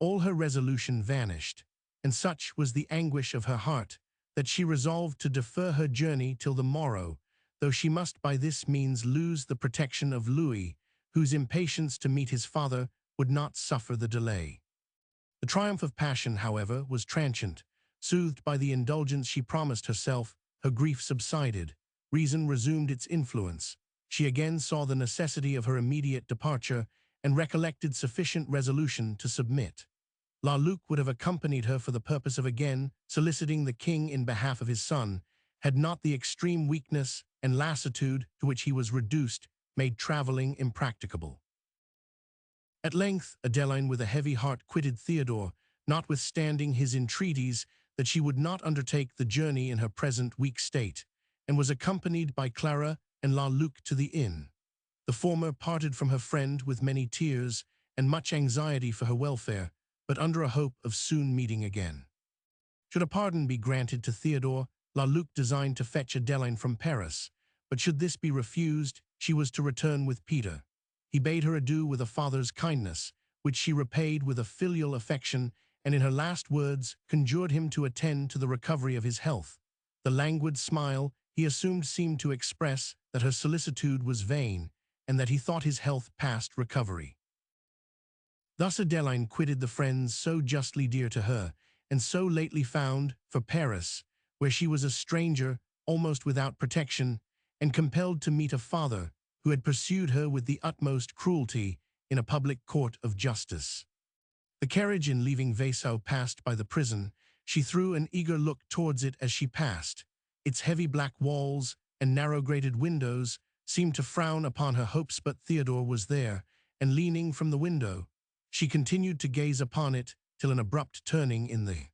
All her resolution vanished, and such was the anguish of her heart that she resolved to defer her journey till the morrow, though she must by this means lose the protection of Louis, whose impatience to meet his father would not suffer the delay. The triumph of passion, however, was transient. Soothed by the indulgence she promised herself, her grief subsided, reason resumed its influence. She again saw the necessity of her immediate departure and recollected sufficient resolution to submit. Luc would have accompanied her for the purpose of again soliciting the king in behalf of his son, had not the extreme weakness and lassitude to which he was reduced made traveling impracticable. At length, Adeline with a heavy heart quitted Theodore, notwithstanding his entreaties that she would not undertake the journey in her present weak state, and was accompanied by Clara and Luc to the inn. The former parted from her friend with many tears and much anxiety for her welfare, but under a hope of soon meeting again. Should a pardon be granted to Theodore, Luc designed to fetch Adeline from Paris, but should this be refused, she was to return with Peter. He bade her adieu with a father's kindness, which she repaid with a filial affection, and in her last words conjured him to attend to the recovery of his health. The languid smile he assumed seemed to express that her solicitude was vain, and that he thought his health past recovery. Thus Adeline quitted the friends so justly dear to her, and so lately found, for Paris, where she was a stranger, almost without protection, and compelled to meet a father who had pursued her with the utmost cruelty in a public court of justice. The carriage in leaving Vaisseau passed by the prison. She threw an eager look towards it as she passed. Its heavy black walls and narrow-grated windows seemed to frown upon her hopes, but Theodore was there, and leaning from the window, she continued to gaze upon it till an abrupt turning in the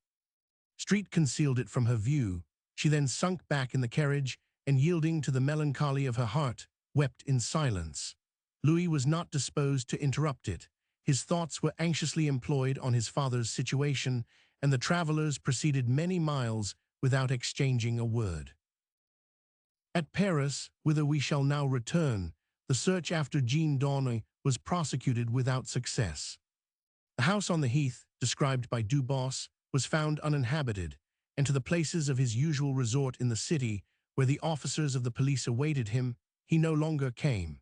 street concealed it from her view. She then sunk back in the carriage, and yielding to the melancholy of her heart, wept in silence. Louis was not disposed to interrupt it. His thoughts were anxiously employed on his father's situation, and the travelers proceeded many miles without exchanging a word. At Paris, whither we shall now return, the search after Jean Daunay was prosecuted without success. The house on the heath, described by Dubos, was found uninhabited, and to the places of his usual resort in the city, where the officers of the police awaited him, he no longer came.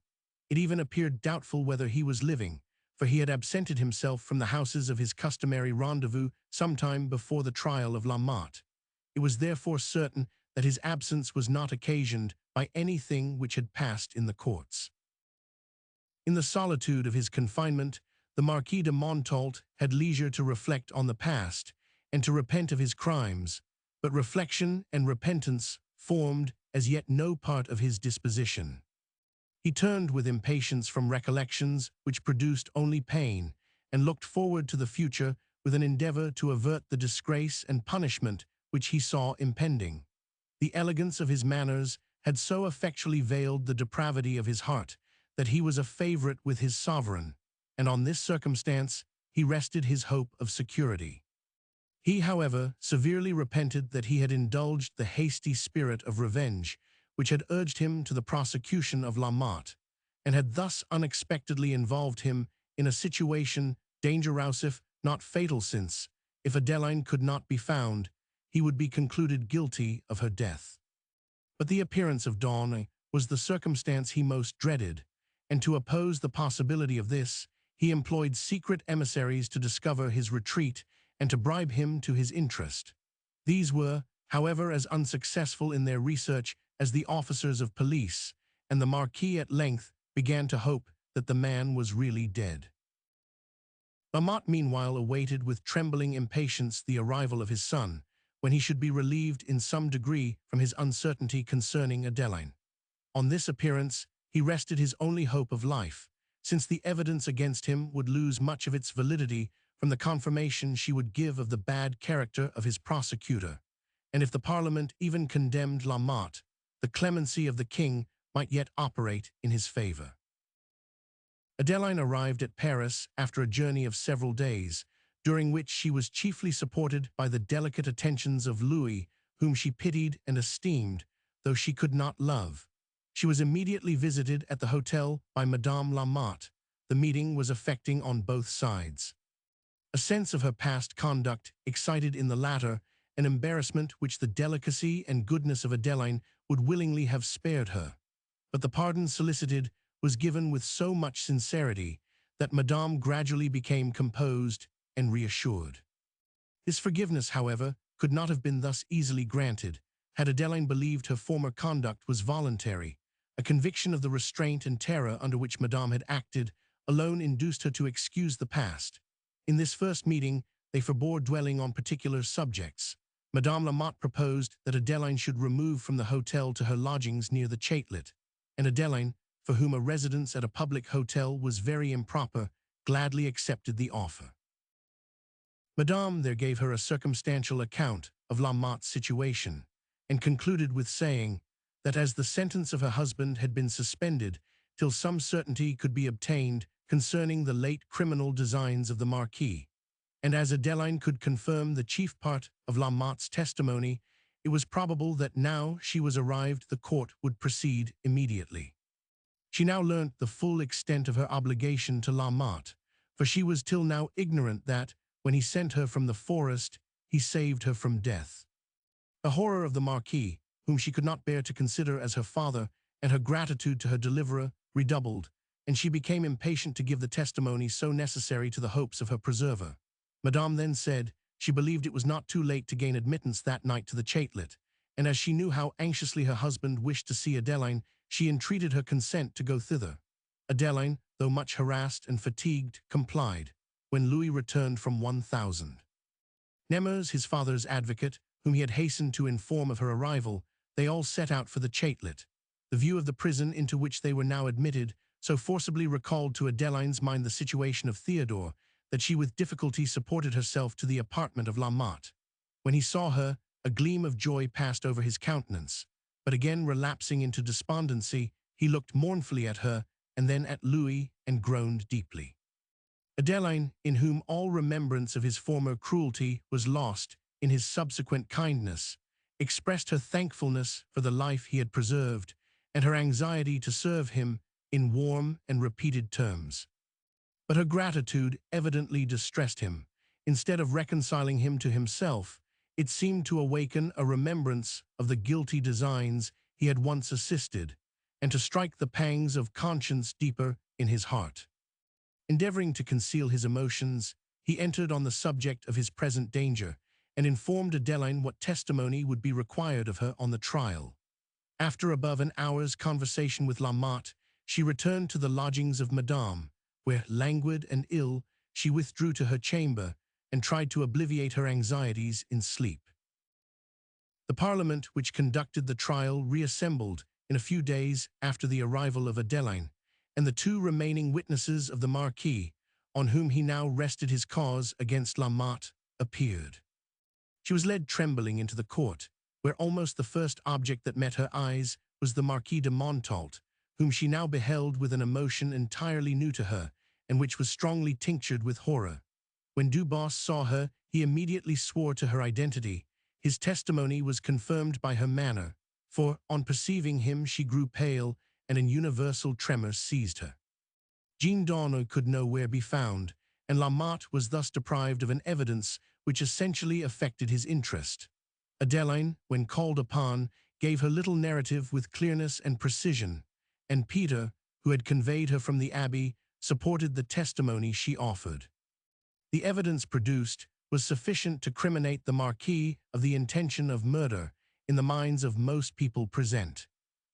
It even appeared doubtful whether he was living, for he had absented himself from the houses of his customary rendezvous some time before the trial of La Motte. It was therefore certain that his absence was not occasioned by anything which had passed in the courts. In the solitude of his confinement, the Marquis de Montault had leisure to reflect on the past and to repent of his crimes, but reflection and repentance formed as yet no part of his disposition. He turned with impatience from recollections which produced only pain, and looked forward to the future with an endeavor to avert the disgrace and punishment which he saw impending. The elegance of his manners had so effectually veiled the depravity of his heart that he was a favorite with his sovereign, and on this circumstance he rested his hope of security. He, however, severely repented that he had indulged the hasty spirit of revenge which had urged him to the prosecution of La Motte, and had thus unexpectedly involved him in a situation dangerous if not fatal, since, if Adeline could not be found, he would be concluded guilty of her death. But the appearance of Daunay was the circumstance he most dreaded, and to oppose the possibility of this, he employed secret emissaries to discover his retreat and to bribe him to his interest. These were, however, as unsuccessful in their research as the officers of police, and the Marquis at length began to hope that the man was really dead. La Motte meanwhile awaited with trembling impatience the arrival of his son, when he should be relieved in some degree from his uncertainty concerning Adeline. On this appearance, he rested his only hope of life, since the evidence against him would lose much of its validity from the confirmation she would give of the bad character of his prosecutor, and if the Parliament even condemned La Motte, the clemency of the king might yet operate in his favor. Adeline arrived at Paris after a journey of several days, during which she was chiefly supported by the delicate attentions of Louis, whom she pitied and esteemed, though she could not love. She was immediately visited at the hotel by Madame La Motte. The meeting was affecting on both sides. A sense of her past conduct excited in the latter an embarrassment which the delicacy and goodness of Adeline would willingly have spared her. But the pardon solicited was given with so much sincerity that Madame gradually became composed and reassured. This forgiveness, however, could not have been thus easily granted had Adeline believed her former conduct was voluntary. A conviction of the restraint and terror under which Madame had acted alone induced her to excuse the past. In this first meeting, they forbore dwelling on particular subjects. Madame La Motte proposed that Adeline should remove from the hotel to her lodgings near the Chatelet, and Adeline, for whom a residence at a public hotel was very improper, gladly accepted the offer. Madame there gave her a circumstantial account of La Motte's situation, and concluded with saying that as the sentence of her husband had been suspended till some certainty could be obtained concerning the late criminal designs of the Marquis, and as Adeline could confirm the chief part of La Motte's testimony, it was probable that now she was arrived the court would proceed immediately. She now learnt the full extent of her obligation to La Motte, for she was till now ignorant that, when he sent her from the forest, he saved her from death. The horror of the Marquis, whom she could not bear to consider as her father, and her gratitude to her deliverer redoubled, and she became impatient to give the testimony so necessary to the hopes of her preserver. Madame then said she believed it was not too late to gain admittance that night to the Chatelet, and as she knew how anxiously her husband wished to see Adeline, she entreated her consent to go thither. Adeline, though much harassed and fatigued, complied, when Louis returned from 1,000. Nemers, his father's advocate, whom he had hastened to inform of her arrival, they all set out for the Chatelet. The view of the prison into which they were now admitted so forcibly recalled to Adeline's mind the situation of Theodore that she with difficulty supported herself to the apartment of La Motte. When he saw her, a gleam of joy passed over his countenance, but again relapsing into despondency, he looked mournfully at her and then at Louis and groaned deeply. Adeline, in whom all remembrance of his former cruelty was lost in his subsequent kindness, expressed her thankfulness for the life he had preserved and her anxiety to serve him in warm and repeated terms. But her gratitude evidently distressed him. Instead of reconciling him to himself, it seemed to awaken a remembrance of the guilty designs he had once assisted, and to strike the pangs of conscience deeper in his heart. Endeavoring to conceal his emotions, he entered on the subject of his present danger, and informed Adeline what testimony would be required of her on the trial. After above an hour's conversation with La Motte, she returned to the lodgings of Madame, where, languid and ill, she withdrew to her chamber and tried to obliviate her anxieties in sleep. The Parliament which conducted the trial reassembled in a few days after the arrival of Adeline, and the two remaining witnesses of the Marquis, on whom he now rested his cause against La Motte, appeared. She was led trembling into the court, where almost the first object that met her eyes was the Marquis de Montault, whom she now beheld with an emotion entirely new to her, and which was strongly tinctured with horror. When Dubos saw her, he immediately swore to her identity. His testimony was confirmed by her manner, for, on perceiving him, she grew pale, and an universal tremor seized her. Jean Donner could nowhere be found, and La Motte was thus deprived of an evidence which essentially affected his interest. Adeline, when called upon, gave her little narrative with clearness and precision, and Peter, who had conveyed her from the abbey, supported the testimony she offered. The evidence produced was sufficient to criminate the Marquis of the intention of murder in the minds of most people present,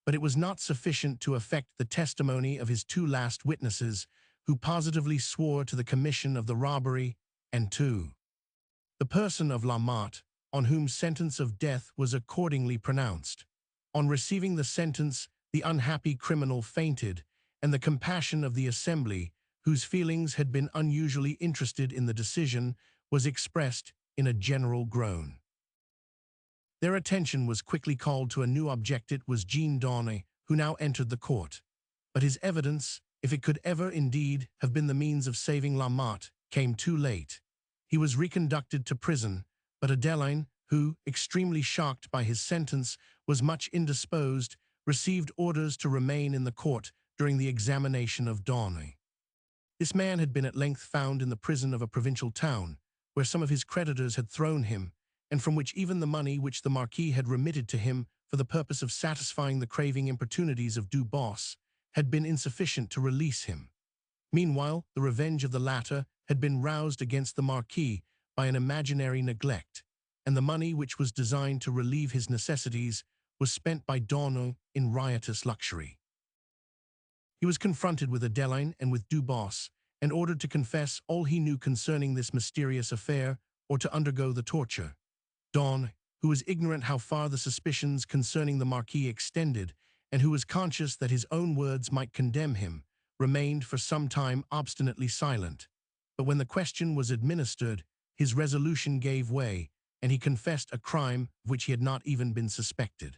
but it was not sufficient to affect the testimony of his two last witnesses, who positively swore to the commission of the robbery and to the person of La Motte, on whom sentence of death was accordingly pronounced. On receiving the sentence, the unhappy criminal fainted, and the compassion of the assembly, whose feelings had been unusually interested in the decision, was expressed in a general groan. Their attention was quickly called to a new object. It was Jean Donner, who now entered the court. But his evidence, if it could ever indeed have been the means of saving La Motte, came too late. He was reconducted to prison, but Adeline, who, extremely shocked by his sentence, was much indisposed, received orders to remain in the court during the examination of Darnay. This man had been at length found in the prison of a provincial town, where some of his creditors had thrown him, and from which even the money which the Marquis had remitted to him for the purpose of satisfying the craving importunities of Du Bos had been insufficient to release him. Meanwhile, the revenge of the latter had been roused against the Marquis by an imaginary neglect, and the money which was designed to relieve his necessities was spent by Darnay in riotous luxury. He was confronted with Adeline and with Du Bos, and ordered to confess all he knew concerning this mysterious affair or to undergo the torture. Darnay, who was ignorant how far the suspicions concerning the Marquis extended, and who was conscious that his own words might condemn him, remained for some time obstinately silent. But when the question was administered, his resolution gave way, and he confessed a crime of which he had not even been suspected.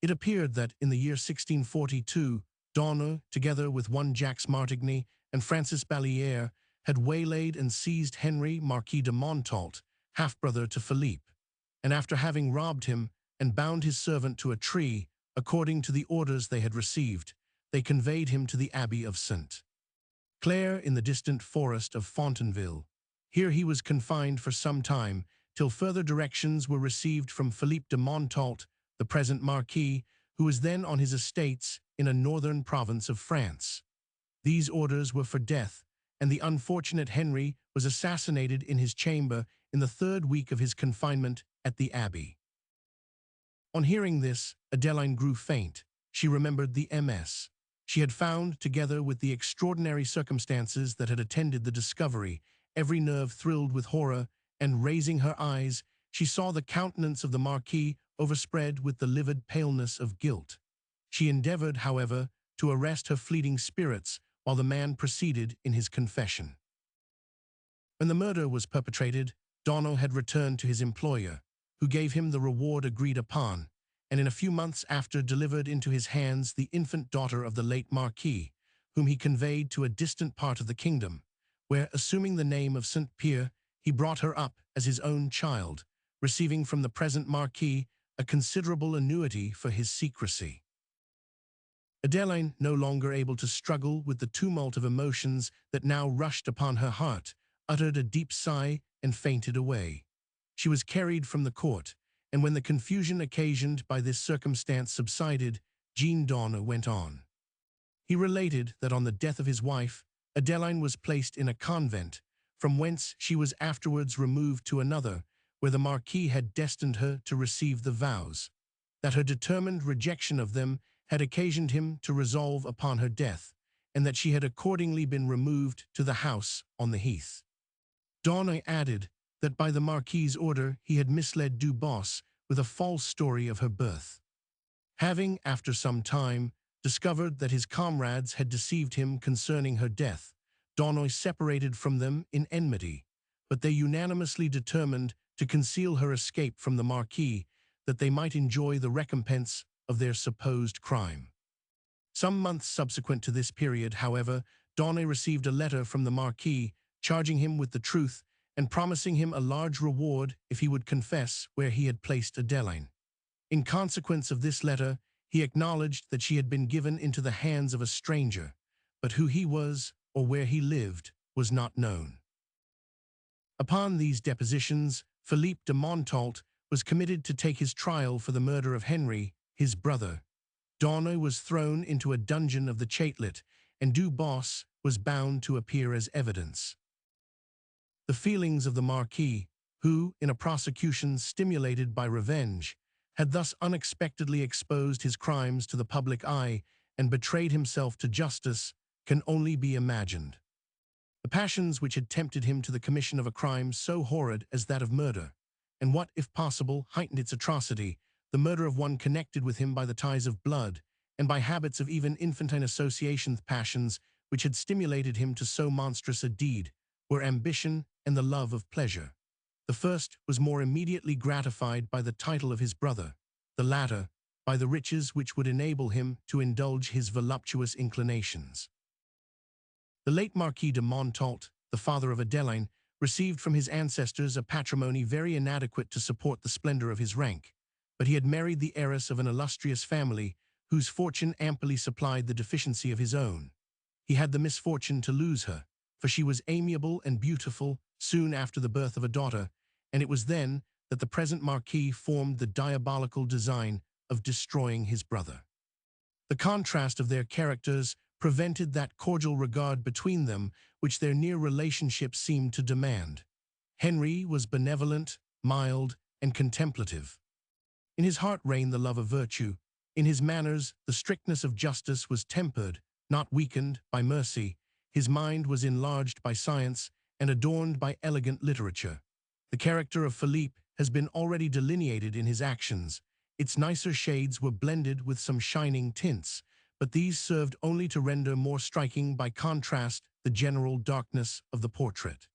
It appeared that in the year 1642, Darnay, together with one Jacques Martigny and Francis Ballière, had waylaid and seized Henry, Marquis de Montault, half-brother to Philippe, and after having robbed him and bound his servant to a tree, according to the orders they had received, they conveyed him to the Abbey of St. Claire in the distant forest of Fontainebleau. Here he was confined for some time, till further directions were received from Philippe de Montault, the present Marquis, who was then on his estates in a northern province of France. These orders were for death, and the unfortunate Henry was assassinated in his chamber in the 3rd week of his confinement at the Abbey. On hearing this, Adeline grew faint. She remembered the MS. She had found, together with the extraordinary circumstances that had attended the discovery, every nerve thrilled with horror, and raising her eyes, she saw the countenance of the Marquis overspread with the livid paleness of guilt. She endeavored, however, to arrest her fleeting spirits while the man proceeded in his confession. When the murder was perpetrated, Darnay had returned to his employer, who gave him the reward agreed upon, and in a few months after delivered into his hands the infant daughter of the late Marquis, whom he conveyed to a distant part of the kingdom, where, assuming the name of St. Pierre, he brought her up as his own child, receiving from the present Marquis a considerable annuity for his secrecy. Adeline, no longer able to struggle with the tumult of emotions that now rushed upon her heart, uttered a deep sigh and fainted away. She was carried from the court, and when the confusion occasioned by this circumstance subsided, Jean Darnay went on. He related that on the death of his wife, Adeline was placed in a convent, from whence she was afterwards removed to another, where the Marquis had destined her to receive the vows, that her determined rejection of them had occasioned him to resolve upon her death, and that she had accordingly been removed to the house on the heath. Darnay added that by the Marquis's order he had misled Du Bos with a false story of her birth. Having, after some time, discovered that his comrades had deceived him concerning her death, Darnay separated from them in enmity, but they unanimously determined to conceal her escape from the Marquis, that they might enjoy the recompense of their supposed crime. Some months subsequent to this period, however, Darnay received a letter from the Marquis charging him with the truth and promising him a large reward if he would confess where he had placed Adeline. In consequence of this letter, he acknowledged that she had been given into the hands of a stranger, but who he was or where he lived was not known. Upon these depositions, Philippe de Montault was committed to take his trial for the murder of Henry, his brother. Darnay was thrown into a dungeon of the Chatelet, and Du Bos was bound to appear as evidence. The feelings of the Marquis, who, in a prosecution stimulated by revenge, had thus unexpectedly exposed his crimes to the public eye and betrayed himself to justice, can only be imagined. The passions which had tempted him to the commission of a crime so horrid as that of murder, and what, if possible, heightened its atrocity, the murder of one connected with him by the ties of blood, and by habits of even infantine association passions which had stimulated him to so monstrous a deed, were ambition and the love of pleasure. The first was more immediately gratified by the title of his brother, the latter by the riches which would enable him to indulge his voluptuous inclinations. The late Marquis de Montault, the father of Adeline, received from his ancestors a patrimony very inadequate to support the splendor of his rank, but he had married the heiress of an illustrious family whose fortune amply supplied the deficiency of his own. He had the misfortune to lose her, for she was amiable and beautiful soon after the birth of a daughter, and it was then that the present Marquis formed the diabolical design of destroying his brother. The contrast of their characters prevented that cordial regard between them which their near relationship seemed to demand. Henry was benevolent, mild, and contemplative. In his heart reigned the love of virtue. In his manners, the strictness of justice was tempered, not weakened, by mercy. His mind was enlarged by science and adorned by elegant literature. The character of Philippe has been already delineated in his actions. Its nicer shades were blended with some shining tints, but these served only to render more striking by contrast the general darkness of the portrait.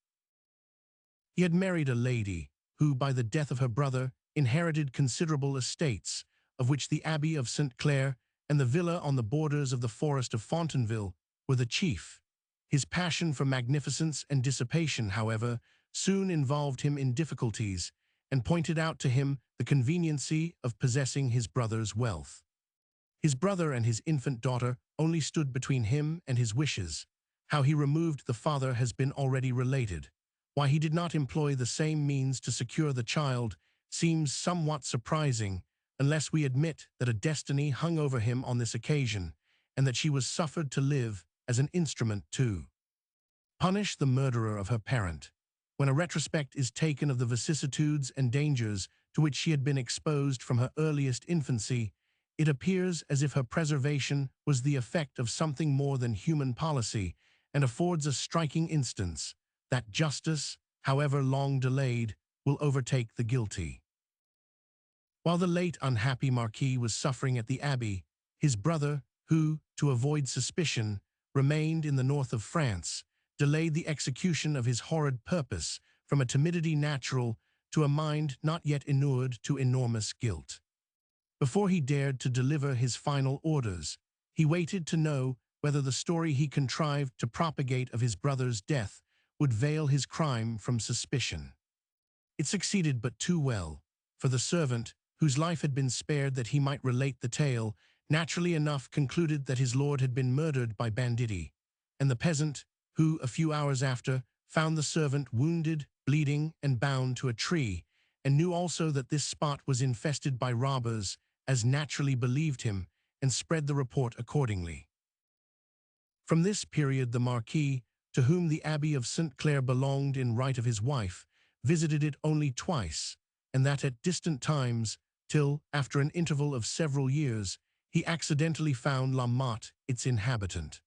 He had married a lady who, by the death of her brother, inherited considerable estates, of which the Abbey of St. Clair and the villa on the borders of the forest of Fontainebleau were the chief. His passion for magnificence and dissipation, however, soon involved him in difficulties, and pointed out to him the conveniency of possessing his brother's wealth. His brother and his infant daughter only stood between him and his wishes. How he removed the father has been already related. Why he did not employ the same means to secure the child seems somewhat surprising, unless we admit that a destiny hung over him on this occasion, and that she was suffered to live as an instrument to punish the murderer of her parent. When a retrospect is taken of the vicissitudes and dangers to which she had been exposed from her earliest infancy, it appears as if her preservation was the effect of something more than human policy, and affords a striking instance that justice, however long delayed, will overtake the guilty. While the late unhappy Marquis was suffering at the Abbey, his brother, who, to avoid suspicion, remained in the north of France, delayed the execution of his horrid purpose from a timidity natural to a mind not yet inured to enormous guilt. Before he dared to deliver his final orders, he waited to know whether the story he contrived to propagate of his brother's death would veil his crime from suspicion. It succeeded but too well, for the servant, whose life had been spared that he might relate the tale, naturally enough concluded that his lord had been murdered by banditti, and the peasant, who, a few hours after, found the servant wounded, bleeding, and bound to a tree, and knew also that this spot was infested by robbers, as naturally believed him, and spread the report accordingly. From this period the Marquis, to whom the Abbey of St. Clair belonged in right of his wife, visited it only twice, and that at distant times, till, after an interval of several years, he accidentally found La Motte, its inhabitant.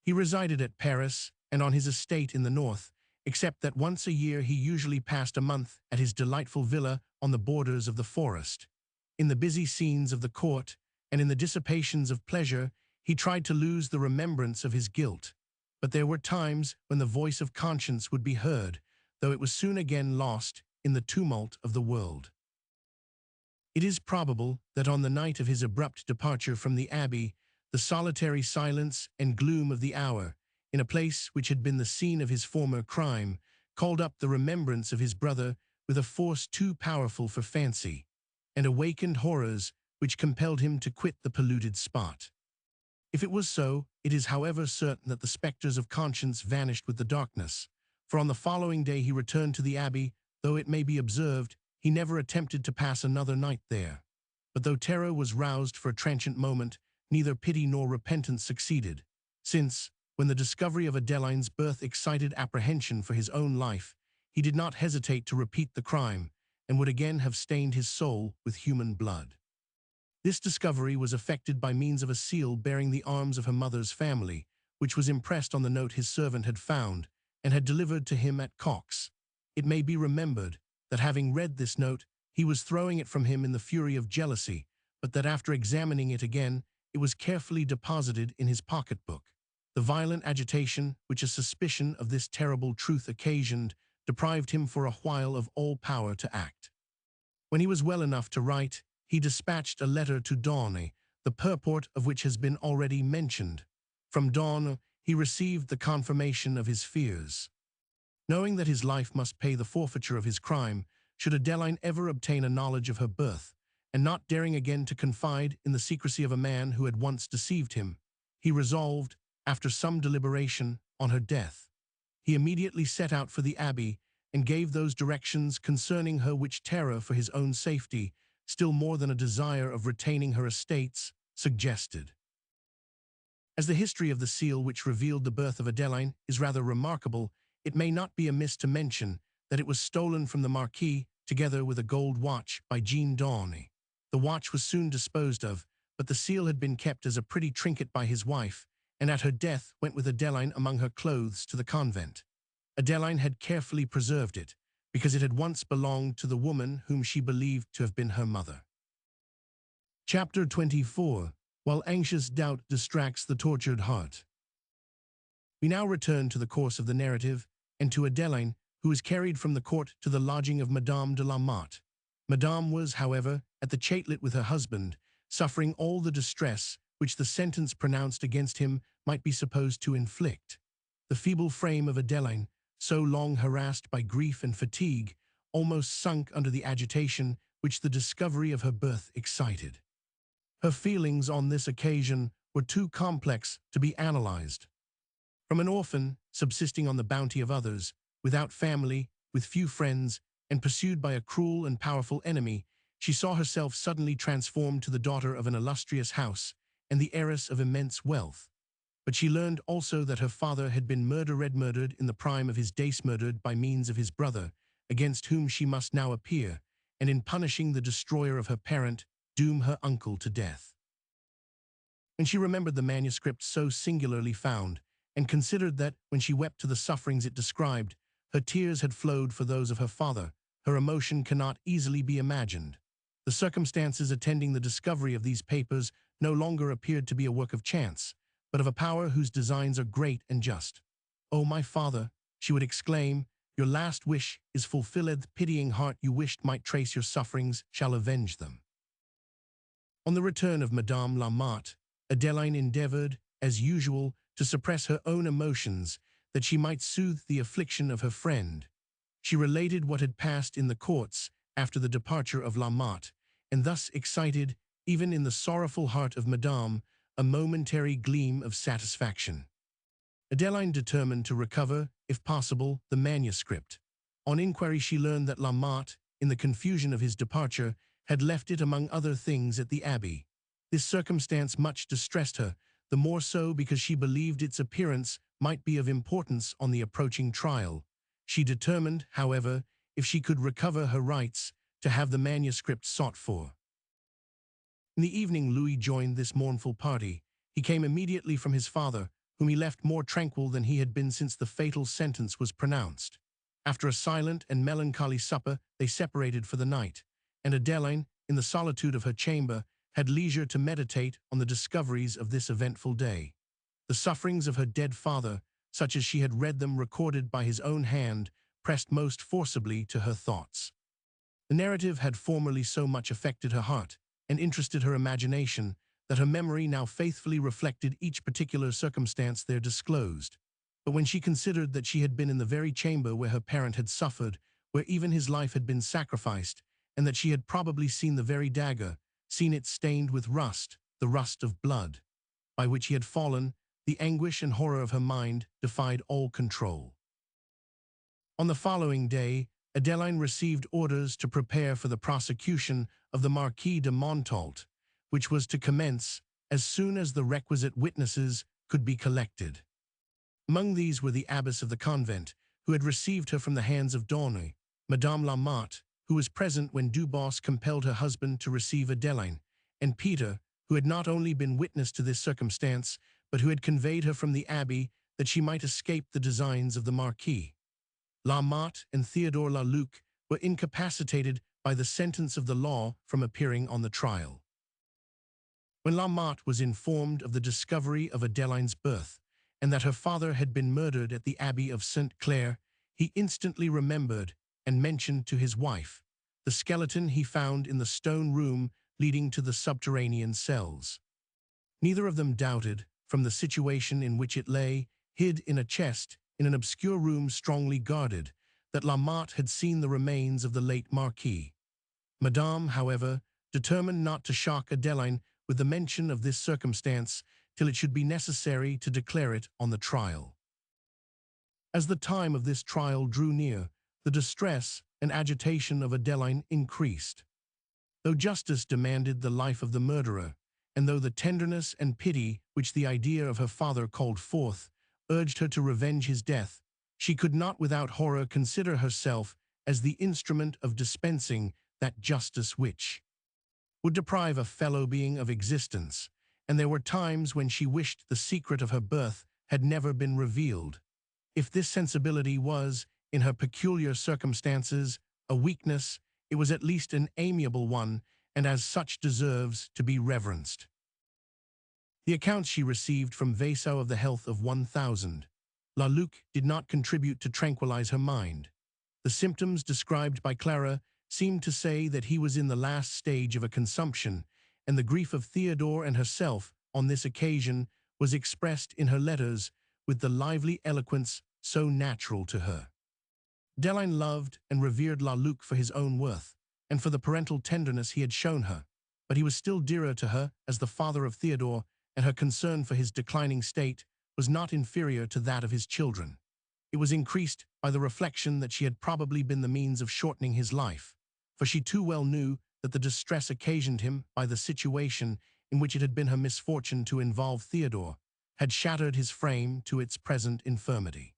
He resided at Paris and on his estate in the north, except that once a year he usually passed a month at his delightful villa on the borders of the forest. In the busy scenes of the court and in the dissipations of pleasure, he tried to lose the remembrance of his guilt, but there were times when the voice of conscience would be heard, though it was soon again lost in the tumult of the world. It is probable that on the night of his abrupt departure from the Abbey, the solitary silence and gloom of the hour, in a place which had been the scene of his former crime, called up the remembrance of his brother with a force too powerful for fancy, and awakened horrors which compelled him to quit the polluted spot. If it was so, it is however certain that the spectres of conscience vanished with the darkness, for on the following day he returned to the Abbey, though it may be observed, he never attempted to pass another night there. But though terror was roused for a transient moment, neither pity nor repentance succeeded, since, when the discovery of Adeline's birth excited apprehension for his own life, he did not hesitate to repeat the crime, and would again have stained his soul with human blood. This discovery was effected by means of a seal bearing the arms of her mother's family, which was impressed on the note his servant had found, and had delivered to him at Cox. It may be remembered that having read this note, he was throwing it from him in the fury of jealousy, but that after examining it again, it was carefully deposited in his pocketbook. The violent agitation which a suspicion of this terrible truth occasioned deprived him for a while of all power to act. When he was well enough to write, he dispatched a letter to Dawn, the purport of which has been already mentioned. From Dawn, he received the confirmation of his fears. Knowing that his life must pay the forfeiture of his crime, should Adeline ever obtain a knowledge of her birth, and not daring again to confide in the secrecy of a man who had once deceived him, he resolved, after some deliberation, on her death. He immediately set out for the abbey, and gave those directions concerning her which terror for his own safety, still more than a desire of retaining her estates, suggested. As the history of the seal which revealed the birth of Adeline is rather remarkable, it may not be amiss to mention that it was stolen from the Marquis, together with a gold watch, by Jean Dawn. The watch was soon disposed of, but the seal had been kept as a pretty trinket by his wife, and at her death went with Adeline among her clothes to the convent. Adeline had carefully preserved it, because it had once belonged to the woman whom she believed to have been her mother. Chapter 24. While anxious doubt distracts the tortured heart. We now return to the course of the narrative, and to Adeline, who is carried from the court to the lodging of Madame de la Motte. Madame was, however, at the chatelet with her husband, suffering all the distress which the sentence pronounced against him might be supposed to inflict. The feeble frame of Adeline, so long harassed by grief and fatigue, almost sunk under the agitation which the discovery of her birth excited. Her feelings on this occasion were too complex to be analyzed. From an orphan, subsisting on the bounty of others, without family, with few friends, and pursued by a cruel and powerful enemy, she saw herself suddenly transformed to the daughter of an illustrious house and the heiress of immense wealth. But she learned also that her father had been murdered in the prime of his days, murdered by means of his brother, against whom she must now appear, and in punishing the destroyer of her parent, doom her uncle to death. When she remembered the manuscript so singularly found, and considered that, when she wept to the sufferings it described, her tears had flowed for those of her father, her emotion cannot easily be imagined. The circumstances attending the discovery of these papers no longer appeared to be a work of chance, but of a power whose designs are great and just. "O my father," she would exclaim, "your last wish is fulfilled. The pitying heart you wished might trace your sufferings shall avenge them." On the return of Madame la Motte, Adeline endeavored, as usual, to suppress her own emotions, that she might soothe the affliction of her friend. She related what had passed in the courts after the departure of La Motte, and thus excited, even in the sorrowful heart of Madame, a momentary gleam of satisfaction. Adeline determined to recover, if possible, the manuscript. On inquiry she learned that La Motte, in the confusion of his departure, had left it among other things at the abbey. This circumstance much distressed her, the more so because she believed its appearance might be of importance on the approaching trial. She determined, however, if she could recover her rights, to have the manuscript sought for. In the evening Louis joined this mournful party. He came immediately from his father, whom he left more tranquil than he had been since the fatal sentence was pronounced. After a silent and melancholy supper, they separated for the night, and Adeline, in the solitude of her chamber, had leisure to meditate on the discoveries of this eventful day. The sufferings of her dead father, such as she had read them recorded by his own hand, pressed most forcibly to her thoughts. The narrative had formerly so much affected her heart, and interested her imagination, that her memory now faithfully reflected each particular circumstance there disclosed. But when she considered that she had been in the very chamber where her parent had suffered, where even his life had been sacrificed, and that she had probably seen the very dagger, seen it stained with rust, the rust of blood, by which he had fallen, the anguish and horror of her mind defied all control. On the following day, Adeline received orders to prepare for the prosecution of the Marquis de Montalt, which was to commence as soon as the requisite witnesses could be collected. Among these were the abbess of the convent, who had received her from the hands of Dawn, Madame la Motte, who was present when Dubos compelled her husband to receive Adeline, and Peter, who had not only been witness to this circumstance, but who had conveyed her from the abbey that she might escape the designs of the Marquis. La Motte and Theodore La Luc were incapacitated by the sentence of the law from appearing on the trial. When La Motte was informed of the discovery of Adeline's birth, and that her father had been murdered at the Abbey of St. Clair, he instantly remembered and mentioned to his wife the skeleton he found in the stone room leading to the subterranean cells. Neither of them doubted, from the situation in which it lay, hid in a chest in an obscure room strongly guarded, that La Motte had seen the remains of the late Marquis. Madame, however, determined not to shock Adeline with the mention of this circumstance till it should be necessary to declare it on the trial. As the time of this trial drew near, the distress and agitation of Adeline increased. Though justice demanded the life of the murderer, and though the tenderness and pity which the idea of her father called forth urged her to revenge his death, she could not without horror consider herself as the instrument of dispensing that justice which would deprive a fellow being of existence, and there were times when she wished the secret of her birth had never been revealed. If this sensibility was, in her peculiar circumstances, a weakness, it was at least an amiable one, and as such deserves to be reverenced. The accounts she received from Vaisseau of the health of 1000. La Luc did not contribute to tranquilize her mind. The symptoms described by Clara seemed to say that he was in the last stage of a consumption, and the grief of Theodore and herself on this occasion was expressed in her letters with the lively eloquence so natural to her. Adeline loved and revered La Luc for his own worth, and for the parental tenderness he had shown her, but he was still dearer to her as the father of Theodore, and her concern for his declining state was not inferior to that of his children. It was increased by the reflection that she had probably been the means of shortening his life, for she too well knew that the distress occasioned him by the situation in which it had been her misfortune to involve Theodore had shattered his frame to its present infirmity.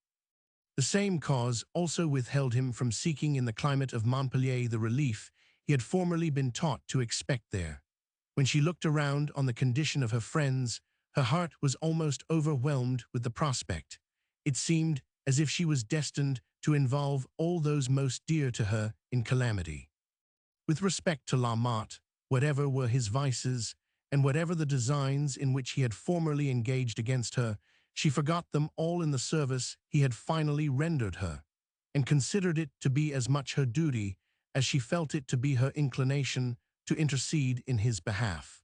The same cause also withheld him from seeking in the climate of Montpellier the relief he had formerly been taught to expect there. When she looked around on the condition of her friends, her heart was almost overwhelmed with the prospect. It seemed as if she was destined to involve all those most dear to her in calamity. With respect to La Motte, whatever were his vices, and whatever the designs in which he had formerly engaged against her, she forgot them all in the service he had finally rendered her, and considered it to be as much her duty as she felt it to be her inclination to intercede in his behalf.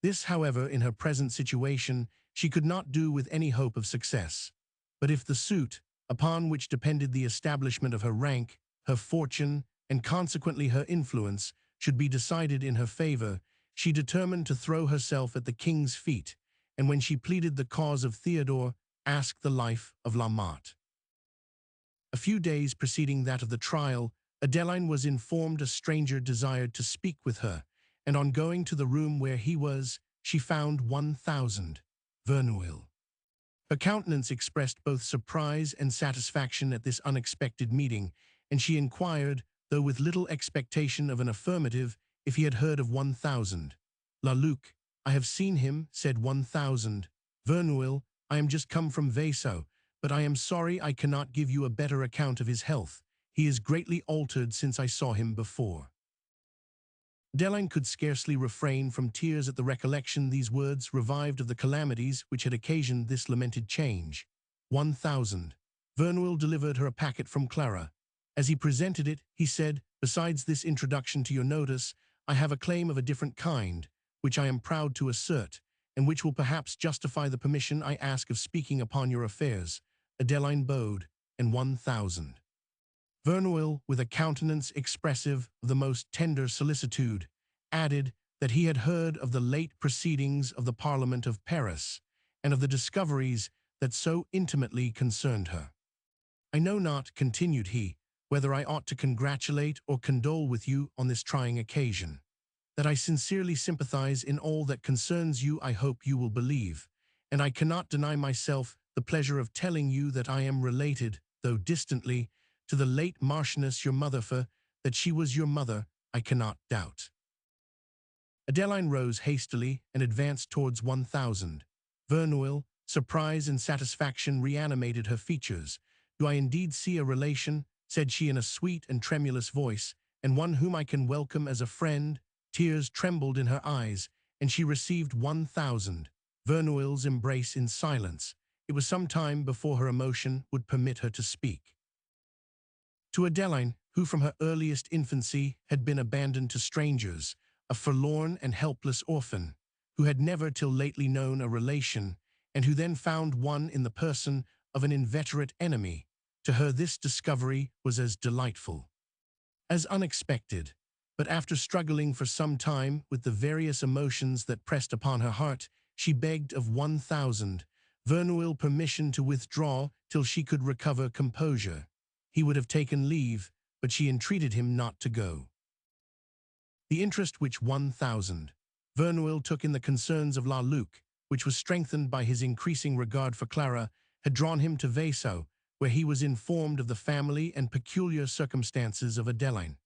This, however, in her present situation, she could not do with any hope of success. But if the suit, upon which depended the establishment of her rank, her fortune, and consequently her influence, should be decided in her favor, she determined to throw herself at the king's feet, and when she pleaded the cause of Theodore, asked the life of La Motte. A few days preceding that of the trial, Adeline was informed a stranger desired to speak with her, and on going to the room where he was, she found 1000. Verneuil. Her countenance expressed both surprise and satisfaction at this unexpected meeting, and she inquired, though with little expectation of an affirmative, if he had heard of 1000. La Luc, I have seen him, said 1000. Verneuil, I am just come from Vaisseau, but I am sorry I cannot give you a better account of his health. He is greatly altered since I saw him before. Adeline could scarcely refrain from tears at the recollection these words revived of the calamities which had occasioned this lamented change. 1000. Verneuil delivered her a packet from Clara. As he presented it, he said, besides this introduction to your notice, I have a claim of a different kind, which I am proud to assert, and which will perhaps justify the permission I ask of speaking upon your affairs. Adeline bowed, and 1000. Verneuil, with a countenance expressive of the most tender solicitude, added that he had heard of the late proceedings of the Parliament of Paris, and of the discoveries that so intimately concerned her. I know not, continued he, whether I ought to congratulate or condole with you on this trying occasion. That I sincerely sympathize in all that concerns you I hope you will believe, and I cannot deny myself the pleasure of telling you that I am related, though distantly, to the late Marchioness your mother, for that she was your mother I cannot doubt. Adeline rose hastily and advanced towards 1000. Verneuil, surprise and satisfaction reanimated her features. Do I indeed see a relation, said she in a sweet and tremulous voice, and one whom I can welcome as a friend? Tears trembled in her eyes, and she received 1000. Verneuil's embrace in silence. It was some time before her emotion would permit her to speak. To Adeline, who from her earliest infancy had been abandoned to strangers, a forlorn and helpless orphan, who had never till lately known a relation, and who then found one in the person of an inveterate enemy. To her this discovery was as delightful, as unexpected, but after struggling for some time with the various emotions that pressed upon her heart, she begged of 1,000 Vernuil permission to withdraw till she could recover composure. He would have taken leave, but she entreated him not to go. The interest which 1,000 Vernuil took in the concerns of La Luc, which was strengthened by his increasing regard for Clara, had drawn him to Vaisseau, where he was informed of the family and peculiar circumstances of Adeline.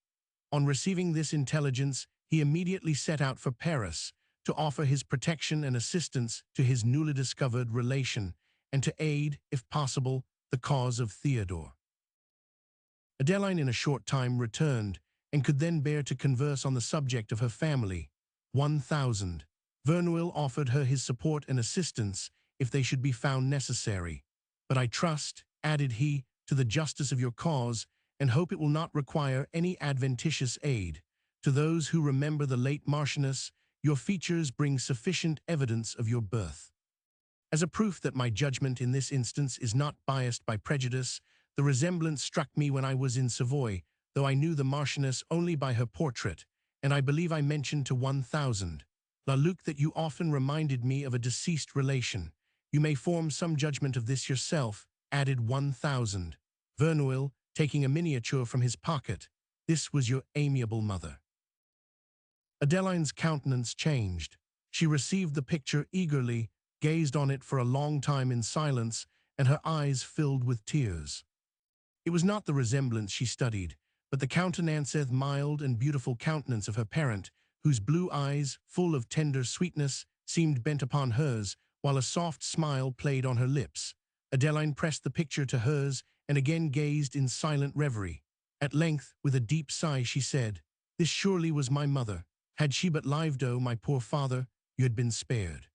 On receiving this intelligence, he immediately set out for Paris, to offer his protection and assistance to his newly discovered relation, and to aid, if possible, the cause of Theodore. Adeline in a short time returned, and could then bear to converse on the subject of her family. 1,000 Vernuil offered her his support and assistance if they should be found necessary. But I trust, added he, to the justice of your cause, and hope it will not require any adventitious aid. To those who remember the late Marchioness, your features bring sufficient evidence of your birth. As a proof that my judgment in this instance is not biased by prejudice, the resemblance struck me when I was in Savoy, though I knew the Marchioness only by her portrait, and I believe I mentioned to 1,000 La Luc that you often reminded me of a deceased relation. You may form some judgment of this yourself, added 1,000 Vernuil, taking a miniature from his pocket. This was your amiable mother. Adeline's countenance changed. She received the picture eagerly, gazed on it for a long time in silence, and her eyes filled with tears. It was not the resemblance she studied, but the countenanceth mild and beautiful countenance of her parent, whose blue eyes, full of tender sweetness, seemed bent upon hers, while a soft smile played on her lips. Adeline pressed the picture to hers, and again gazed in silent reverie. At length, with a deep sigh, she said, "This surely was my mother. Had she but lived, oh, my poor father, you had been spared."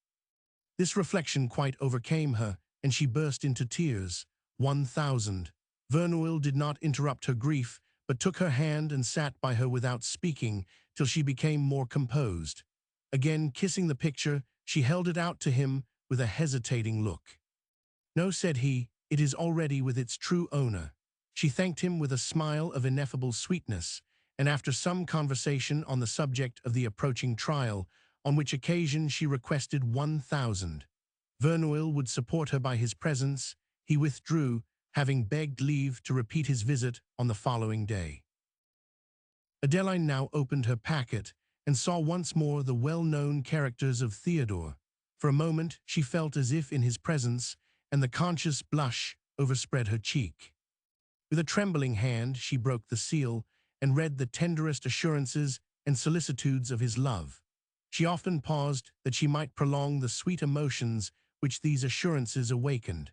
This reflection quite overcame her, and she burst into tears. 1,000 Vernuil did not interrupt her grief, but took her hand and sat by her without speaking, till she became more composed. Again kissing the picture, she held it out to him with a hesitating look. "No," said he, "it is already with its true owner." She thanked him with a smile of ineffable sweetness, and after some conversation on the subject of the approaching trial, on which occasion she requested 1,000 Vernuil would support her by his presence, he withdrew, having begged leave to repeat his visit on the following day. Adeline now opened her packet and saw once more the well-known characters of Theodore. For a moment she felt as if in his presence, and the conscious blush overspread her cheek. With a trembling hand she broke the seal, and read the tenderest assurances and solicitudes of his love. She often paused that she might prolong the sweet emotions which these assurances awakened.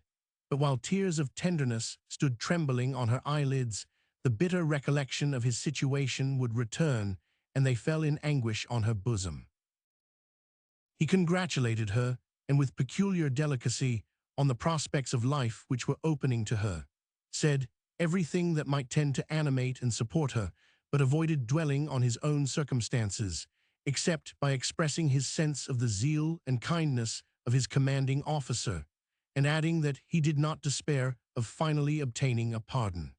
But while tears of tenderness stood trembling on her eyelids, the bitter recollection of his situation would return, and they fell in anguish on her bosom. He congratulated her, and with peculiar delicacy, on the prospects of life which were opening to her, said everything that might tend to animate and support her, but avoided dwelling on his own circumstances, except by expressing his sense of the zeal and kindness of his commanding officer, and adding that he did not despair of finally obtaining a pardon.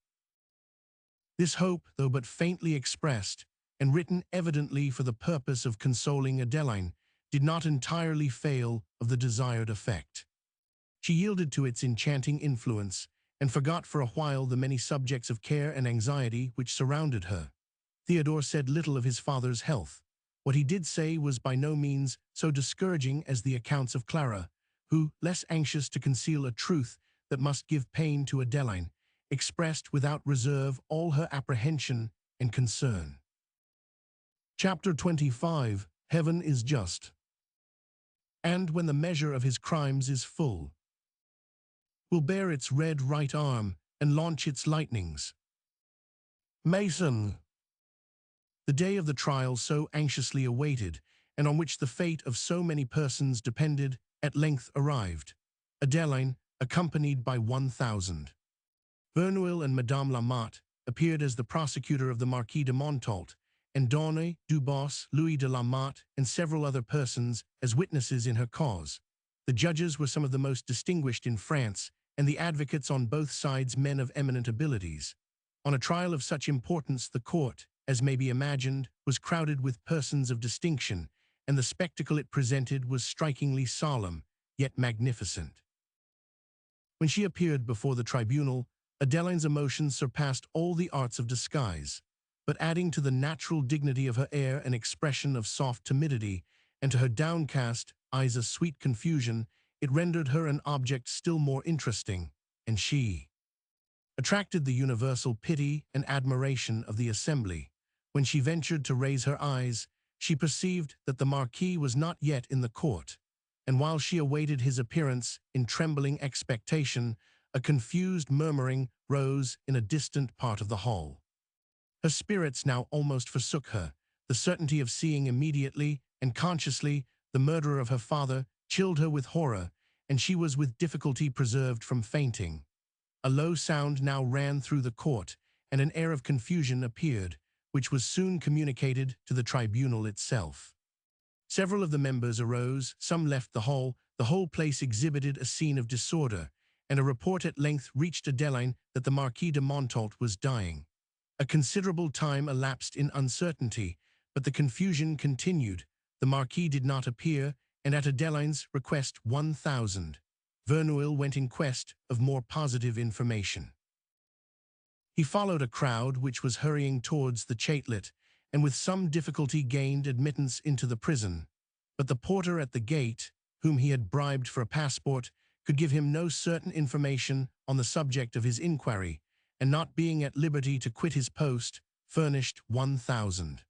This hope, though but faintly expressed, and written evidently for the purpose of consoling Adeline, did not entirely fail of the desired effect. She yielded to its enchanting influence, and forgot for a while the many subjects of care and anxiety which surrounded her. Theodore said little of his father's health. What he did say was by no means so discouraging as the accounts of Clara, who, less anxious to conceal a truth that must give pain to Adeline, expressed without reserve all her apprehension and concern. Chapter 25. Heaven is just. And when the measure of his crimes is full, will bear its red right arm and launch its lightnings. Mason. The day of the trial so anxiously awaited, and on which the fate of so many persons depended, at length arrived. Adeline, accompanied by 1,000 Vernuil and Madame Lamotte, appeared as the prosecutor of the Marquis de Montault, and Donne, Dubos, Louis de la Motte, and several other persons as witnesses in her cause. The judges were some of the most distinguished in France, and the advocates on both sides men of eminent abilities. On a trial of such importance, the court, as may be imagined, was crowded with persons of distinction, and the spectacle it presented was strikingly solemn, yet magnificent. When she appeared before the tribunal, Adeline's emotions surpassed all the arts of disguise, but adding to the natural dignity of her air an expression of soft timidity, and to her downcast eyes a sweet confusion, it rendered her an object still more interesting, and she attracted the universal pity and admiration of the assembly. When she ventured to raise her eyes, she perceived that the Marquis was not yet in the court, and while she awaited his appearance in trembling expectation, a confused murmuring rose in a distant part of the hall. Her spirits now almost forsook her. The certainty of seeing immediately and consciously the murderer of her father chilled her with horror, and she was with difficulty preserved from fainting. A low sound now ran through the court, and an air of confusion appeared, which was soon communicated to the tribunal itself. Several of the members arose, some left the whole place exhibited a scene of disorder, and a report at length reached Adeline that the Marquis de Montalt was dying. A considerable time elapsed in uncertainty, but the confusion continued. The Marquis did not appear, and at Adeline's request 1,000. Verneuil went in quest of more positive information. He followed a crowd which was hurrying towards the chatelet, and with some difficulty gained admittance into the prison. But the porter at the gate, whom he had bribed for a passport, could give him no certain information on the subject of his inquiry, and not being at liberty to quit his post, furnished 1,000.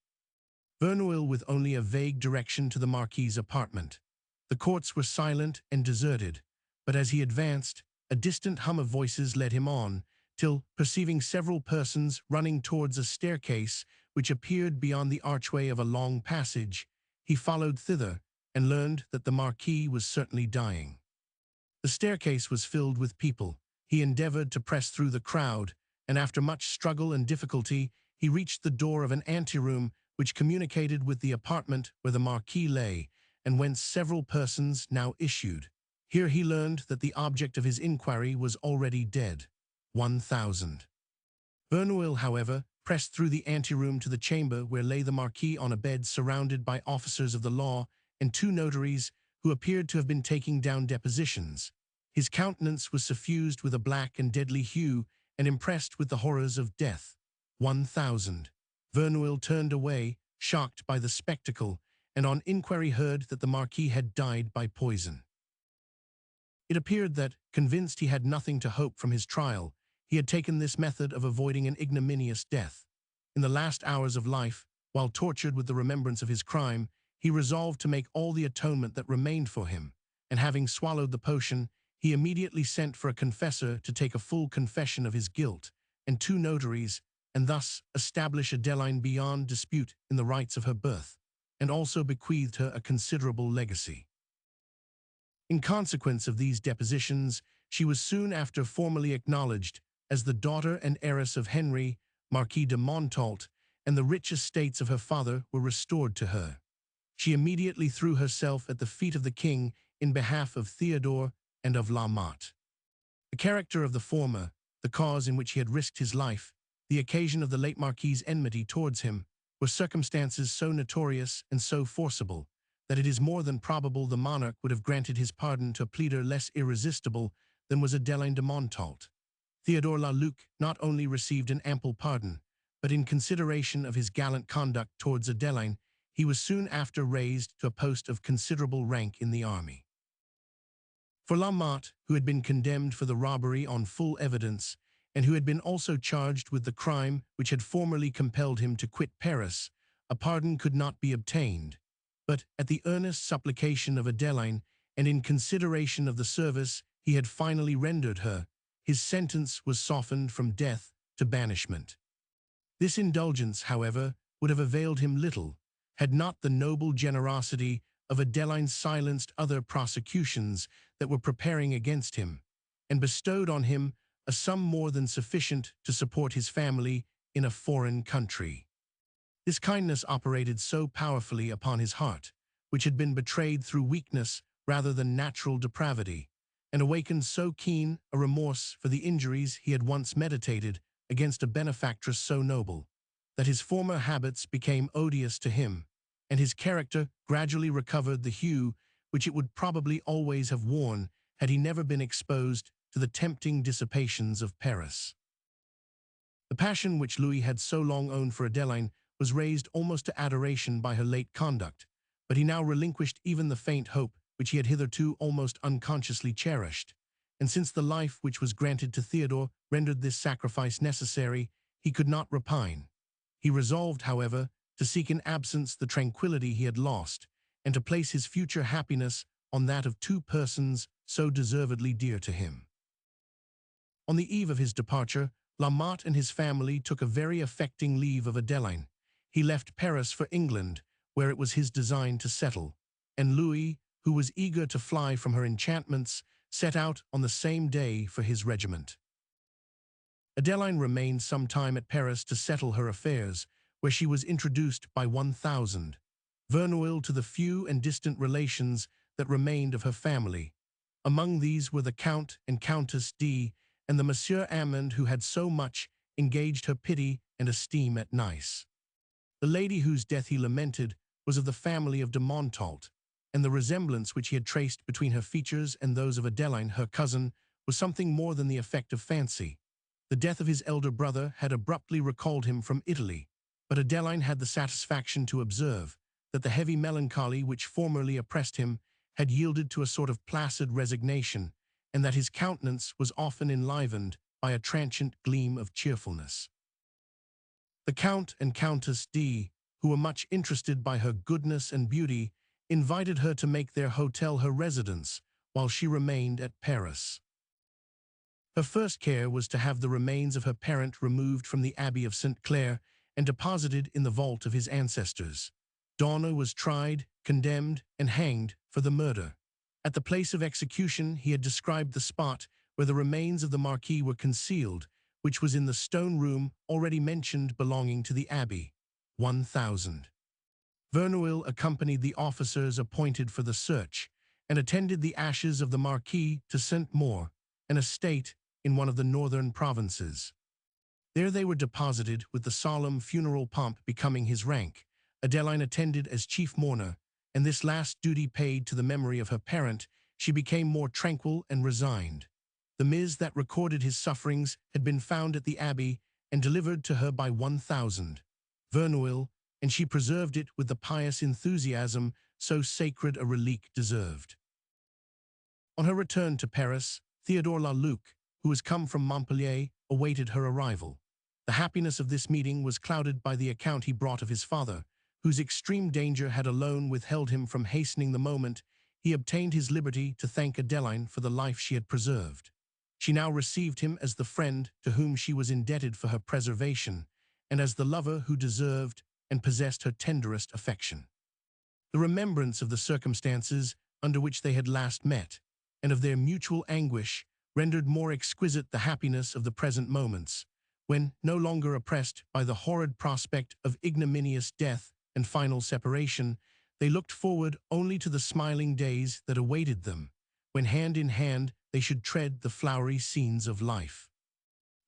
Verneuil with only a vague direction to the Marquis's apartment. The courts were silent and deserted, but as he advanced, a distant hum of voices led him on, till, perceiving several persons running towards a staircase which appeared beyond the archway of a long passage, he followed thither and learned that the Marquis was certainly dying. The staircase was filled with people. He endeavored to press through the crowd, and after much struggle and difficulty, he reached the door of an anteroom which communicated with the apartment where the Marquis lay, and whence several persons now issued. Here he learned that the object of his inquiry was already dead. 1,000. Verneuil, however, pressed through the anteroom to the chamber where lay the Marquis on a bed surrounded by officers of the law and 2 notaries who appeared to have been taking down depositions. His countenance was suffused with a black and deadly hue and impressed with the horrors of death. 1,000. Verneuil turned away, shocked by the spectacle, and on inquiry heard that the Marquis had died by poison. It appeared that, convinced he had nothing to hope from his trial, he had taken this method of avoiding an ignominious death. In the last hours of life, while tortured with the remembrance of his crime, he resolved to make all the atonement that remained for him, and having swallowed the potion, he immediately sent for a confessor to take a full confession of his guilt, and 2 notaries, and thus establish Adeline beyond dispute in the rights of her birth, and also bequeathed her a considerable legacy. In consequence of these depositions, she was soon after formally acknowledged as the daughter and heiress of Henry, Marquis de Montalt, and the rich estates of her father were restored to her. She immediately threw herself at the feet of the king in behalf of Theodore and of La Motte. The character of the former, the cause in which he had risked his life, the occasion of the late Marquis's enmity towards him, were circumstances so notorious and so forcible that it is more than probable the monarch would have granted his pardon to a pleader less irresistible than was Adeline de Montalt. Theodore La Luc not only received an ample pardon, but in consideration of his gallant conduct towards Adeline, he was soon after raised to a post of considerable rank in the army. For La Motte, who had been condemned for the robbery on full evidence, and who had been also charged with the crime which had formerly compelled him to quit Paris, a pardon could not be obtained. But, at the earnest supplication of Adeline, and in consideration of the service he had finally rendered her, his sentence was softened from death to banishment. This indulgence, however, would have availed him little, had not the noble generosity of Adeline silenced other prosecutions that were preparing against him, and bestowed on him a sum more than sufficient to support his family in a foreign country. This kindness operated so powerfully upon his heart, which had been betrayed through weakness rather than natural depravity, and awakened so keen a remorse for the injuries he had once meditated against a benefactress so noble, that his former habits became odious to him, and his character gradually recovered the hue which it would probably always have worn had he never been exposed to the tempting dissipations of Paris. The passion which Louis had so long owned for Adeline was raised almost to adoration by her late conduct, but he now relinquished even the faint hope which he had hitherto almost unconsciously cherished, and since the life which was granted to Theodore rendered this sacrifice necessary, he could not repine. He resolved, however, to seek in absence the tranquillity he had lost, and to place his future happiness on that of two persons so deservedly dear to him. On the eve of his departure, La Motte and his family took a very affecting leave of Adeline. He left Paris for England, where it was his design to settle, and Louis, who was eager to fly from her enchantments, set out on the same day for his regiment. Adeline remained some time at Paris to settle her affairs, where she was introduced by 1,000 Verneuil to the few and distant relations that remained of her family. Among these were the Count and Countess D, and the Monsieur Amand who had so much engaged her pity and esteem at Nice. The lady whose death he lamented was of the family of de Montault, and the resemblance which he had traced between her features and those of Adeline, her cousin, was something more than the effect of fancy. The death of his elder brother had abruptly recalled him from Italy, but Adeline had the satisfaction to observe that the heavy melancholy which formerly oppressed him had yielded to a sort of placid resignation, and that his countenance was often enlivened by a transient gleam of cheerfulness. The Count and Countess D, who were much interested by her goodness and beauty, invited her to make their hotel her residence while she remained at Paris. Her first care was to have the remains of her parent removed from the Abbey of St. Clair and deposited in the vault of his ancestors. Donner was tried, condemned, and hanged for the murder. At the place of execution he had described the spot where the remains of the Marquis were concealed, which was in the stone room already mentioned belonging to the Abbey. 1,000 Verneuil accompanied the officers appointed for the search, and attended the ashes of the Marquis to Saint-Maur, an estate in one of the northern provinces. There they were deposited with the solemn funeral pomp becoming his rank. Adeline attended as chief mourner, and this last duty paid to the memory of her parent, she became more tranquil and resigned. The mise that recorded his sufferings had been found at the Abbey and delivered to her by 1,000 Verneuil, and she preserved it with the pious enthusiasm so sacred a relique deserved. On her return to Paris, Theodore La Luc, who was come from Montpellier, awaited her arrival. The happiness of this meeting was clouded by the account he brought of his father, whose extreme danger had alone withheld him from hastening the moment he obtained his liberty to thank Adeline for the life she had preserved. She now received him as the friend to whom she was indebted for her preservation, and as the lover who deserved and possessed her tenderest affection. The remembrance of the circumstances under which they had last met, and of their mutual anguish, rendered more exquisite the happiness of the present moments, when, no longer oppressed by the horrid prospect of ignominious death and final separation, they looked forward only to the smiling days that awaited them, when hand in hand they should tread the flowery scenes of life.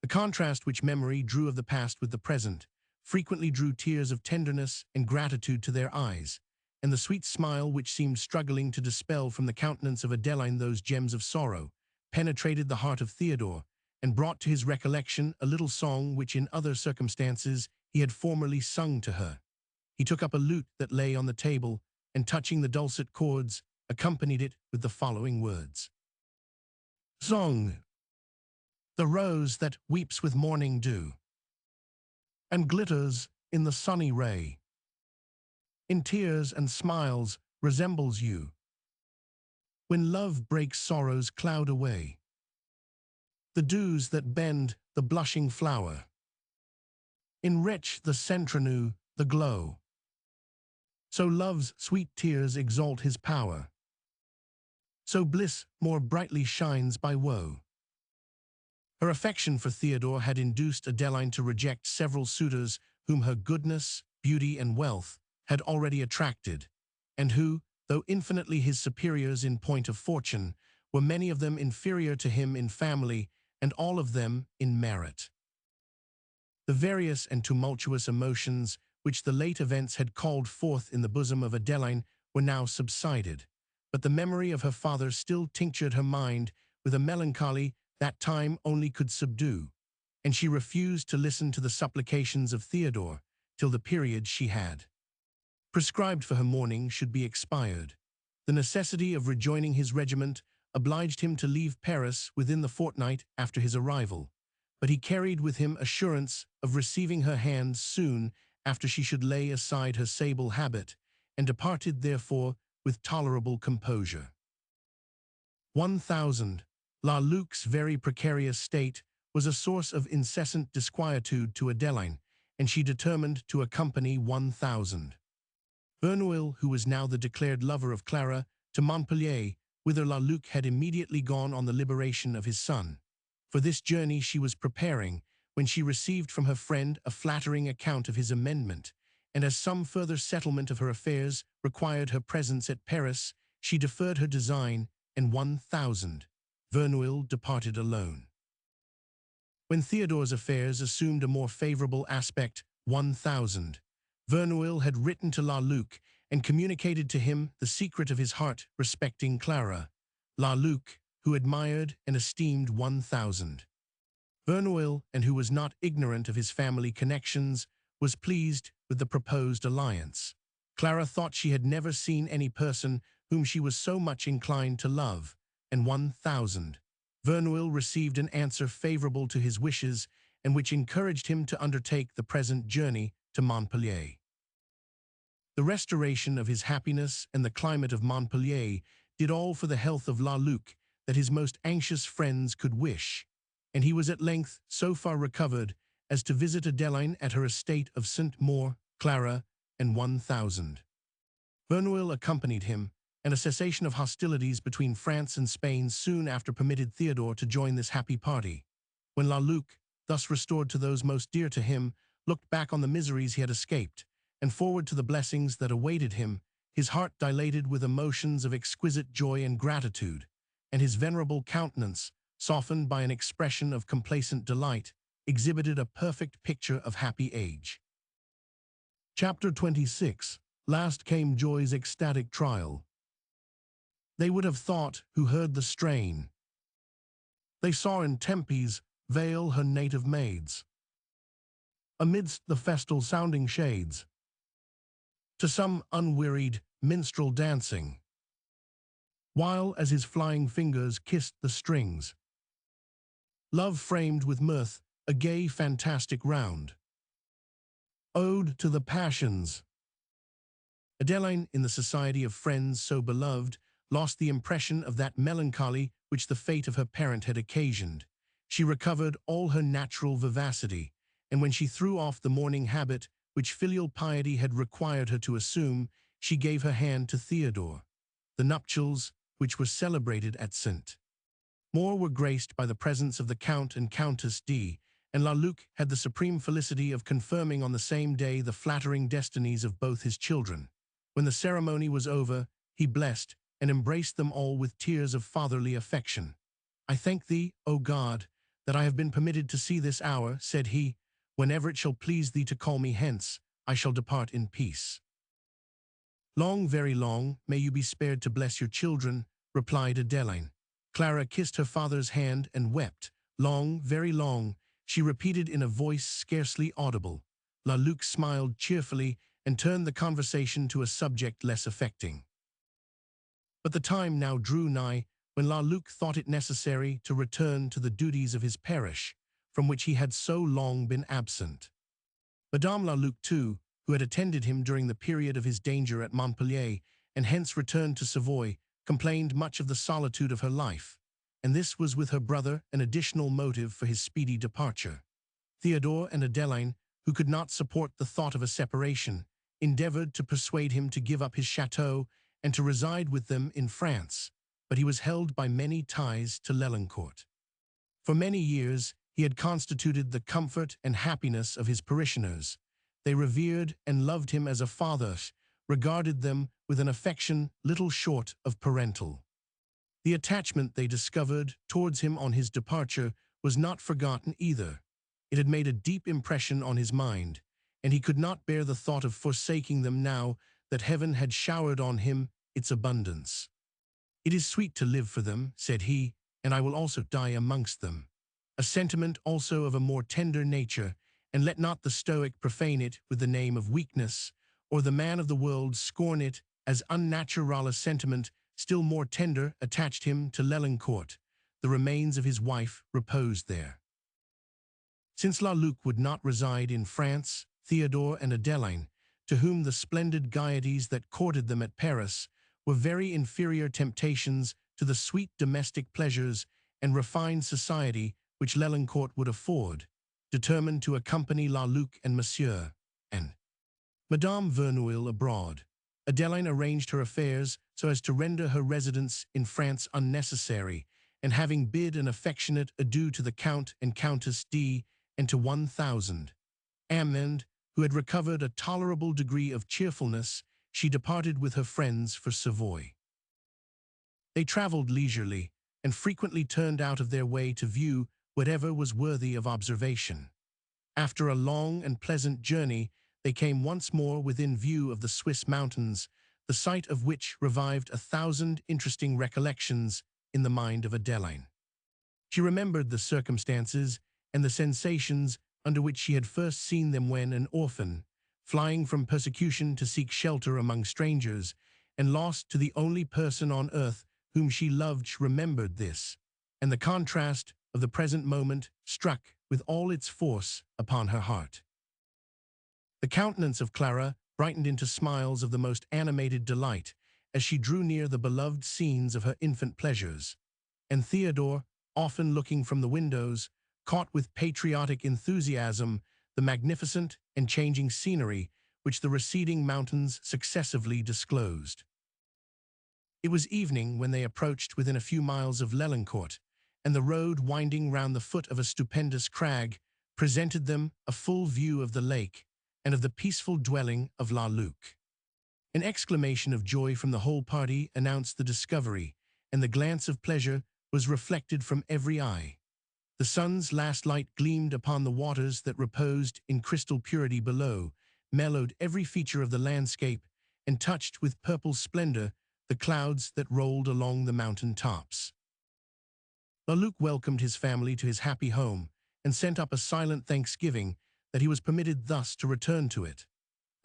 The contrast which memory drew of the past with the present frequently drew tears of tenderness and gratitude to their eyes, and the sweet smile which seemed struggling to dispel from the countenance of Adeline those gems of sorrow, penetrated the heart of Theodore, and brought to his recollection a little song which in other circumstances he had formerly sung to her. He took up a lute that lay on the table, and touching the dulcet chords, accompanied it with the following words. Song. The rose that weeps with morning dew, and glitters in the sunny ray, in tears and smiles resembles you, when love breaks sorrow's cloud away. The dews that bend the blushing flower, enrich the centinue, the glow. So love's sweet tears exalt his power, so bliss more brightly shines by woe. Her affection for Theodore had induced Adeline to reject several suitors whom her goodness beauty, and wealth had already attracted, and who, though infinitely his superiors in point of fortune, were many of them inferior to him in family, and all of them in merit. The various and tumultuous emotions which the late events had called forth in the bosom of Adeline were now subsided, but the memory of her father still tinctured her mind with a melancholy that time only could subdue, and she refused to listen to the supplications of Theodore till the period she had prescribed for her mourning should be expired. The necessity of rejoining his regiment obliged him to leave Paris within the fortnight after his arrival, but he carried with him assurance of receiving her hand soon after she should lay aside her sable habit, and departed therefore with tolerable composure. 1000. La Luc's very precarious state was a source of incessant disquietude to Adeline, and she determined to accompany 1000. Verneuil, who was now the declared lover of Clara, to Montpellier, whither La Luc had immediately gone on the liberation of his son. For this journey she was preparing, when she received from her friend a flattering account of his amendment, and as some further settlement of her affairs required her presence at Paris, she deferred her design, and 1000. Verneuil departed alone. When Theodore's affairs assumed a more favorable aspect, 1000. Verneuil had written to La Luc and communicated to him the secret of his heart respecting Clara. La Luc, who admired and esteemed 1000. Verneuil, and who was not ignorant of his family connections, was pleased with the proposed alliance. Clara thought she had never seen any person whom she was so much inclined to love, and 1000. Verneuil received an answer favorable to his wishes, and which encouraged him to undertake the present journey to Montpellier. The restoration of his happiness and the climate of Montpellier did all for the health of La Luc that his most anxious friends could wish, and he was at length so far recovered as to visit Adeline at her estate of Saint-Maur, Clara, and 1000. Verneuil accompanied him, and a cessation of hostilities between France and Spain soon after permitted Theodore to join this happy party. When La Luc, thus restored to those most dear to him, looked back on the miseries he had escaped, and forward to the blessings that awaited him, his heart dilated with emotions of exquisite joy and gratitude, and his venerable countenance, softened by an expression of complacent delight, exhibited a perfect picture of happy age. Chapter 26. Last came joy's ecstatic trial. They would have thought, who heard the strain, they saw in Tempe's vale her native maids, amidst the festal sounding shades, to some unwearied minstrel dancing, while as his flying fingers kissed the strings, love framed with mirth a gay fantastic round. Ode to the passions. Adeline, in the society of friends so beloved, lost the impression of that melancholy which the fate of her parent had occasioned. She recovered all her natural vivacity, and when she threw off the mourning habit which filial piety had required her to assume, she gave her hand to Theodore. The nuptials, which were celebrated at St. Maur, were graced by the presence of the Count and Countess D., and La Luc had the supreme felicity of confirming on the same day the flattering destinies of both his children. When the ceremony was over, he blessed and embraced them all with tears of fatherly affection. "I thank thee, O God, that I have been permitted to see this hour," said he. "Whenever it shall please thee to call me hence, I shall depart in peace." "Long, very long, may you be spared to bless your children," replied Adeline. Clara kissed her father's hand and wept. "Long, very long," she repeated in a voice scarcely audible. La Luc smiled cheerfully and turned the conversation to a subject less affecting. But the time now drew nigh when La Luc thought it necessary to return to the duties of his parish, from which he had so long been absent. Madame La Luc, too, who had attended him during the period of his danger at Montpellier, and hence returned to Savoy, complained much of the solitude of her life, and this was with her brother an additional motive for his speedy departure. Theodore and Adeline, who could not support the thought of a separation, endeavored to persuade him to give up his chateau and to reside with them in France, but he was held by many ties to Lelincourt. For many years he had constituted the comfort and happiness of his parishioners. They revered and loved him as a father, regarded them with an affection little short of parental. The attachment they discovered towards him on his departure was not forgotten either. It had made a deep impression on his mind, and he could not bear the thought of forsaking them now that heaven had showered on him its abundance. "It is sweet to live for them," said he, "and I will also die amongst them." A sentiment also of a more tender nature, and let not the Stoic profane it with the name of weakness, or the man of the world scorn it as unnatural. A sentiment still more tender attached him to Lelyncourt. The remains of his wife reposed there. Since La Luc would not reside in France, Theodore and Adeline, to whom the splendid gaieties that courted them at Paris were very inferior temptations to the sweet domestic pleasures and refined society which Lelyncourt would afford, determined to accompany La Luc and Monsieur and Madame Verneuil abroad. Adeline arranged her affairs so as to render her residence in France unnecessary, and having bid an affectionate adieu to the Count and Countess D. and to 1,000 Amend, who had recovered a tolerable degree of cheerfulness, she departed with her friends for Savoy. They traveled leisurely, and frequently turned out of their way to view whatever was worthy of observation. After a long and pleasant journey, they came once more within view of the Swiss mountains, the sight of which revived 1,000 interesting recollections in the mind of Adeline. She remembered the circumstances and the sensations under which she had first seen them when an orphan, flying from persecution to seek shelter among strangers, and lost to the only person on earth whom she loved. She remembered this, and the contrast of the present moment struck with all its force upon her heart. The countenance of Clara brightened into smiles of the most animated delight as she drew near the beloved scenes of her infant pleasures, and Theodore, often looking from the windows, caught with patriotic enthusiasm the magnificent and changing scenery which the receding mountains successively disclosed. It was evening when they approached within a few miles of Lelyncourt, and the road winding round the foot of a stupendous crag presented them a full view of the lake and of the peaceful dwelling of La Luc. An exclamation of joy from the whole party announced the discovery, and the glance of pleasure was reflected from every eye. The sun's last light gleamed upon the waters that reposed in crystal purity below, mellowed every feature of the landscape, and touched with purple splendor the clouds that rolled along the mountain tops. La Luc welcomed his family to his happy home, and sent up a silent thanksgiving that he was permitted thus to return to it.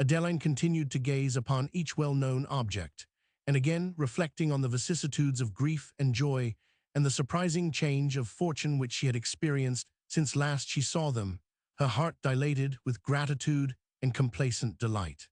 Adeline continued to gaze upon each well-known object, and again reflecting on the vicissitudes of grief and joy, and the surprising change of fortune which she had experienced since last she saw them, her heart dilated with gratitude and complacent delight.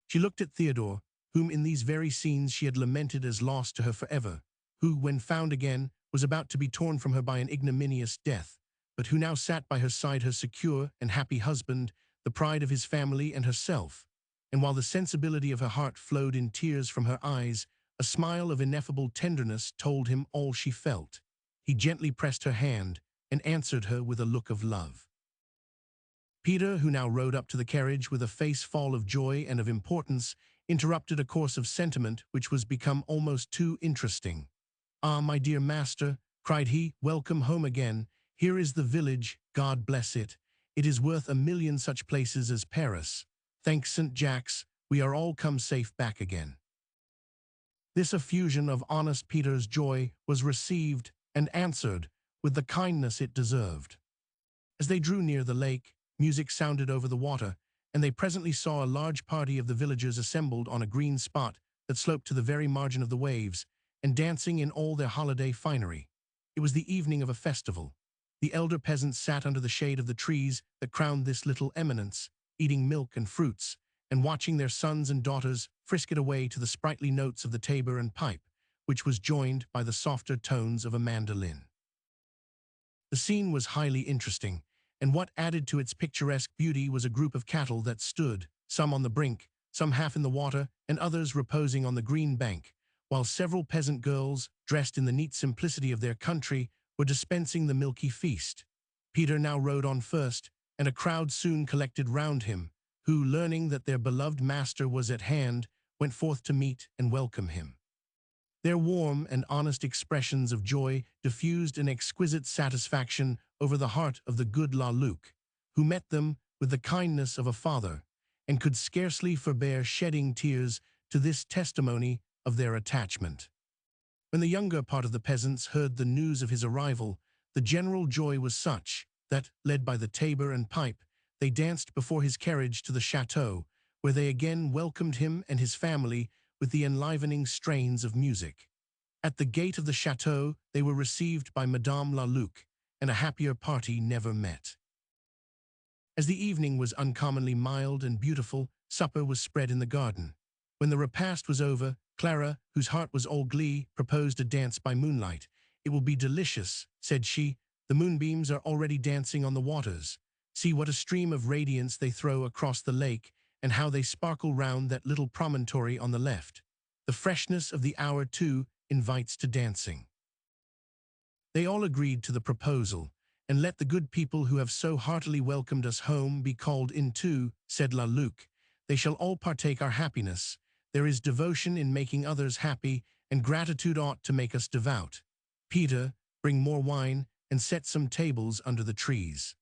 She looked at Theodore, whom in these very scenes she had lamented as lost to her forever, who, when found again, was about to be torn from her by an ignominious death, but who now sat by her side, her secure and happy husband, the pride of his family and herself, and while the sensibility of her heart flowed in tears from her eyes, a smile of ineffable tenderness told him all she felt. He gently pressed her hand and answered her with a look of love. Peter, who now rode up to the carriage with a face full of joy and of importance, interrupted a course of sentiment which was become almost too interesting. "Ah, my dear master," cried he, "welcome home again. Here is the village, God bless it. It is worth 1,000,000 such places as Paris. Thanks St. Jacques, we are all come safe back again." This effusion of honest Peter's joy was received and answered with the kindness it deserved. As they drew near the lake, music sounded over the water, and they presently saw a large party of the villagers assembled on a green spot that sloped to the very margin of the waves, and dancing in all their holiday finery. It was the evening of a festival. The elder peasants sat under the shade of the trees that crowned this little eminence, eating milk and fruits, and watching their sons and daughters frisk it away to the sprightly notes of the tabor and pipe, which was joined by the softer tones of a mandolin. The scene was highly interesting, and what added to its picturesque beauty was a group of cattle that stood, some on the brink, some half in the water, and others reposing on the green bank, while several peasant girls, dressed in the neat simplicity of their country, were dispensing the milky feast. Peter now rode on first, and a crowd soon collected round him, who, learning that their beloved master was at hand, went forth to meet and welcome him. Their warm and honest expressions of joy diffused an exquisite satisfaction over the heart of the good Luc, who met them with the kindness of a father, and could scarcely forbear shedding tears to this testimony of their attachment. When the younger part of the peasants heard the news of his arrival, the general joy was such that, led by the tabor and pipe, they danced before his carriage to the chateau, where they again welcomed him and his family with the enlivening strains of music. At the gate of the chateau, they were received by Madame Luc, and a happier party never met. As the evening was uncommonly mild and beautiful, supper was spread in the garden. When the repast was over, Clara, whose heart was all glee, proposed a dance by moonlight. "It will be delicious," said she. "The moonbeams are already dancing on the waters. See what a stream of radiance they throw across the lake, and how they sparkle round that little promontory on the left. The freshness of the hour, too, invites to dancing." They all agreed to the proposal, "And let the good people who have so heartily welcomed us home be called in too," said Luc. "They shall all partake our happiness. There is devotion in making others happy, and gratitude ought to make us devout. Peter, bring more wine, and set some tables under the trees."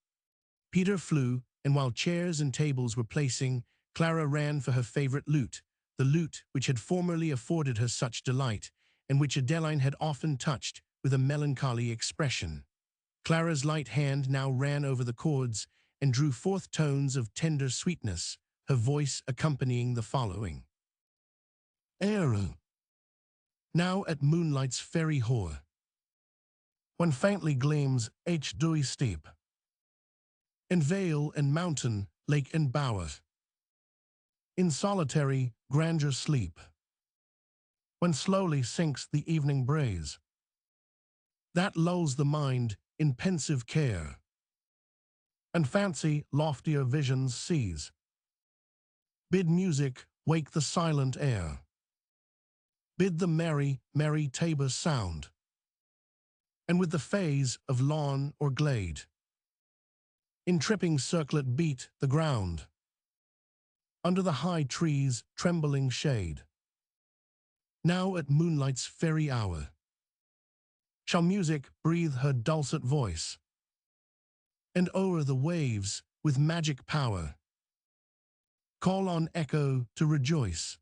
Peter flew, and while chairs and tables were placing, Clara ran for her favorite lute, the lute which had formerly afforded her such delight, and which Adeline had often touched with a melancholy expression. Clara's light hand now ran over the chords and drew forth tones of tender sweetness, her voice accompanying the following. Air. Now at moonlight's fairy hoar, when faintly gleams each dewy steep, in vale and mountain, lake and bower, in solitary grandeur sleep, when slowly sinks the evening breeze, that lulls the mind in pensive care, and fancy loftier visions sees. Bid music wake the silent air, bid the merry, merry tabor sound, and with the phase of lawn or glade, in tripping circlet beat the ground, under the high trees' trembling shade. Now at moonlight's fairy hour, shall music breathe her dulcet voice, and o'er the waves with magic power call on echo to rejoice.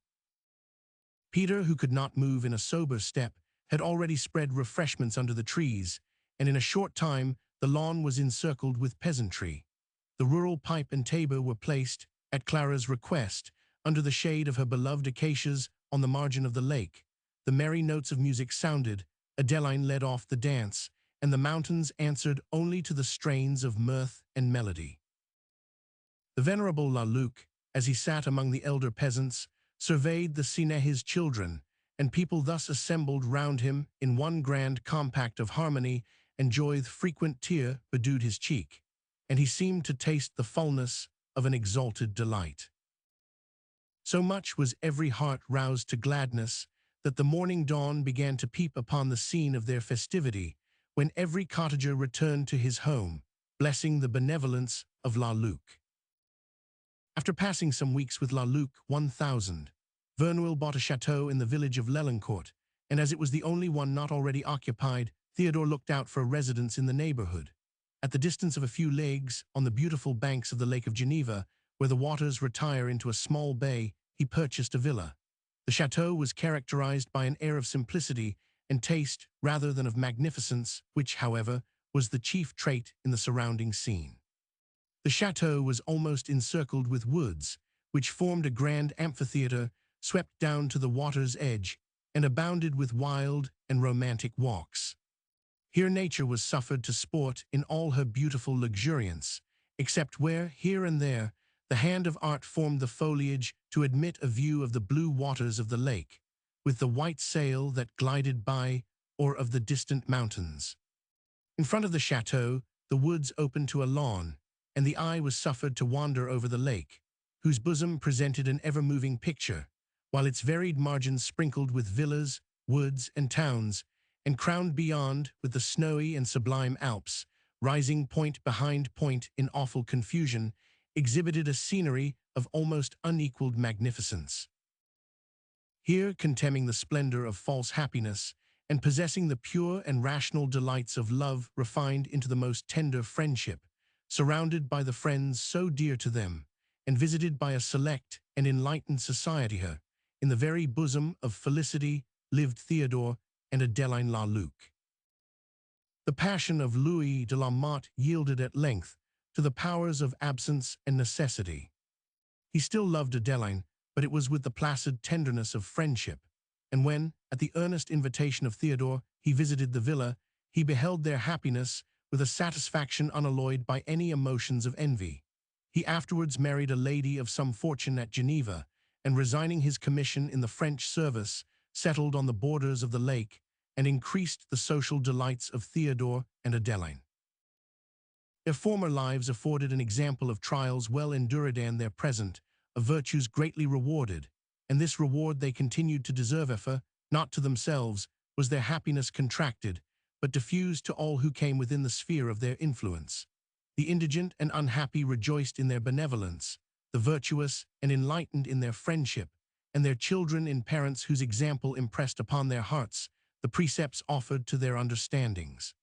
Peter, who could not move in a sober step, had already spread refreshments under the trees, and in a short time the lawn was encircled with peasantry. The rural pipe and tabor were placed, at Clara's request, under the shade of her beloved acacias on the margin of the lake. The merry notes of music sounded, Adeline led off the dance, and the mountains answered only to the strains of mirth and melody. The venerable Luc, as he sat among the elder peasants, surveyed the scene his children, and people thus assembled round him in one grand compact of harmony, and joy's frequent tear bedewed his cheek, and he seemed to taste the fullness of an exalted delight. So much was every heart roused to gladness, that the morning dawn began to peep upon the scene of their festivity, when every cottager returned to his home, blessing the benevolence of Luc. After passing some weeks with Luc 1000, Verneuil bought a chateau in the village of Lelincourt, and as it was the only one not already occupied, Theodore looked out for a residence in the neighborhood. At the distance of a few leagues, on the beautiful banks of the Lake of Geneva, where the waters retire into a small bay, he purchased a villa. The chateau was characterized by an air of simplicity and taste rather than of magnificence, which, however, was the chief trait in the surrounding scene. The chateau was almost encircled with woods, which formed a grand amphitheater swept down to the water's edge and abounded with wild and romantic walks. Here nature was suffered to sport in all her beautiful luxuriance, except where, here and there, the hand of art formed the foliage to admit a view of the blue waters of the lake, with the white sail that glided by, or of the distant mountains. In front of the chateau, the woods opened to a lawn, and the eye was suffered to wander over the lake, whose bosom presented an ever-moving picture, while its varied margins sprinkled with villas, woods, and towns, and crowned beyond with the snowy and sublime Alps, rising point behind point in awful confusion, exhibited a scenery of almost unequaled magnificence. Here, contemning the splendor of false happiness, and possessing the pure and rational delights of love refined into the most tender friendship, surrounded by the friends so dear to them, and visited by a select and enlightened society here, in the very bosom of felicity, lived Theodore and Adeline La Luc. The passion of Louis de la Motte yielded at length to the powers of absence and necessity. He still loved Adeline, but it was with the placid tenderness of friendship, and when, at the earnest invitation of Theodore, he visited the villa, he beheld their happiness with a satisfaction unalloyed by any emotions of envy. He afterwards married a lady of some fortune at Geneva, and resigning his commission in the French service, settled on the borders of the lake, and increased the social delights of Theodore and Adeline. Their former lives afforded an example of trials well endured and their present, of virtues greatly rewarded, and this reward they continued to deserve for, not to themselves, was their happiness contracted, but diffused to all who came within the sphere of their influence. The indigent and unhappy rejoiced in their benevolence, the virtuous and enlightened in their friendship, and their children in parents whose example impressed upon their hearts the precepts offered to their understandings.